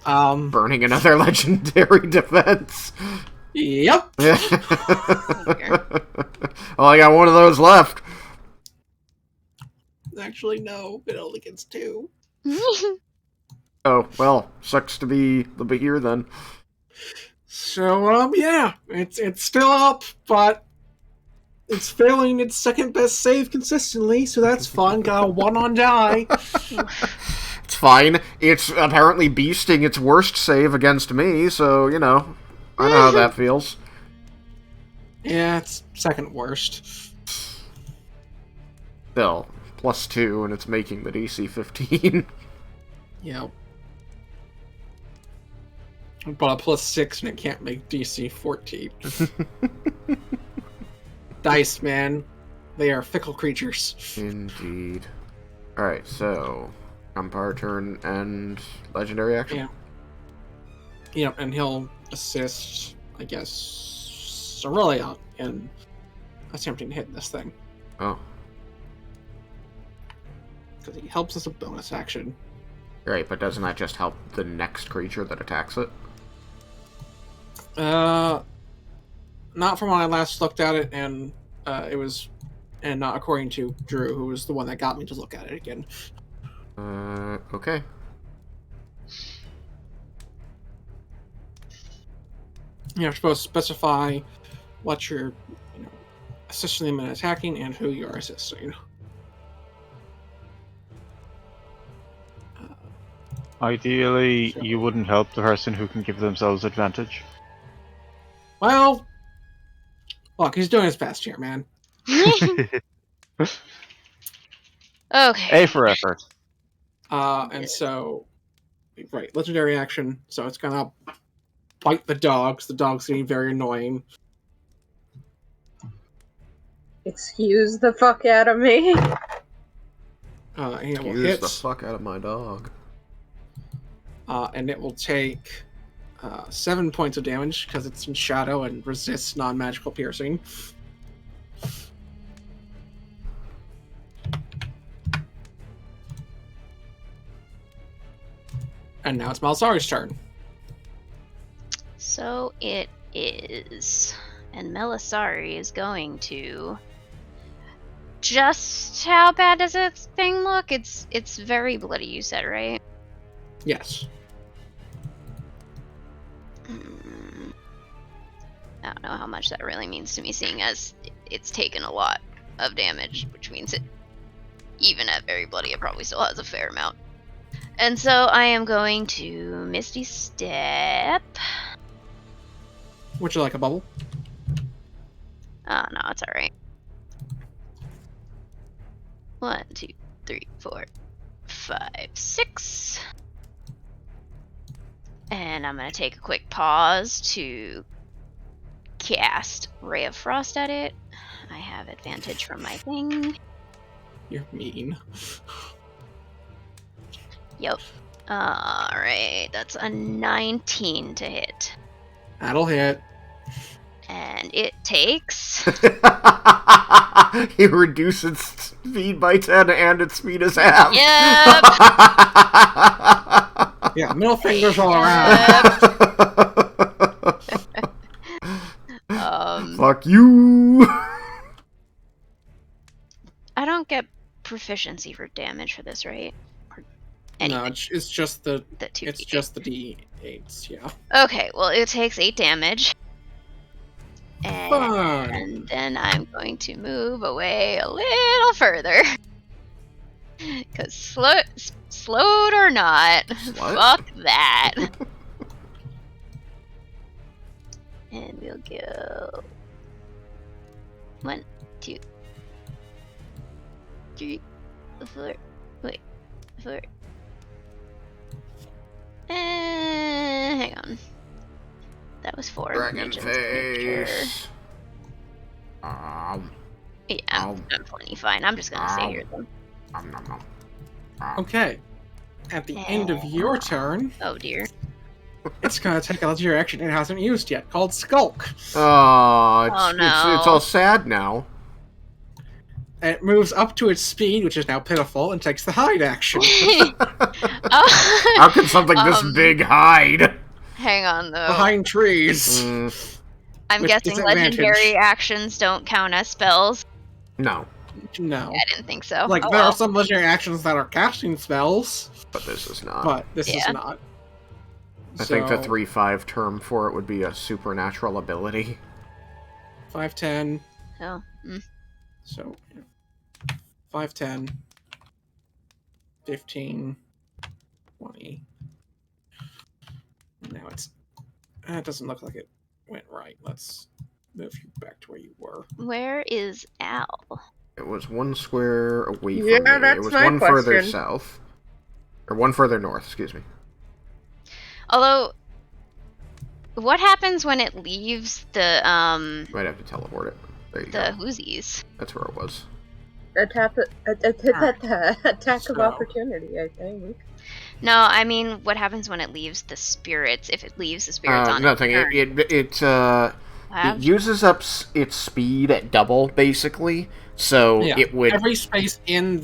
Speaker 2: Um.
Speaker 1: Burning another legendary defense.
Speaker 2: Yep.
Speaker 1: Oh, I got one of those left.
Speaker 2: Actually, no. It only gets 2.
Speaker 1: Oh, well, sucks to be the Bahir then.
Speaker 2: So, yeah, it's still up, but it's failing its second best save consistently, so that's fun. Got a 1 on die.
Speaker 1: It's fine. It's apparently beasting its worst save against me, so, you know, I know how that feels.
Speaker 2: Yeah, it's second worst.
Speaker 1: Still, +2, and it's making the DC 15.
Speaker 2: Yep. But a +6 and it can't make DC 14. Dice, man. They are fickle creatures.
Speaker 1: Indeed. Alright, so, Kampar turn and legendary action?
Speaker 2: Yeah. Yep, and he'll assist, I guess, Aurelion in attempting to hit this thing.
Speaker 1: Oh.
Speaker 2: Because he helps as a bonus action.
Speaker 1: Right, but doesn't that just help the next creature that attacks it?
Speaker 2: Not from when I last looked at it, and it was, and not according to Drew, who was the one that got me to look at it again.
Speaker 1: Okay.
Speaker 2: You're supposed to specify what you're, assisting them in attacking and who you're assisting.
Speaker 5: Ideally,
Speaker 2: Sure.
Speaker 5: you wouldn't help the person who can give themselves advantage.
Speaker 2: Well, look, he's doing his best here, man.
Speaker 3: Okay.
Speaker 5: A for effort.
Speaker 2: And so, right, legendary action. So it's gonna bite the dogs. The dog's getting very annoying.
Speaker 4: Excuse the fuck out of me.
Speaker 2: And it will
Speaker 1: Use
Speaker 2: hit,
Speaker 1: the fuck out of my dog.
Speaker 2: and it will take 7 points of damage because it's in shadow and resists non-magical piercing. And now it's Malsari's turn.
Speaker 3: So it is. And Melisari is going to just how bad does this thing look? It's very bloody, you said, right?
Speaker 2: Yes.
Speaker 3: I don't know how much that really means to me, seeing as it's taken a lot of damage, which means it, even at very bloody, it probably still has a fair amount. And so I am going to Misty Step.
Speaker 2: Would you like a bubble?
Speaker 3: Oh, no, it's alright. 1, 2, 3, 4, 5, 6. And I'm going to take a quick pause to cast Ray of Frost at it. I have advantage from my thing.
Speaker 2: You're mean.
Speaker 3: Yep. Alright, that's a 19 to hit.
Speaker 2: That'll hit.
Speaker 3: And it takes...
Speaker 1: He reduces its speed by 10 and its speed is half.
Speaker 3: Yep.
Speaker 2: Yeah, middle fingers all around.
Speaker 1: Fuck you.
Speaker 3: I don't get proficiency for damage for this, right? Or
Speaker 2: No,
Speaker 3: anything.
Speaker 2: it's just the
Speaker 3: The 2d8.
Speaker 2: it's just the D8s. Yeah.
Speaker 3: Okay, well, it takes 8 damage.
Speaker 2: Fun.
Speaker 3: And then I'm going to move away a little further. Because slowed or not, fuck that. And we'll go 1, 2, 3, 4, wait, 4. Hang on. That was 4.
Speaker 1: Dragon
Speaker 3: Just make sure.
Speaker 1: face.
Speaker 3: Yeah, I'm plenty fine. I'm just gonna stay here then.
Speaker 2: Okay. At the end of your turn,
Speaker 3: Oh dear.
Speaker 2: it's gonna take a legendary action it hasn't used yet, called Skulk.
Speaker 1: Oh,
Speaker 3: Oh, no.
Speaker 1: it's all sad now.
Speaker 2: And it moves up to its speed, which is now pitiful, and takes the hide action.
Speaker 3: Oh,
Speaker 1: How can something this big hide?
Speaker 3: hang on though.
Speaker 2: Behind trees.
Speaker 3: I'm
Speaker 2: with
Speaker 3: guessing
Speaker 2: disadvantage.
Speaker 3: legendary actions don't count as spells.
Speaker 1: No,
Speaker 2: No.
Speaker 3: I didn't think so.
Speaker 2: Like,
Speaker 3: Oh,
Speaker 2: there
Speaker 3: well.
Speaker 2: are some legendary actions that are casting spells,
Speaker 1: but this is not.
Speaker 2: but this
Speaker 3: Yeah.
Speaker 2: is not.
Speaker 1: I think the
Speaker 2: So,
Speaker 1: 3/5 term for it would be a supernatural ability.
Speaker 2: 5, 10.
Speaker 3: Oh,
Speaker 2: So, 5, 10, 15, 20. Now it's... it doesn't look like it went right. Let's move you back to where you were.
Speaker 3: Where is Al?
Speaker 1: It was one square away from
Speaker 4: Yeah,
Speaker 1: me.
Speaker 4: that's
Speaker 1: It was
Speaker 4: my
Speaker 1: one further
Speaker 4: question.
Speaker 1: south. Or one further north, excuse me.
Speaker 3: Although, what happens when it leaves the
Speaker 1: Might have to teleport it. There you
Speaker 3: the
Speaker 1: go.
Speaker 3: Whoosies?
Speaker 1: That's where it was.
Speaker 4: Attack of
Speaker 2: So-
Speaker 4: opportunity, I think.
Speaker 3: No, I mean, what happens when it leaves the spirits? If it leaves the spirits on
Speaker 1: Nothing.
Speaker 3: its turn?
Speaker 1: It
Speaker 3: Have-
Speaker 1: uses up its speed at double, basically. So
Speaker 2: Yeah.
Speaker 1: it would.
Speaker 2: Every space within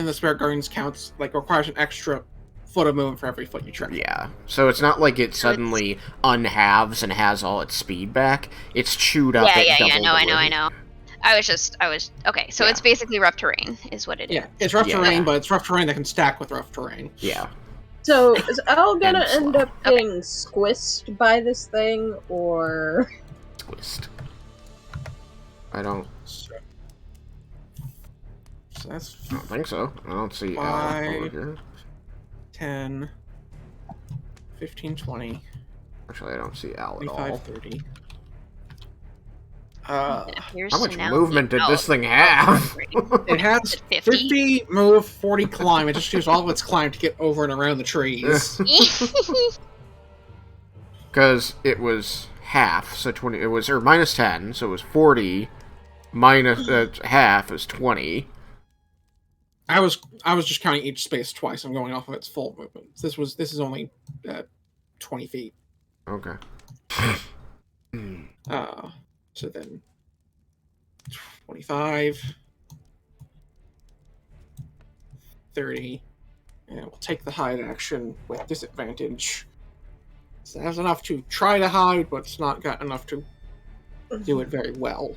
Speaker 2: the Spirit Guardians counts, requires an extra foot of movement for every foot you tread.
Speaker 1: Yeah. So it's not like it suddenly unhalves and has all its speed back. It's chewed up. at double
Speaker 3: I
Speaker 1: the
Speaker 3: know. I was okay. So
Speaker 1: Yeah.
Speaker 3: it's basically rough terrain, is what it is.
Speaker 2: Yeah, it's rough
Speaker 1: Yeah.
Speaker 2: terrain, but it's rough terrain that can stack with rough terrain.
Speaker 1: Yeah.
Speaker 4: So, is Al gonna
Speaker 1: And
Speaker 4: end
Speaker 1: slow.
Speaker 4: up getting squished by this thing, or...
Speaker 1: Twist. I don't
Speaker 2: So that's
Speaker 1: think so. I don't see Al
Speaker 2: Five.
Speaker 1: over here.
Speaker 2: 10, 15, 20,
Speaker 1: Actually, I don't see Al at all.
Speaker 2: 25, 30.
Speaker 3: It appears
Speaker 1: How
Speaker 3: to
Speaker 1: much
Speaker 3: now
Speaker 1: movement
Speaker 3: be
Speaker 1: did this
Speaker 3: out.
Speaker 1: thing have?
Speaker 2: It has
Speaker 3: 50?
Speaker 2: 50 move, 40 climb. It just uses all of its climb to get over and around the trees.
Speaker 1: Because it was half, so 20. It was, or minus 10, so it was 40. Minus half is 20.
Speaker 2: I was just counting each space twice. I'm going off of its full movement. This is only 20 feet.
Speaker 1: Okay.
Speaker 2: So then 25, 30, and we'll take the hide action with disadvantage. So it has enough to try to hide, but it's not got enough to do it very well.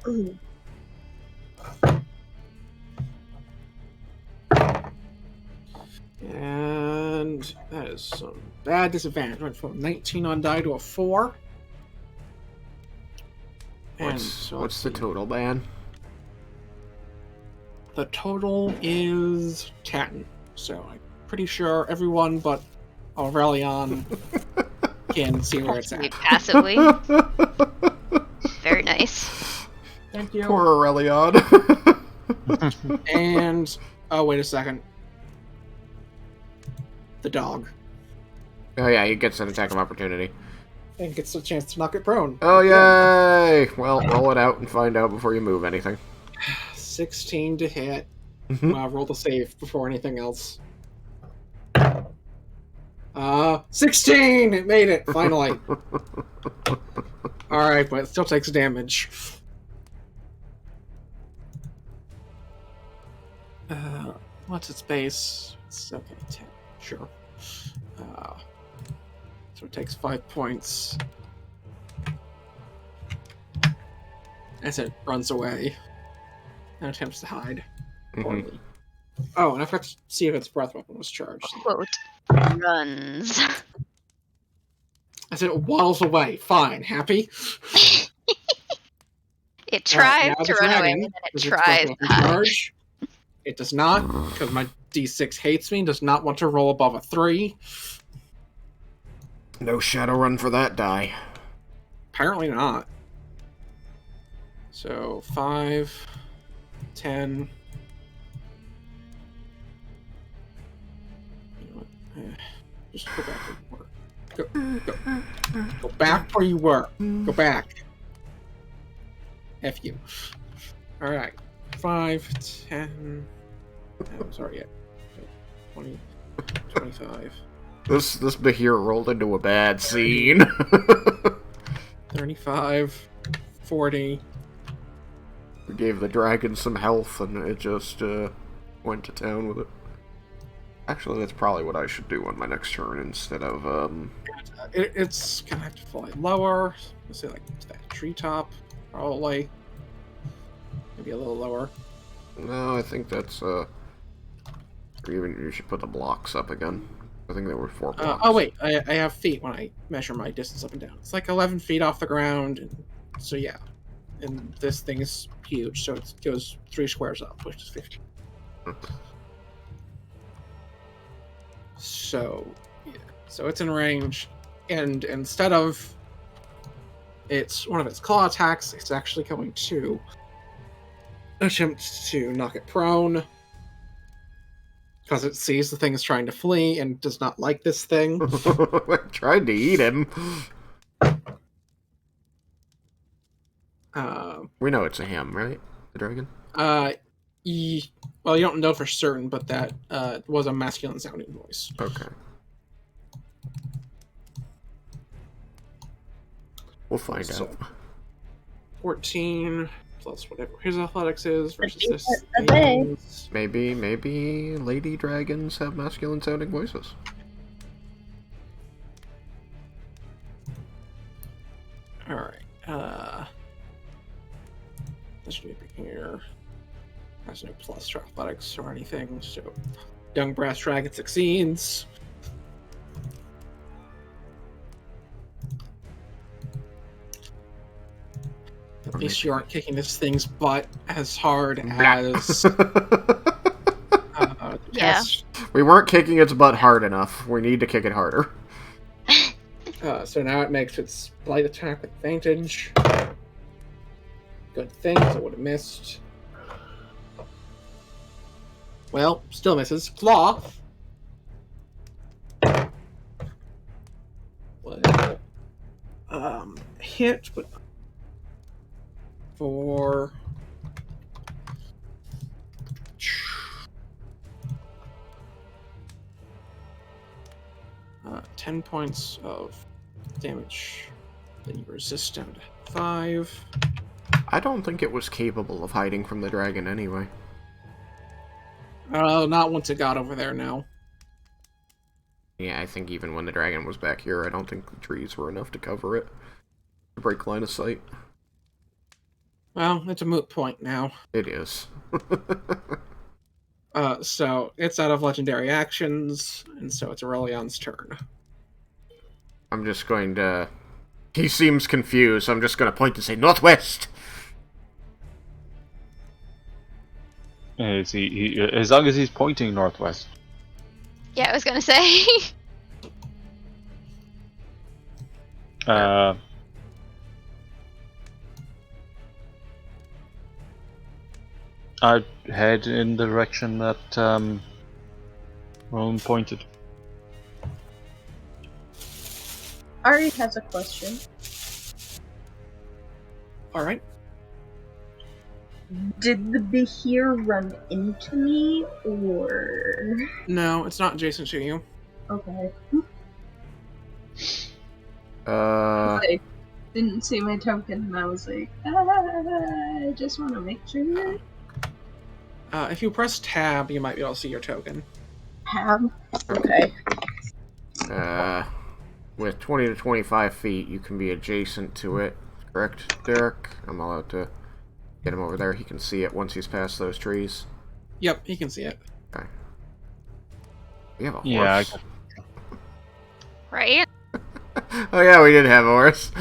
Speaker 2: And that is some bad disadvantage. Went from 19 on die to a 4. And so
Speaker 1: What's the total, man?
Speaker 2: the total is 10. So I'm pretty sure everyone but Aurelion can see where it's at.
Speaker 3: Passively. Very nice.
Speaker 2: Thank you.
Speaker 1: Poor Aurelion.
Speaker 2: And oh, wait a second. The dog.
Speaker 1: Oh yeah, he gets an attack of opportunity.
Speaker 2: And gets a chance to knock it prone.
Speaker 1: Oh yay! Well, roll it out and find out before you move anything.
Speaker 2: 16 to hit. Roll the save before anything else. 16! It made it, finally. Alright, but it still takes damage. What's its base? It's okay, 10. Sure. So it takes 5 points. As it runs away. And attempts to hide. Poorly. Oh, and I forgot to see if its breath weapon was charged.
Speaker 3: Quote, runs.
Speaker 2: As it waddles away. Fine. Happy?
Speaker 3: It tries
Speaker 2: now
Speaker 3: to
Speaker 2: the
Speaker 3: run away,
Speaker 2: dragon,
Speaker 3: and then it
Speaker 2: with its
Speaker 3: tries
Speaker 2: breath
Speaker 3: to
Speaker 2: weapon
Speaker 3: hide.
Speaker 2: charge. It does not, because my D6 hates me, does not want to roll above a 3.
Speaker 1: No shadow run for that die.
Speaker 2: Apparently not. So 5, 10. You know what? Just go back where you were. Go back where you were. Go back. F you. Alright. 5, 10. I'm sorry, yet. 20, 25.
Speaker 1: This Bahir rolled into a bad scene.
Speaker 2: 35, 40.
Speaker 1: We gave the dragon some health and it just went to town with it. Actually, that's probably what I should do on my next turn instead of
Speaker 2: It's gonna have to fly lower. Let's say like to that treetop, probably. Maybe a little lower.
Speaker 1: No, I think that's or even you should put the blocks up again. I think there were 4 blocks.
Speaker 2: Oh wait, I have feet when I measure my distance up and down. It's like 11 feet off the ground, and so yeah. And this thing is huge, so it goes 3 squares up, which is 15. So, yeah. So it's in range, and instead of it's one of its claw attacks, it's actually going to attempt to knock it prone. Because it sees the thing is trying to flee and does not like this thing.
Speaker 1: I tried to eat him. We know it's a him, right? The dragon?
Speaker 2: Well, you don't know for certain, but that was a masculine sounding voice.
Speaker 1: Okay. We'll find out.
Speaker 2: 14 plus whatever his athletics is versus this. thing's.
Speaker 1: Maybe lady dragons have masculine sounding voices.
Speaker 2: Alright. This should be here. Has no plus to athletics or anything, so young brass dragon succeeds. At least you aren't kicking this thing's butt as hard as the
Speaker 3: Yeah.
Speaker 2: test.
Speaker 1: We weren't kicking its butt hard enough. We need to kick it harder.
Speaker 2: So now it makes its light attack with advantage. Good thing, 'cause it would have missed. Well, still misses. Claw. Well, hit, but for 10 points of damage. Then you resist down to 5.
Speaker 1: I don't think it was capable of hiding from the dragon anyway.
Speaker 2: Not once it got over there now.
Speaker 1: Yeah, I think even when the dragon was back here, I don't think the trees were enough to cover it. To break line of sight.
Speaker 2: Well, it's a moot point now.
Speaker 1: It is.
Speaker 2: So it's out of legendary actions, and so it's Aurelion's turn.
Speaker 1: I'm just going to... He seems confused, so I'm just going to point and say, Northwest!
Speaker 5: Is he, as long as he's pointing northwest.
Speaker 3: Yeah, I was gonna say.
Speaker 5: I'd head in the direction that Rowan pointed.
Speaker 4: Ari has a question.
Speaker 2: All right.
Speaker 4: Did the Behir run into me, or...
Speaker 2: No, it's not adjacent to you.
Speaker 4: Okay.
Speaker 1: Uh...
Speaker 4: I didn't see my token, and I was like, I just want to make sure.
Speaker 2: If you press tab, you might be able to see your token.
Speaker 4: Tab? Okay.
Speaker 1: With 20 to 25 feet, you can be adjacent to it. Correct, Derek? I'm allowed to get him over there. He can see it once he's past those trees.
Speaker 2: Yep, he can see it.
Speaker 1: Okay. We have a horse.
Speaker 5: Yeah,
Speaker 3: Right?
Speaker 1: Oh yeah, we did have a horse.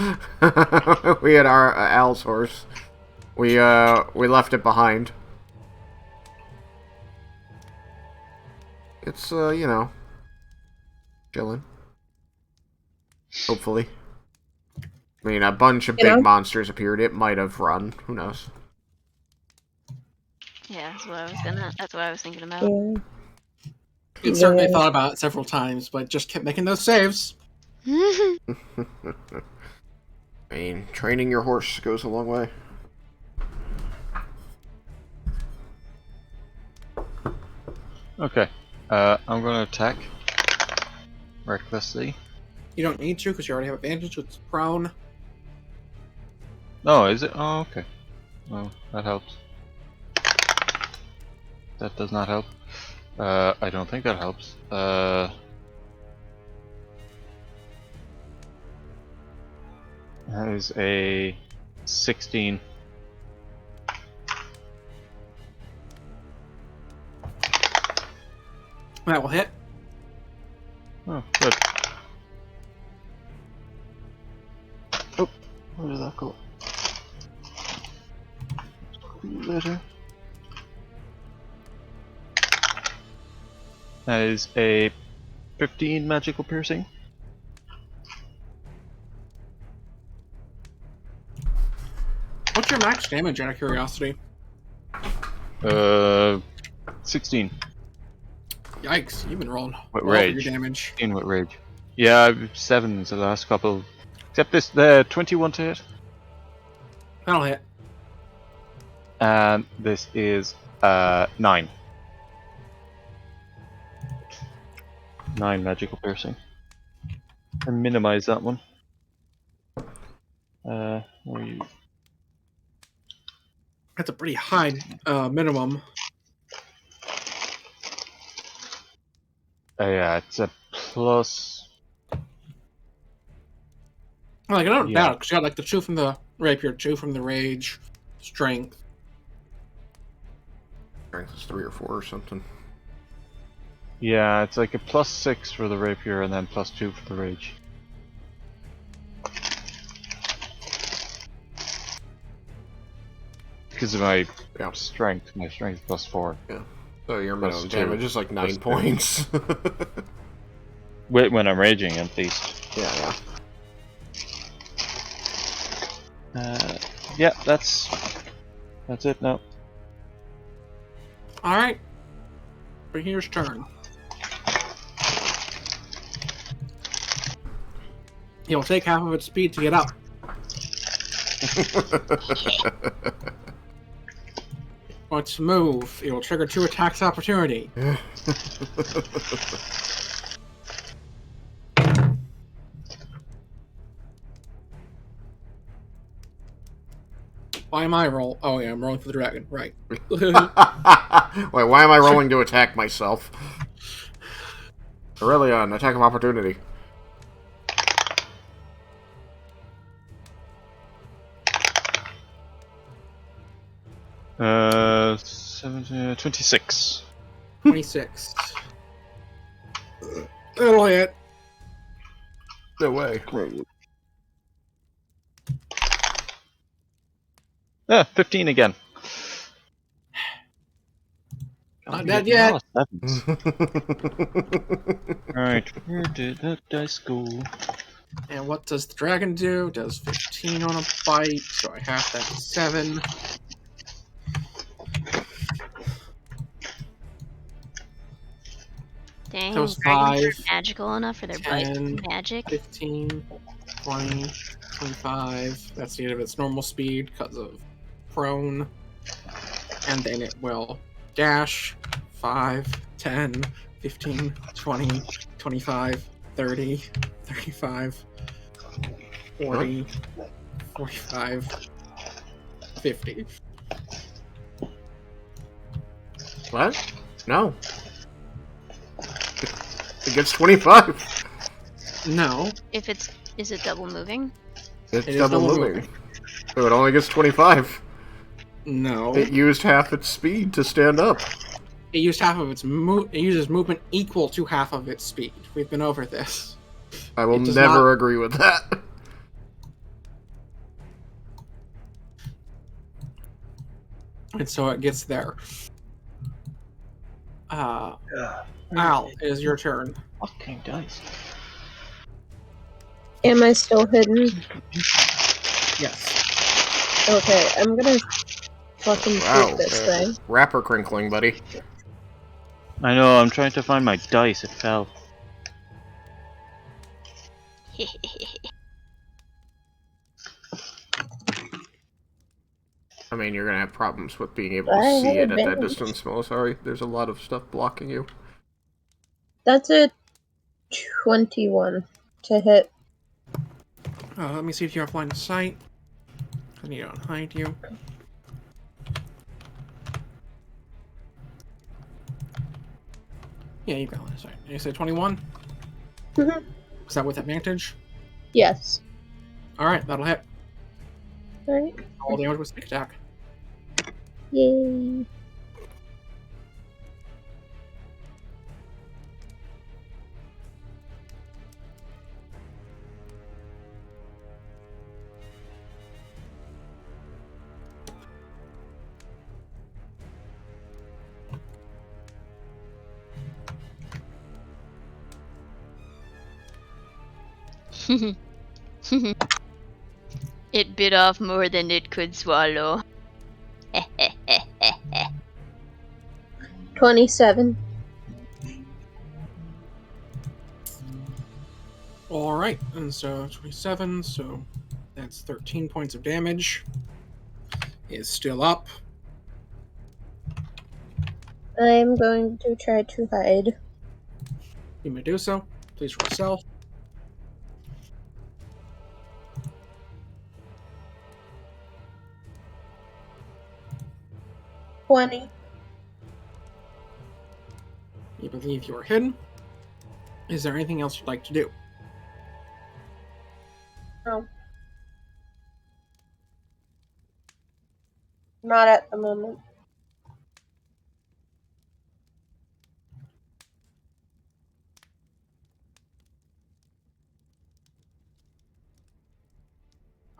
Speaker 1: We had our Al's horse. We left it behind. It's you know, chilling. Hopefully. I mean, a bunch of big monsters appeared. It might have run. Who knows?
Speaker 3: Yeah, that's what I was thinking about.
Speaker 2: It certainly thought about it several times, but just kept making those saves.
Speaker 1: I mean, training your horse goes a long way.
Speaker 5: Okay. I'm gonna attack recklessly.
Speaker 2: You don't need to because you already have advantage with prone.
Speaker 5: Oh, is it? Oh, okay. Oh, that helps. That does not help. I don't think that helps. That is a 16.
Speaker 2: That will hit.
Speaker 5: Oh, good. Oh, where did that go? Later. That is a 15 magical piercing.
Speaker 2: What's your max damage, out of curiosity?
Speaker 5: 16.
Speaker 2: Yikes, you've been rolling
Speaker 5: What
Speaker 2: well for
Speaker 5: rage?
Speaker 2: your damage.
Speaker 5: 16 with rage. Yeah, I've 7 the last couple. Except this, the 21 to hit.
Speaker 2: That'll hit.
Speaker 5: And this is 9. 9 magical piercing. And minimize that one. Where are you?
Speaker 2: That's a pretty high minimum.
Speaker 5: Yeah, it's a plus.
Speaker 2: Like, I don't
Speaker 5: Yeah.
Speaker 2: doubt it, because you got, like, the 2 from the rapier, 2 from the rage, strength.
Speaker 1: Strength is 3 or 4 or something.
Speaker 5: Yeah, it's like a plus 6 for the rapier and then plus 2 for the rage. Because of my strength plus 4.
Speaker 1: Yeah. So your
Speaker 5: Plus
Speaker 1: minimum
Speaker 5: 2.
Speaker 1: damage is like 9
Speaker 5: Plus 2.
Speaker 1: points.
Speaker 5: Wait, when I'm raging, at least.
Speaker 1: Yeah.
Speaker 5: Yeah, that's it now.
Speaker 2: Alright. Here's turn. He'll take half of its speed to get up. Let's move. It will trigger 2 attacks opportunity. Why am I roll? Oh yeah, I'm rolling for the dragon. Right.
Speaker 1: Wait, why am I rolling to attack myself? Aurelion, attack of opportunity.
Speaker 5: Uh, 26.
Speaker 2: 26. That'll hit.
Speaker 1: No way.
Speaker 5: Yeah, 15 again.
Speaker 2: Not
Speaker 5: I'm
Speaker 2: dead
Speaker 5: getting
Speaker 2: yet.
Speaker 5: all sevens. Alright, where did that dice go?
Speaker 2: And what does the dragon do? Does 15 on a bite, so I half that to 7.
Speaker 3: Dang,
Speaker 2: That was
Speaker 3: dragons
Speaker 2: 5,
Speaker 3: are magical enough for their bite
Speaker 2: 10,
Speaker 3: magic.
Speaker 2: 15, 20, 25. That's the end of its normal speed because of prone. And then it will dash 5, 10, 15, 20, 25, 30, 35, 40, 45, 50.
Speaker 1: What? No. It gets 25.
Speaker 2: No,
Speaker 3: If it's is it double moving?
Speaker 1: It's
Speaker 2: it is
Speaker 1: double
Speaker 2: double
Speaker 1: moving. So it only gets 25.
Speaker 2: No.
Speaker 1: It used half its speed to stand up.
Speaker 2: It used half of its it uses movement equal to half of its speed. We've been over this.
Speaker 1: I will
Speaker 2: It does
Speaker 1: never
Speaker 2: not-
Speaker 1: agree with that.
Speaker 2: And so it gets there. Al, it is your turn.
Speaker 5: Fucking dice.
Speaker 4: Am I still hidden?
Speaker 2: Yes.
Speaker 4: Okay, I'm gonna fucking
Speaker 1: Wow.
Speaker 4: shoot this thing.
Speaker 1: Wrapper crinkling, buddy.
Speaker 5: I know, I'm trying to find my dice, it fell.
Speaker 1: I mean, you're gonna have problems with being able
Speaker 4: I
Speaker 1: to
Speaker 4: have
Speaker 1: see it at that
Speaker 4: advantage.
Speaker 1: distance, Sorry, there's a lot of stuff blocking you.
Speaker 4: That's a 21 to hit.
Speaker 2: Let me see if you have line of sight. I need to unhide you. Yeah, you got line of sight. You said 21?
Speaker 4: Mhm.
Speaker 2: Is that with advantage?
Speaker 4: Yes.
Speaker 2: Alright, that'll hit.
Speaker 4: Alright.
Speaker 2: All damage with sneak attack.
Speaker 4: Yay.
Speaker 3: It bit off more than it could swallow.
Speaker 4: 27.
Speaker 2: Alright, and so 27, so that's 13 points of damage. Is still up.
Speaker 4: I'm going to try to hide.
Speaker 2: You may do so. Please roll self.
Speaker 4: 20.
Speaker 2: You believe you are hidden. Is there anything else you'd like to do?
Speaker 4: No. Not at the moment.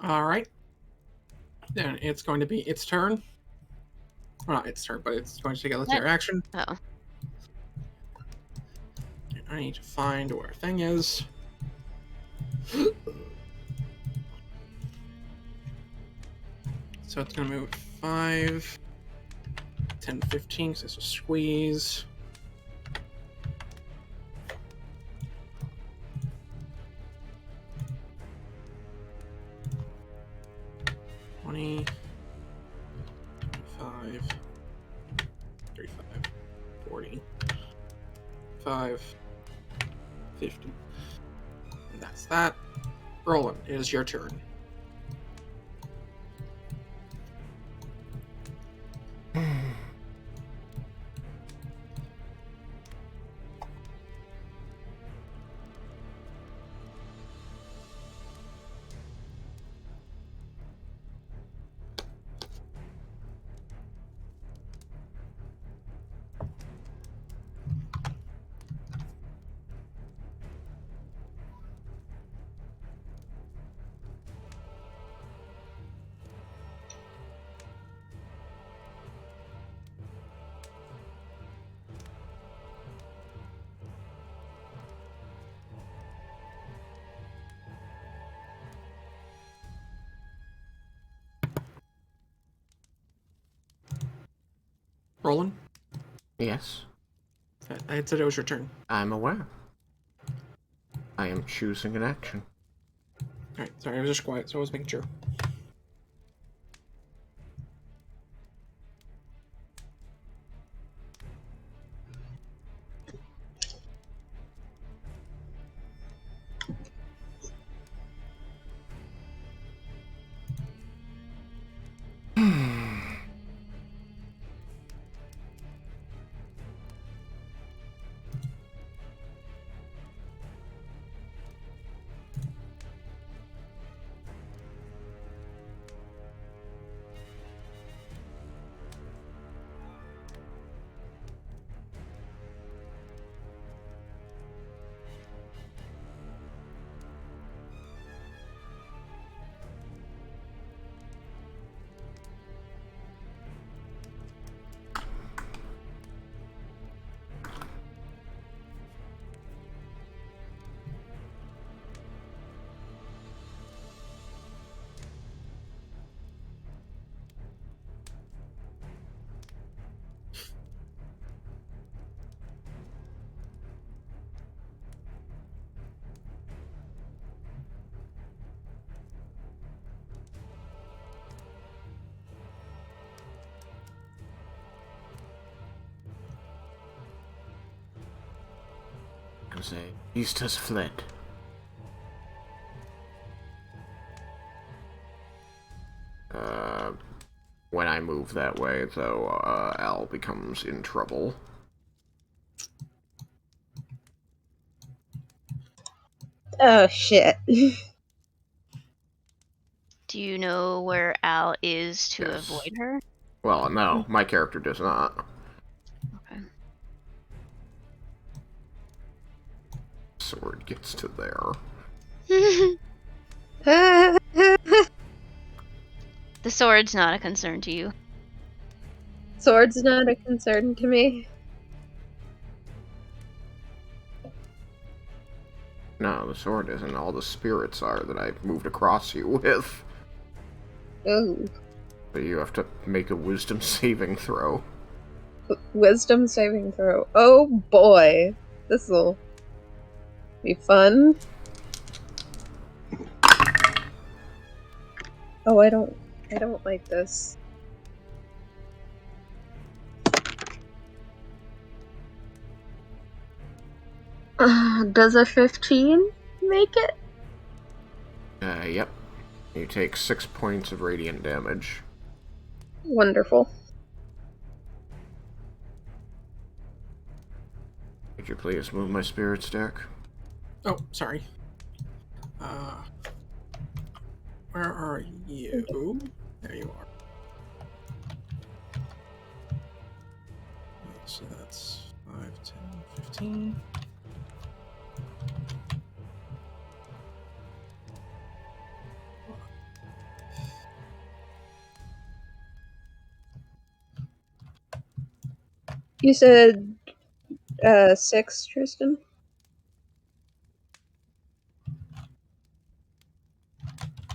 Speaker 2: Alright. Then it's going to be its turn. Well, not its turn, but it's going to take a legendary action.
Speaker 3: Oh.
Speaker 2: I need to find where thing is. So it's going to move 5, 10, 15, because it's a squeeze. $20, 25, 35, 40, 5, 50. And that's that. Roland, it is your turn. Roland?
Speaker 1: Yes,
Speaker 2: I had said it was your turn.
Speaker 1: I'm aware. I am choosing an action.
Speaker 2: Alright, sorry, I was just quiet, so I was making sure.
Speaker 1: I say, East has fled. When I move that way, though, Al becomes in trouble.
Speaker 4: Oh shit.
Speaker 3: Do you know where Al is to
Speaker 1: Yes.
Speaker 3: avoid her?
Speaker 1: Well, no, my character does not.
Speaker 3: Okay.
Speaker 1: Sword gets to there.
Speaker 3: The sword's not a concern to you.
Speaker 4: Sword's not a concern to me.
Speaker 1: No, the sword isn't. All the spirits are that I moved across you with.
Speaker 4: Ooh.
Speaker 1: But you have to make a wisdom saving throw.
Speaker 4: Wisdom saving throw. Oh boy. This'll be fun. Oh, I don't like this. Does a 15 make it?
Speaker 1: Yep. You take 6 points of radiant damage.
Speaker 4: Wonderful.
Speaker 1: Could you please move my spirit stack?
Speaker 2: Oh, sorry. Where are you? There you are. So that's 5, 10, 15.
Speaker 4: You said 6, Tristan?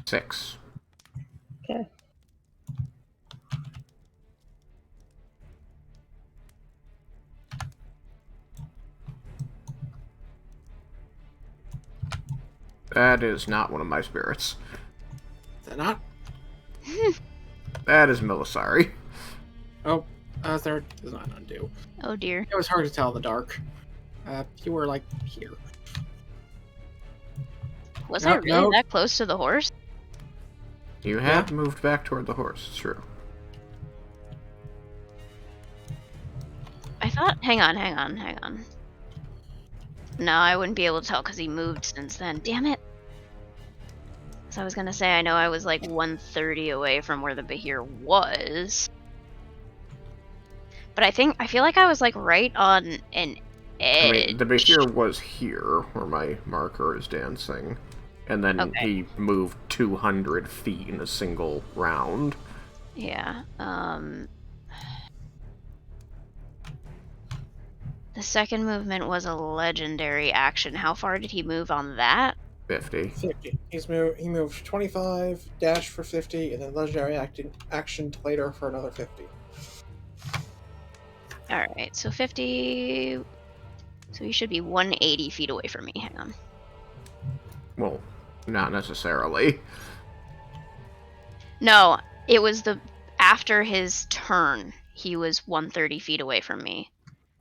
Speaker 1: 6.
Speaker 4: Okay.
Speaker 1: That is not one of my spirits.
Speaker 2: Is that not?
Speaker 1: That is Melisari.
Speaker 2: Oh, there does not undo.
Speaker 3: Oh dear.
Speaker 2: It was hard to tell in the dark. You were like here.
Speaker 3: Was
Speaker 2: No,
Speaker 3: I really
Speaker 2: no.
Speaker 3: that close to the horse?
Speaker 1: You have moved back toward the horse, it's true.
Speaker 3: I thought. Hang on. No, I wouldn't be able to tell because he moved since then. Damn it. So I was gonna say, I know I was like 130 away from where the Bahir was. But I feel like I was like right on an edge.
Speaker 1: I mean, the Bahir was here, where my marker is dancing. And then he moved 200 feet in a single round.
Speaker 3: Yeah, the second movement was a legendary action. How far did he move on that?
Speaker 1: 50.
Speaker 2: 50. He moved 25, dash for 50, and then legendary action later for another 50.
Speaker 3: Alright, so 50... So he should be 180 feet away from me. Hang on.
Speaker 1: Well, not necessarily.
Speaker 3: No, it was the... After his turn, he was 130 feet away from me.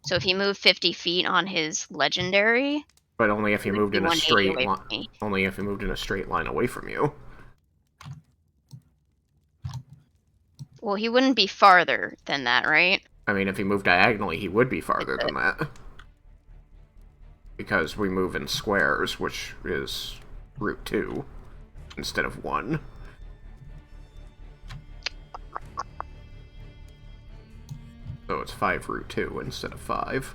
Speaker 3: So if he moved 50 feet on his legendary...
Speaker 1: But only if he moved in a
Speaker 3: 180
Speaker 1: straight
Speaker 3: away
Speaker 1: line.
Speaker 3: from me.
Speaker 1: Only if he moved in a straight line away from you.
Speaker 3: Well, he wouldn't be farther than that, right?
Speaker 1: I mean, if he moved diagonally, he would be farther than that. Because we move in squares, which is root 2 instead of 1. So it's 5 root 2 instead of 5.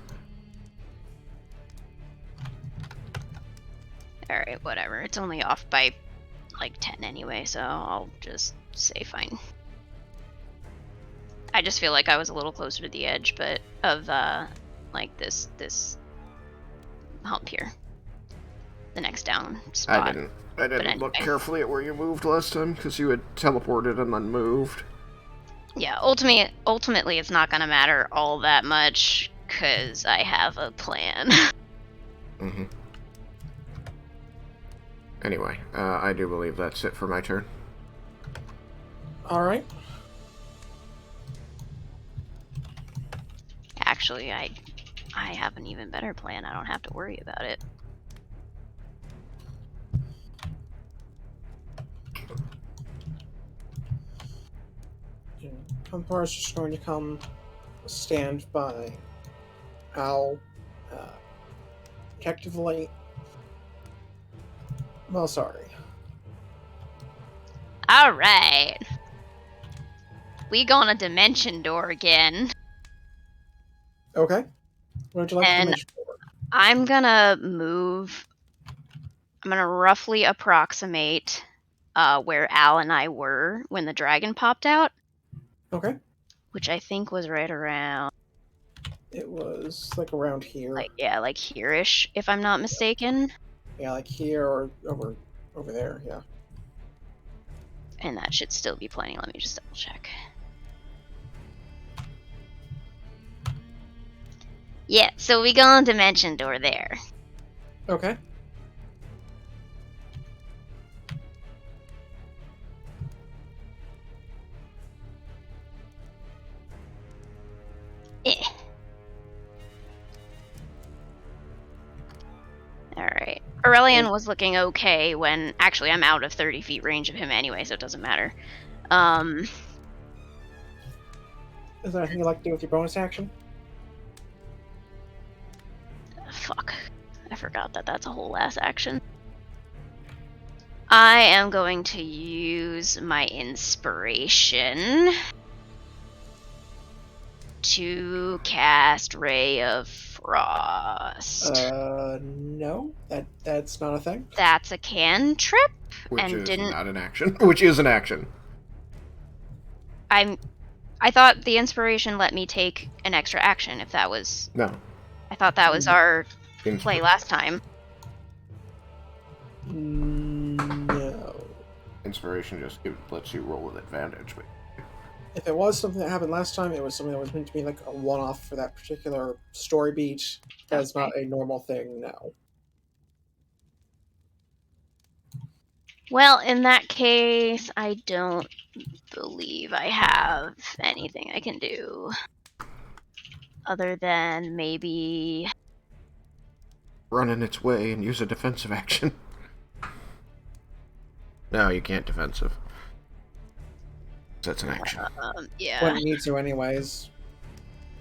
Speaker 3: Alright, whatever. It's only off by like 10 anyway, so I'll just say fine. I just feel like I was a little closer to the edge, but of like this hump here. The next down spot.
Speaker 1: I didn't look carefully at where you moved last time, because you had teleported and then moved.
Speaker 3: Yeah, ultimately it's not gonna matter all that much, because I have a plan.
Speaker 1: Mm-hmm. Anyway, I do believe that's it for my turn.
Speaker 2: Alright.
Speaker 3: Actually, I have an even better plan. I don't have to worry about it.
Speaker 2: Kampar's just going to come stand by Al, protectively. Well, sorry.
Speaker 3: Alright. We go on a dimension door again.
Speaker 2: Okay. What would you like to
Speaker 3: And
Speaker 2: mention for?
Speaker 3: I'm gonna move. I'm gonna roughly approximate where Al and I were when the dragon popped out,
Speaker 2: Okay.
Speaker 3: which I think was right around,
Speaker 2: It was like around here.
Speaker 3: like here-ish, if I'm not mistaken.
Speaker 2: Yeah, like here or over there, yeah.
Speaker 3: And that should still be plenty. Let me just double check. Yeah, so we go on dimension door there.
Speaker 2: Okay.
Speaker 3: Eh. Alright. Aurelian was looking okay when... Actually, I'm out of 30 feet range of him anyway, so it doesn't matter.
Speaker 2: Is there anything you'd like to do with your bonus action?
Speaker 3: Fuck. I forgot that that's a whole ass action. I am going to use my inspiration to cast Ray of Frost.
Speaker 2: No. That's not a thing.
Speaker 3: That's a cantrip?
Speaker 1: Which
Speaker 3: And
Speaker 1: is
Speaker 3: didn't-
Speaker 1: not an action. Which is an action.
Speaker 3: I thought the inspiration let me take an extra action if that was...
Speaker 1: No.
Speaker 3: I thought that was our
Speaker 1: Insp-
Speaker 3: play last time.
Speaker 2: No.
Speaker 1: Inspiration just lets you roll with advantage. But
Speaker 2: If it was something that happened last time, it was something that was meant to be like a one-off for that particular story beat. That's not a normal thing now.
Speaker 3: Well, in that case, I don't believe I have anything I can do. Other than maybe...
Speaker 1: run in its way and use a defensive action. No, you can't defensive. That's an action.
Speaker 3: yeah.
Speaker 2: Wouldn't need to anyways.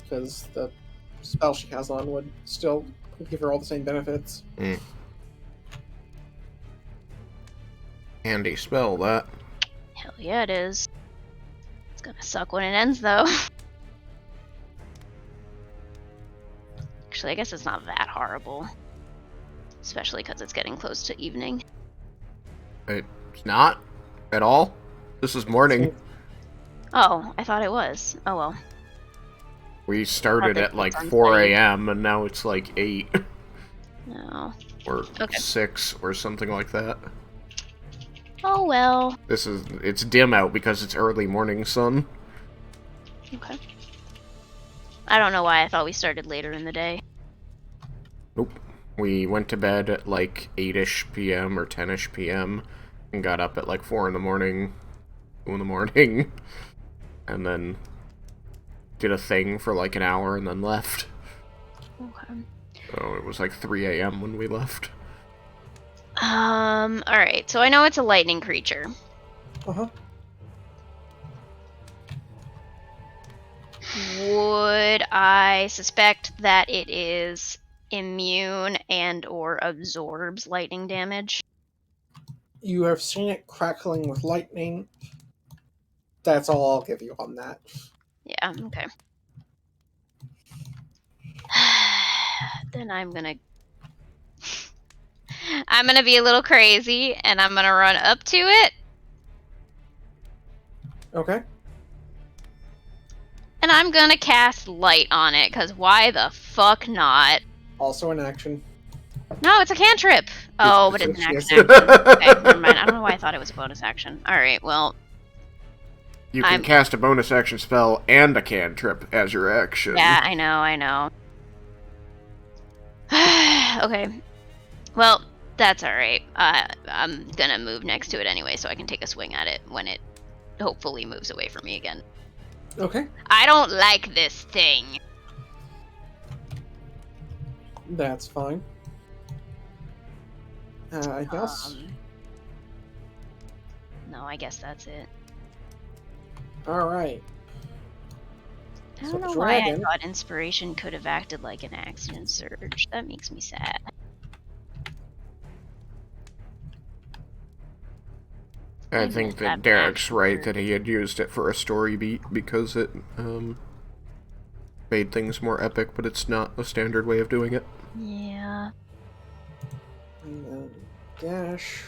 Speaker 2: Because the spell she has on would still give her all the same benefits.
Speaker 1: Handy spell, that.
Speaker 3: Hell yeah, it is. It's gonna suck when it ends, though. Actually, I guess it's not that horrible. Especially because it's getting close to evening.
Speaker 1: It's not at all. This is morning.
Speaker 3: Oh, I thought it was. Oh well.
Speaker 1: We started
Speaker 3: Thought
Speaker 1: at
Speaker 3: that
Speaker 1: like
Speaker 3: was
Speaker 1: 4
Speaker 3: unsafe.
Speaker 1: a.m. and now it's like 8
Speaker 3: No.
Speaker 1: or
Speaker 3: Okay.
Speaker 1: 6 or something like that.
Speaker 3: Oh well.
Speaker 1: It's dim out because it's early morning sun.
Speaker 3: Okay. I don't know why I thought we started later in the day.
Speaker 1: Nope. We went to bed at like 8-ish p.m. or 10-ish p.m. and got up at like 4 in the morning, 2 in the morning, and then did a thing for like an hour and then left.
Speaker 3: Okay.
Speaker 1: So it was like 3 a.m. when we left.
Speaker 3: Alright, so I know it's a lightning creature.
Speaker 2: Uh-huh.
Speaker 3: Would I suspect that it is immune and or absorbs lightning damage?
Speaker 2: You have seen it crackling with lightning. That's all I'll give you on that.
Speaker 3: Yeah, okay. Then I'm gonna be a little crazy and I'm gonna run up to it
Speaker 2: Okay.
Speaker 3: and I'm gonna cast light on it, because why the fuck not?
Speaker 2: Also an action.
Speaker 3: No, it's a cantrip. Oh, but it's an
Speaker 2: Yes.
Speaker 3: action. Okay, never mind. I don't know why I thought it was a bonus action. Alright, well,
Speaker 1: You can cast a bonus action spell and a cantrip as your action.
Speaker 3: yeah, I know. Okay. Well, that's alright. I'm gonna move next to it anyway, so I can take a swing at it when it hopefully moves away from me again.
Speaker 2: Okay.
Speaker 3: I don't like this thing.
Speaker 2: That's fine. Anything else?
Speaker 3: No, I guess that's it.
Speaker 2: Alright.
Speaker 3: I
Speaker 2: So
Speaker 3: don't know why I
Speaker 2: dragon.
Speaker 3: thought inspiration could have acted like an accident surge. That makes me sad.
Speaker 1: I think that Derek's right that he had used it for a story beat because it made things more epic, but it's not a standard way of doing it.
Speaker 3: Yeah.
Speaker 2: And then dash.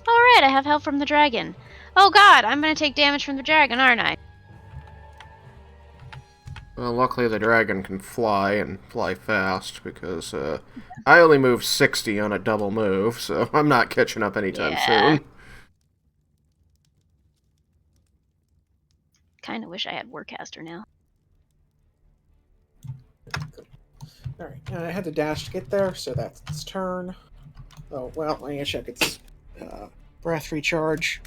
Speaker 3: Alright, I have help from the dragon. Oh god, I'm gonna take damage from the dragon, aren't I?
Speaker 1: Well, luckily the dragon can fly, and fly fast, because I only move 60 on a double move, so I'm not catching up anytime soon.
Speaker 3: Kinda wish I had Warcaster now.
Speaker 2: Alright, I had to dash to get there, so that's its turn. Oh, well, I need to check its breath recharge.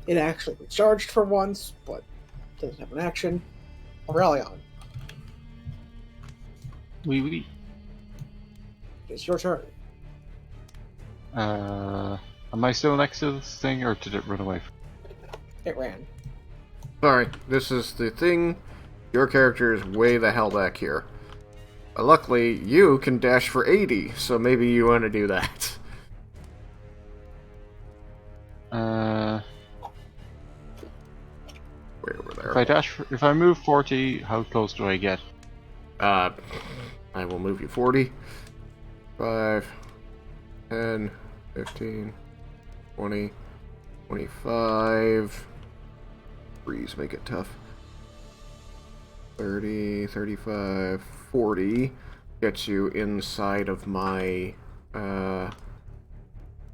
Speaker 2: It actually recharged for once, but doesn't have an action. Aurelion,
Speaker 5: Oui.
Speaker 2: it's your turn.
Speaker 5: Am I still next to this thing, or did it run away?
Speaker 2: It ran.
Speaker 1: Sorry, this is the thing. Your character is way the hell back here. But luckily, you can dash for 80, so maybe you want to do that. Way over there.
Speaker 5: If I move 40, how close do I get?
Speaker 1: I will move you 40. 5, 10, 15, 20, 25. Freeze, make it tough. 30, 35, 40. Gets you inside of my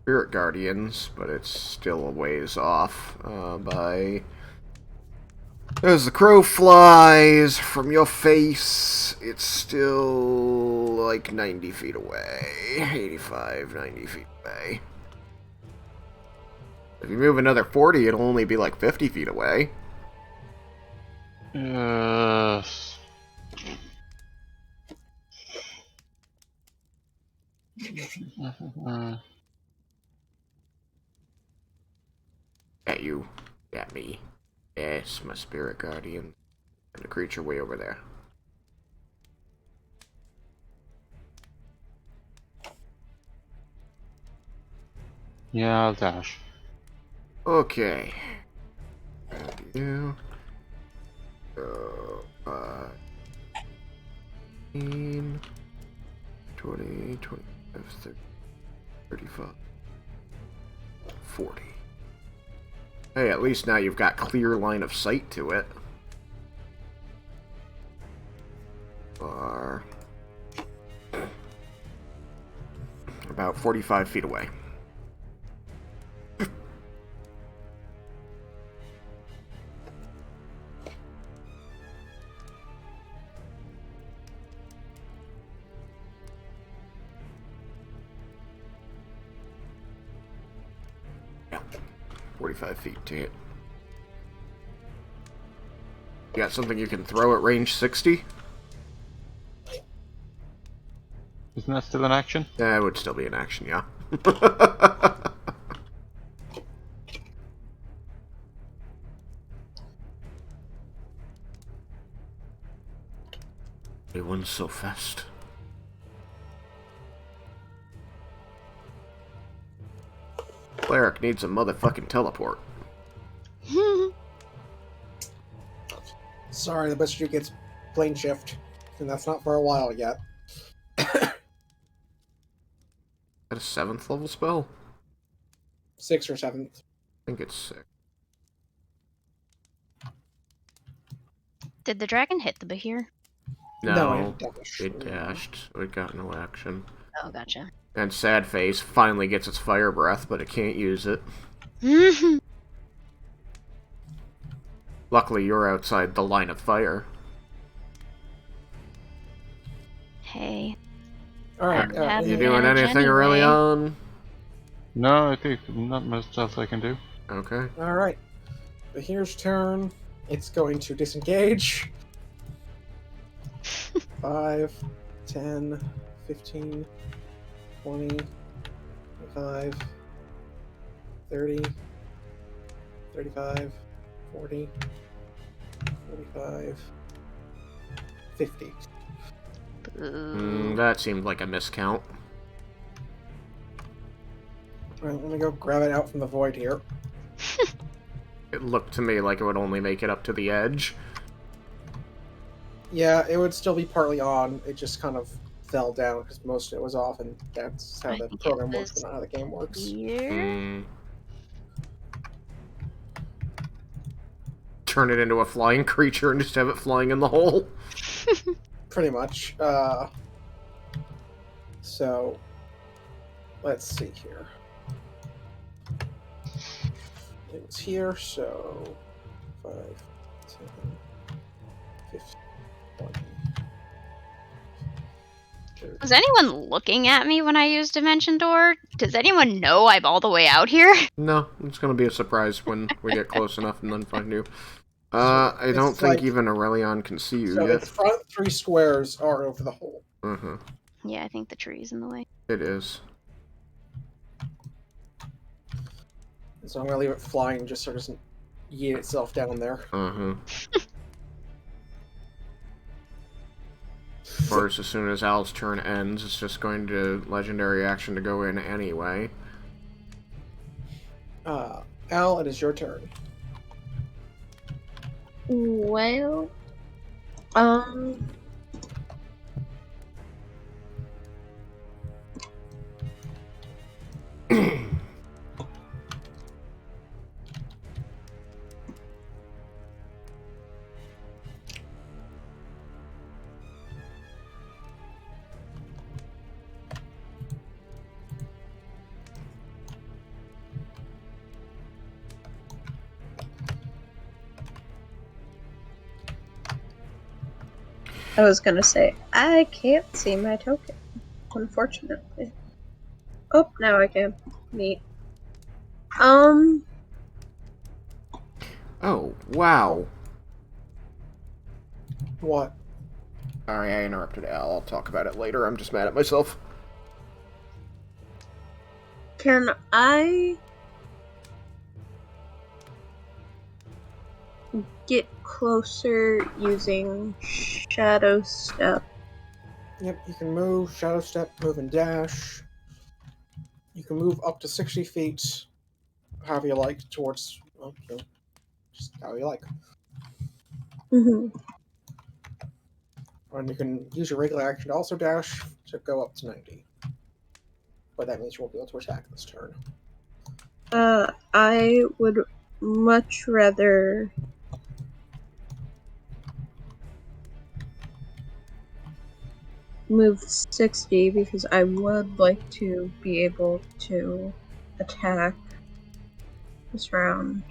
Speaker 1: Spirit Guardians, but it's still a ways off by... As the crow flies from your face, it's still like 90 feet away. 85, 90 feet away. If you move another 40, it'll only be like 50 feet away. At you. At me. Yes, my Spirit Guardian. And the creature way over there.
Speaker 5: Yeah, I'll dash.
Speaker 1: Okay. You. 15, 20, 25, 30, 35, 40. Hey, at least now you've got clear line of sight to it. Are about 45 feet away. 45 feet to hit. You got something you can throw at range 60?
Speaker 5: Isn't that still an action?
Speaker 1: That would still be an action, yeah. Everyone's so fast. Cleric needs a motherfucking teleport.
Speaker 6: Sorry, the best you gets plane shift, and that's not for a while yet.
Speaker 1: Is that a 7th level spell?
Speaker 6: 6th or 7th.
Speaker 1: I think it's 6.
Speaker 3: Did the dragon hit the Bahir?
Speaker 1: No,
Speaker 6: it dashed.
Speaker 1: it dashed, so it got no action.
Speaker 3: Oh, gotcha.
Speaker 1: And Sad Face finally gets its fire breath, but it can't use it. Luckily, you're outside the line of fire.
Speaker 3: Hey.
Speaker 6: Alright,
Speaker 3: Have
Speaker 1: You
Speaker 3: Yeah,
Speaker 1: doing
Speaker 3: advantage
Speaker 1: anything
Speaker 3: anyway.
Speaker 1: early on?
Speaker 5: No, I think not much else I can do.
Speaker 1: Okay.
Speaker 6: alright. Here's turn. It's going to disengage. 5, 10, 15, 20, 25, 30, 35, 40, 45, 50.
Speaker 3: Boo.
Speaker 1: That seemed like a miscount.
Speaker 6: Alright, let me go grab it out from the void here.
Speaker 1: It looked to me like it would only make it up to the edge.
Speaker 6: Yeah, it would still be partly on. It just kind of fell down because most of it was off, and that's how
Speaker 3: I
Speaker 6: the
Speaker 3: think
Speaker 6: program
Speaker 3: it
Speaker 6: works, but
Speaker 3: was
Speaker 6: not how the game works.
Speaker 3: Here?
Speaker 1: Turn it into a flying creature and just have it flying in the hole.
Speaker 6: Pretty much. So, let's see here. It was here, so 5, 10, 15, 20. 30.
Speaker 3: Was anyone looking at me when I used Dimension Door? Does anyone know I'm all the way out here?
Speaker 1: No, it's gonna be a surprise when we get close enough and then find you.
Speaker 6: So
Speaker 1: I don't
Speaker 6: it's
Speaker 1: think
Speaker 6: like-
Speaker 1: even Aurelion can see you
Speaker 6: So
Speaker 1: yet.
Speaker 6: its front 3 squares are over the hole.
Speaker 1: Uh-huh.
Speaker 3: Yeah, I think the tree's in the way.
Speaker 1: It is.
Speaker 6: So I'm gonna leave it flying just so it doesn't yeet itself down there.
Speaker 1: Uh-huh. Of course, as soon as Al's turn ends, it's just going to legendary action to go in anyway.
Speaker 6: Al, it is your turn.
Speaker 4: Well, I was gonna say, I can't see my token, unfortunately. Oh, now I can. Neat.
Speaker 1: Oh, wow.
Speaker 6: What?
Speaker 1: Sorry, I interrupted Al. I'll talk about it later. I'm just mad at myself.
Speaker 4: Can I get closer using Shadow Step?
Speaker 6: Yep, you can move, shadow step, move and dash. You can move up to 60 feet, however you like, towards, well, you know, just how you like.
Speaker 4: Mm-hmm.
Speaker 6: And you can use your regular action to also dash to go up to 90. But that means you won't be able to attack this turn.
Speaker 4: I would much rather move 60 because I would like to be able to attack this round.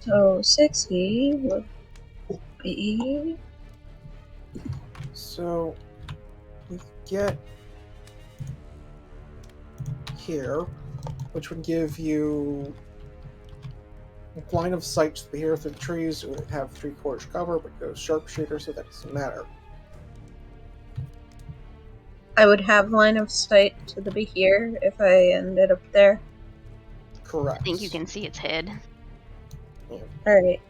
Speaker 4: So 60 would be...
Speaker 6: So, we get here, which would give you line of sight to be here through the trees. It would have 3/4 cover, but goes sharpshooter, so that doesn't matter.
Speaker 4: I would have line of sight to the Behir if I ended up there.
Speaker 6: Correct.
Speaker 3: I think you can see its head.
Speaker 4: Alright.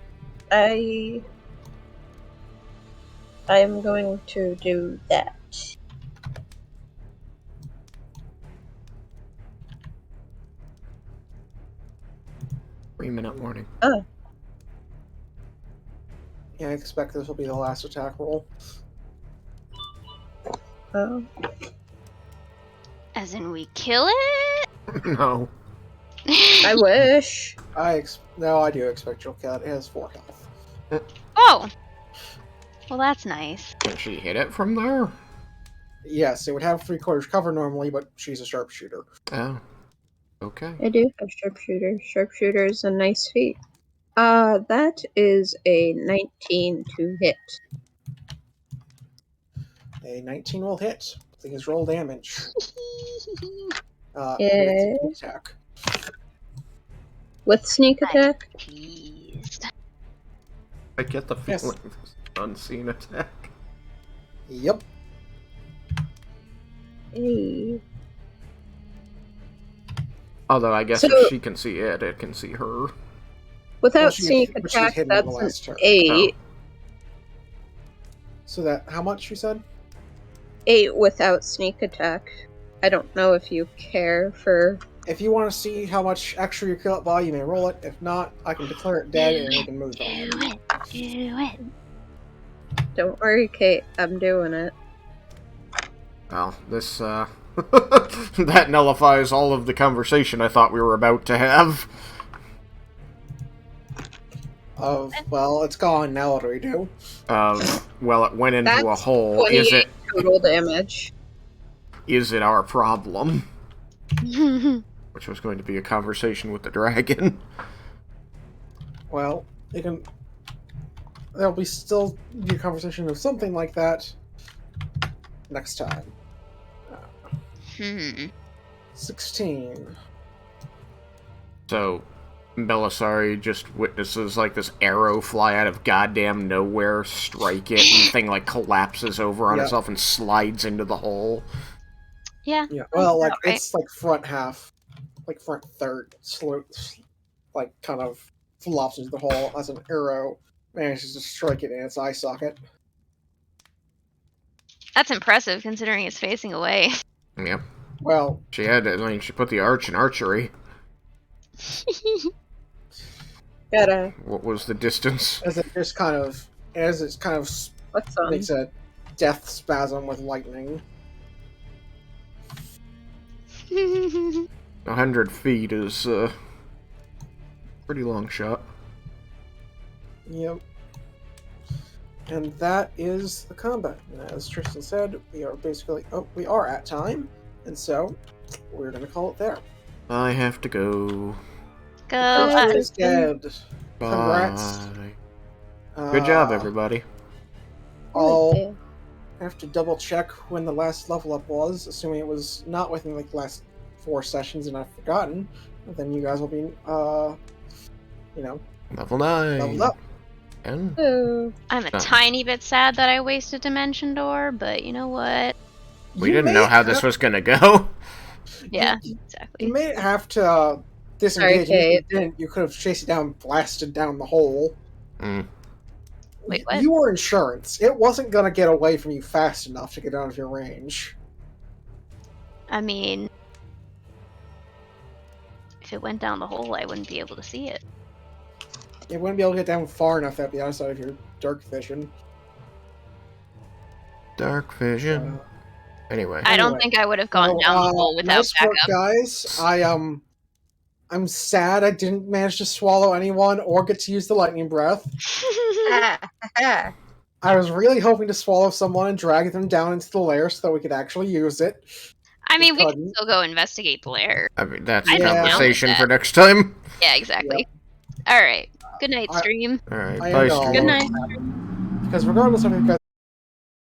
Speaker 4: I'm going to do that.
Speaker 1: 3-minute warning.
Speaker 4: Oh.
Speaker 6: Yeah, I expect this will be the last attack roll.
Speaker 4: Oh.
Speaker 3: As in, we kill it?
Speaker 1: No.
Speaker 4: I wish.
Speaker 6: No, I do expect you'll kill it. It has 4 health.
Speaker 3: Oh! Well, that's nice.
Speaker 1: Can she hit it from there?
Speaker 6: Yes, it would have 3/4 cover normally, but she's a sharpshooter.
Speaker 1: Oh. Okay.
Speaker 4: I do have sharpshooter. Sharpshooter is a nice feat. That is a 19 to hit.
Speaker 6: A 19 will hit. Please roll damage.
Speaker 4: Yeah.
Speaker 6: With attack.
Speaker 4: With sneak attack?
Speaker 3: Teased.
Speaker 1: I get the
Speaker 6: Yes.
Speaker 1: feeling this is an unseen attack.
Speaker 6: Yep.
Speaker 4: Hey.
Speaker 1: Although I guess
Speaker 4: So-
Speaker 1: if she can see it, it can see her.
Speaker 4: Without
Speaker 6: Well, she-
Speaker 4: sneak
Speaker 6: but she's
Speaker 4: attack,
Speaker 6: hidden in the
Speaker 4: that's
Speaker 6: last
Speaker 4: an
Speaker 6: turn.
Speaker 4: 8.
Speaker 6: So that, how much you said?
Speaker 4: 8 without sneak attack. I don't know if you care for...
Speaker 6: If you want to see how much extra you kill it by, you may roll it. If not, I can declare it dead and we can move
Speaker 3: Do
Speaker 6: on.
Speaker 3: it. Do it.
Speaker 4: Don't worry, Kate. I'm doing it.
Speaker 1: Well, this, that nullifies all of the conversation I thought we were about to have.
Speaker 6: Well, it's gone now. What do we do?
Speaker 1: Well, it went into a
Speaker 4: That's
Speaker 1: hole. Is
Speaker 4: 28 total damage.
Speaker 1: it our problem? Which was going to be a conversation with the dragon.
Speaker 6: Well, you can. There'll be still be a conversation of something like that next time. 16.
Speaker 1: So, Belisari just witnesses like this arrow fly out of goddamn nowhere, strike it, and the thing like collapses over on
Speaker 6: Yeah.
Speaker 1: itself and slides into the hole.
Speaker 3: Yeah.
Speaker 6: Yeah. Well, like
Speaker 3: about right.
Speaker 6: it's like front half, like front third, like kind of flops into the hole as an arrow manages to strike it in its eye socket.
Speaker 3: That's impressive considering it's facing away.
Speaker 1: Yeah.
Speaker 6: Well,
Speaker 1: She had, she put the arch in archery.
Speaker 4: Gotta...
Speaker 1: What was the distance?
Speaker 6: as it's kind of
Speaker 4: What's on?
Speaker 6: makes a death spasm with lightning.
Speaker 1: 100 feet is a pretty long shot.
Speaker 6: Yep. And that is the combat. And as Tristan said, we are at time, and so we're gonna call it there.
Speaker 1: I have to go.
Speaker 3: Go
Speaker 6: Creature
Speaker 3: us.
Speaker 6: is dead.
Speaker 1: Bye.
Speaker 6: Congrats.
Speaker 1: Good job, everybody.
Speaker 6: I'll have to double check when the last level up was, assuming it was not within like the last 4 sessions and I've forgotten. Then you guys will be,
Speaker 1: Level 9.
Speaker 6: leveled up.
Speaker 1: And
Speaker 4: Oh.
Speaker 3: I'm a
Speaker 1: Oh.
Speaker 3: tiny bit sad that I wasted Dimension Door, but you know what?
Speaker 1: we
Speaker 6: You
Speaker 1: didn't
Speaker 6: may
Speaker 1: know how this
Speaker 6: have-
Speaker 1: was gonna go.
Speaker 3: Yeah,
Speaker 6: You
Speaker 3: exactly.
Speaker 6: may have to disengage.
Speaker 4: Sorry,
Speaker 6: If you didn't, you could have chased it down and blasted down the hole.
Speaker 1: Mm.
Speaker 3: Wait, what?
Speaker 6: You were insurance. It wasn't going to get away from you fast enough to get out of your range.
Speaker 3: I mean, if it went down the hole, I wouldn't be able to see it.
Speaker 6: It wouldn't be able to get down far enough at the other side of your dark vision.
Speaker 1: Dark vision. Anyway.
Speaker 3: I don't
Speaker 6: Anyway.
Speaker 3: think I would have gone down the hole without
Speaker 6: nice work,
Speaker 3: backup.
Speaker 6: guys. I'm sad I didn't manage to swallow anyone or get to use the lightning breath. I was really hoping to swallow someone and drag them down into the lair so that we could actually use it.
Speaker 3: I mean, we can
Speaker 6: couldn't.
Speaker 3: still go investigate the lair.
Speaker 1: I mean, that's
Speaker 3: I'd
Speaker 1: a
Speaker 6: be down with
Speaker 1: conversation
Speaker 3: that.
Speaker 1: for next time.
Speaker 3: Yeah, exactly. All right. Good night,
Speaker 6: I-
Speaker 3: stream.
Speaker 1: Alright,
Speaker 6: I
Speaker 1: bye,
Speaker 6: know.
Speaker 3: Good
Speaker 1: stream.
Speaker 3: night.
Speaker 6: Because regardless of if you guys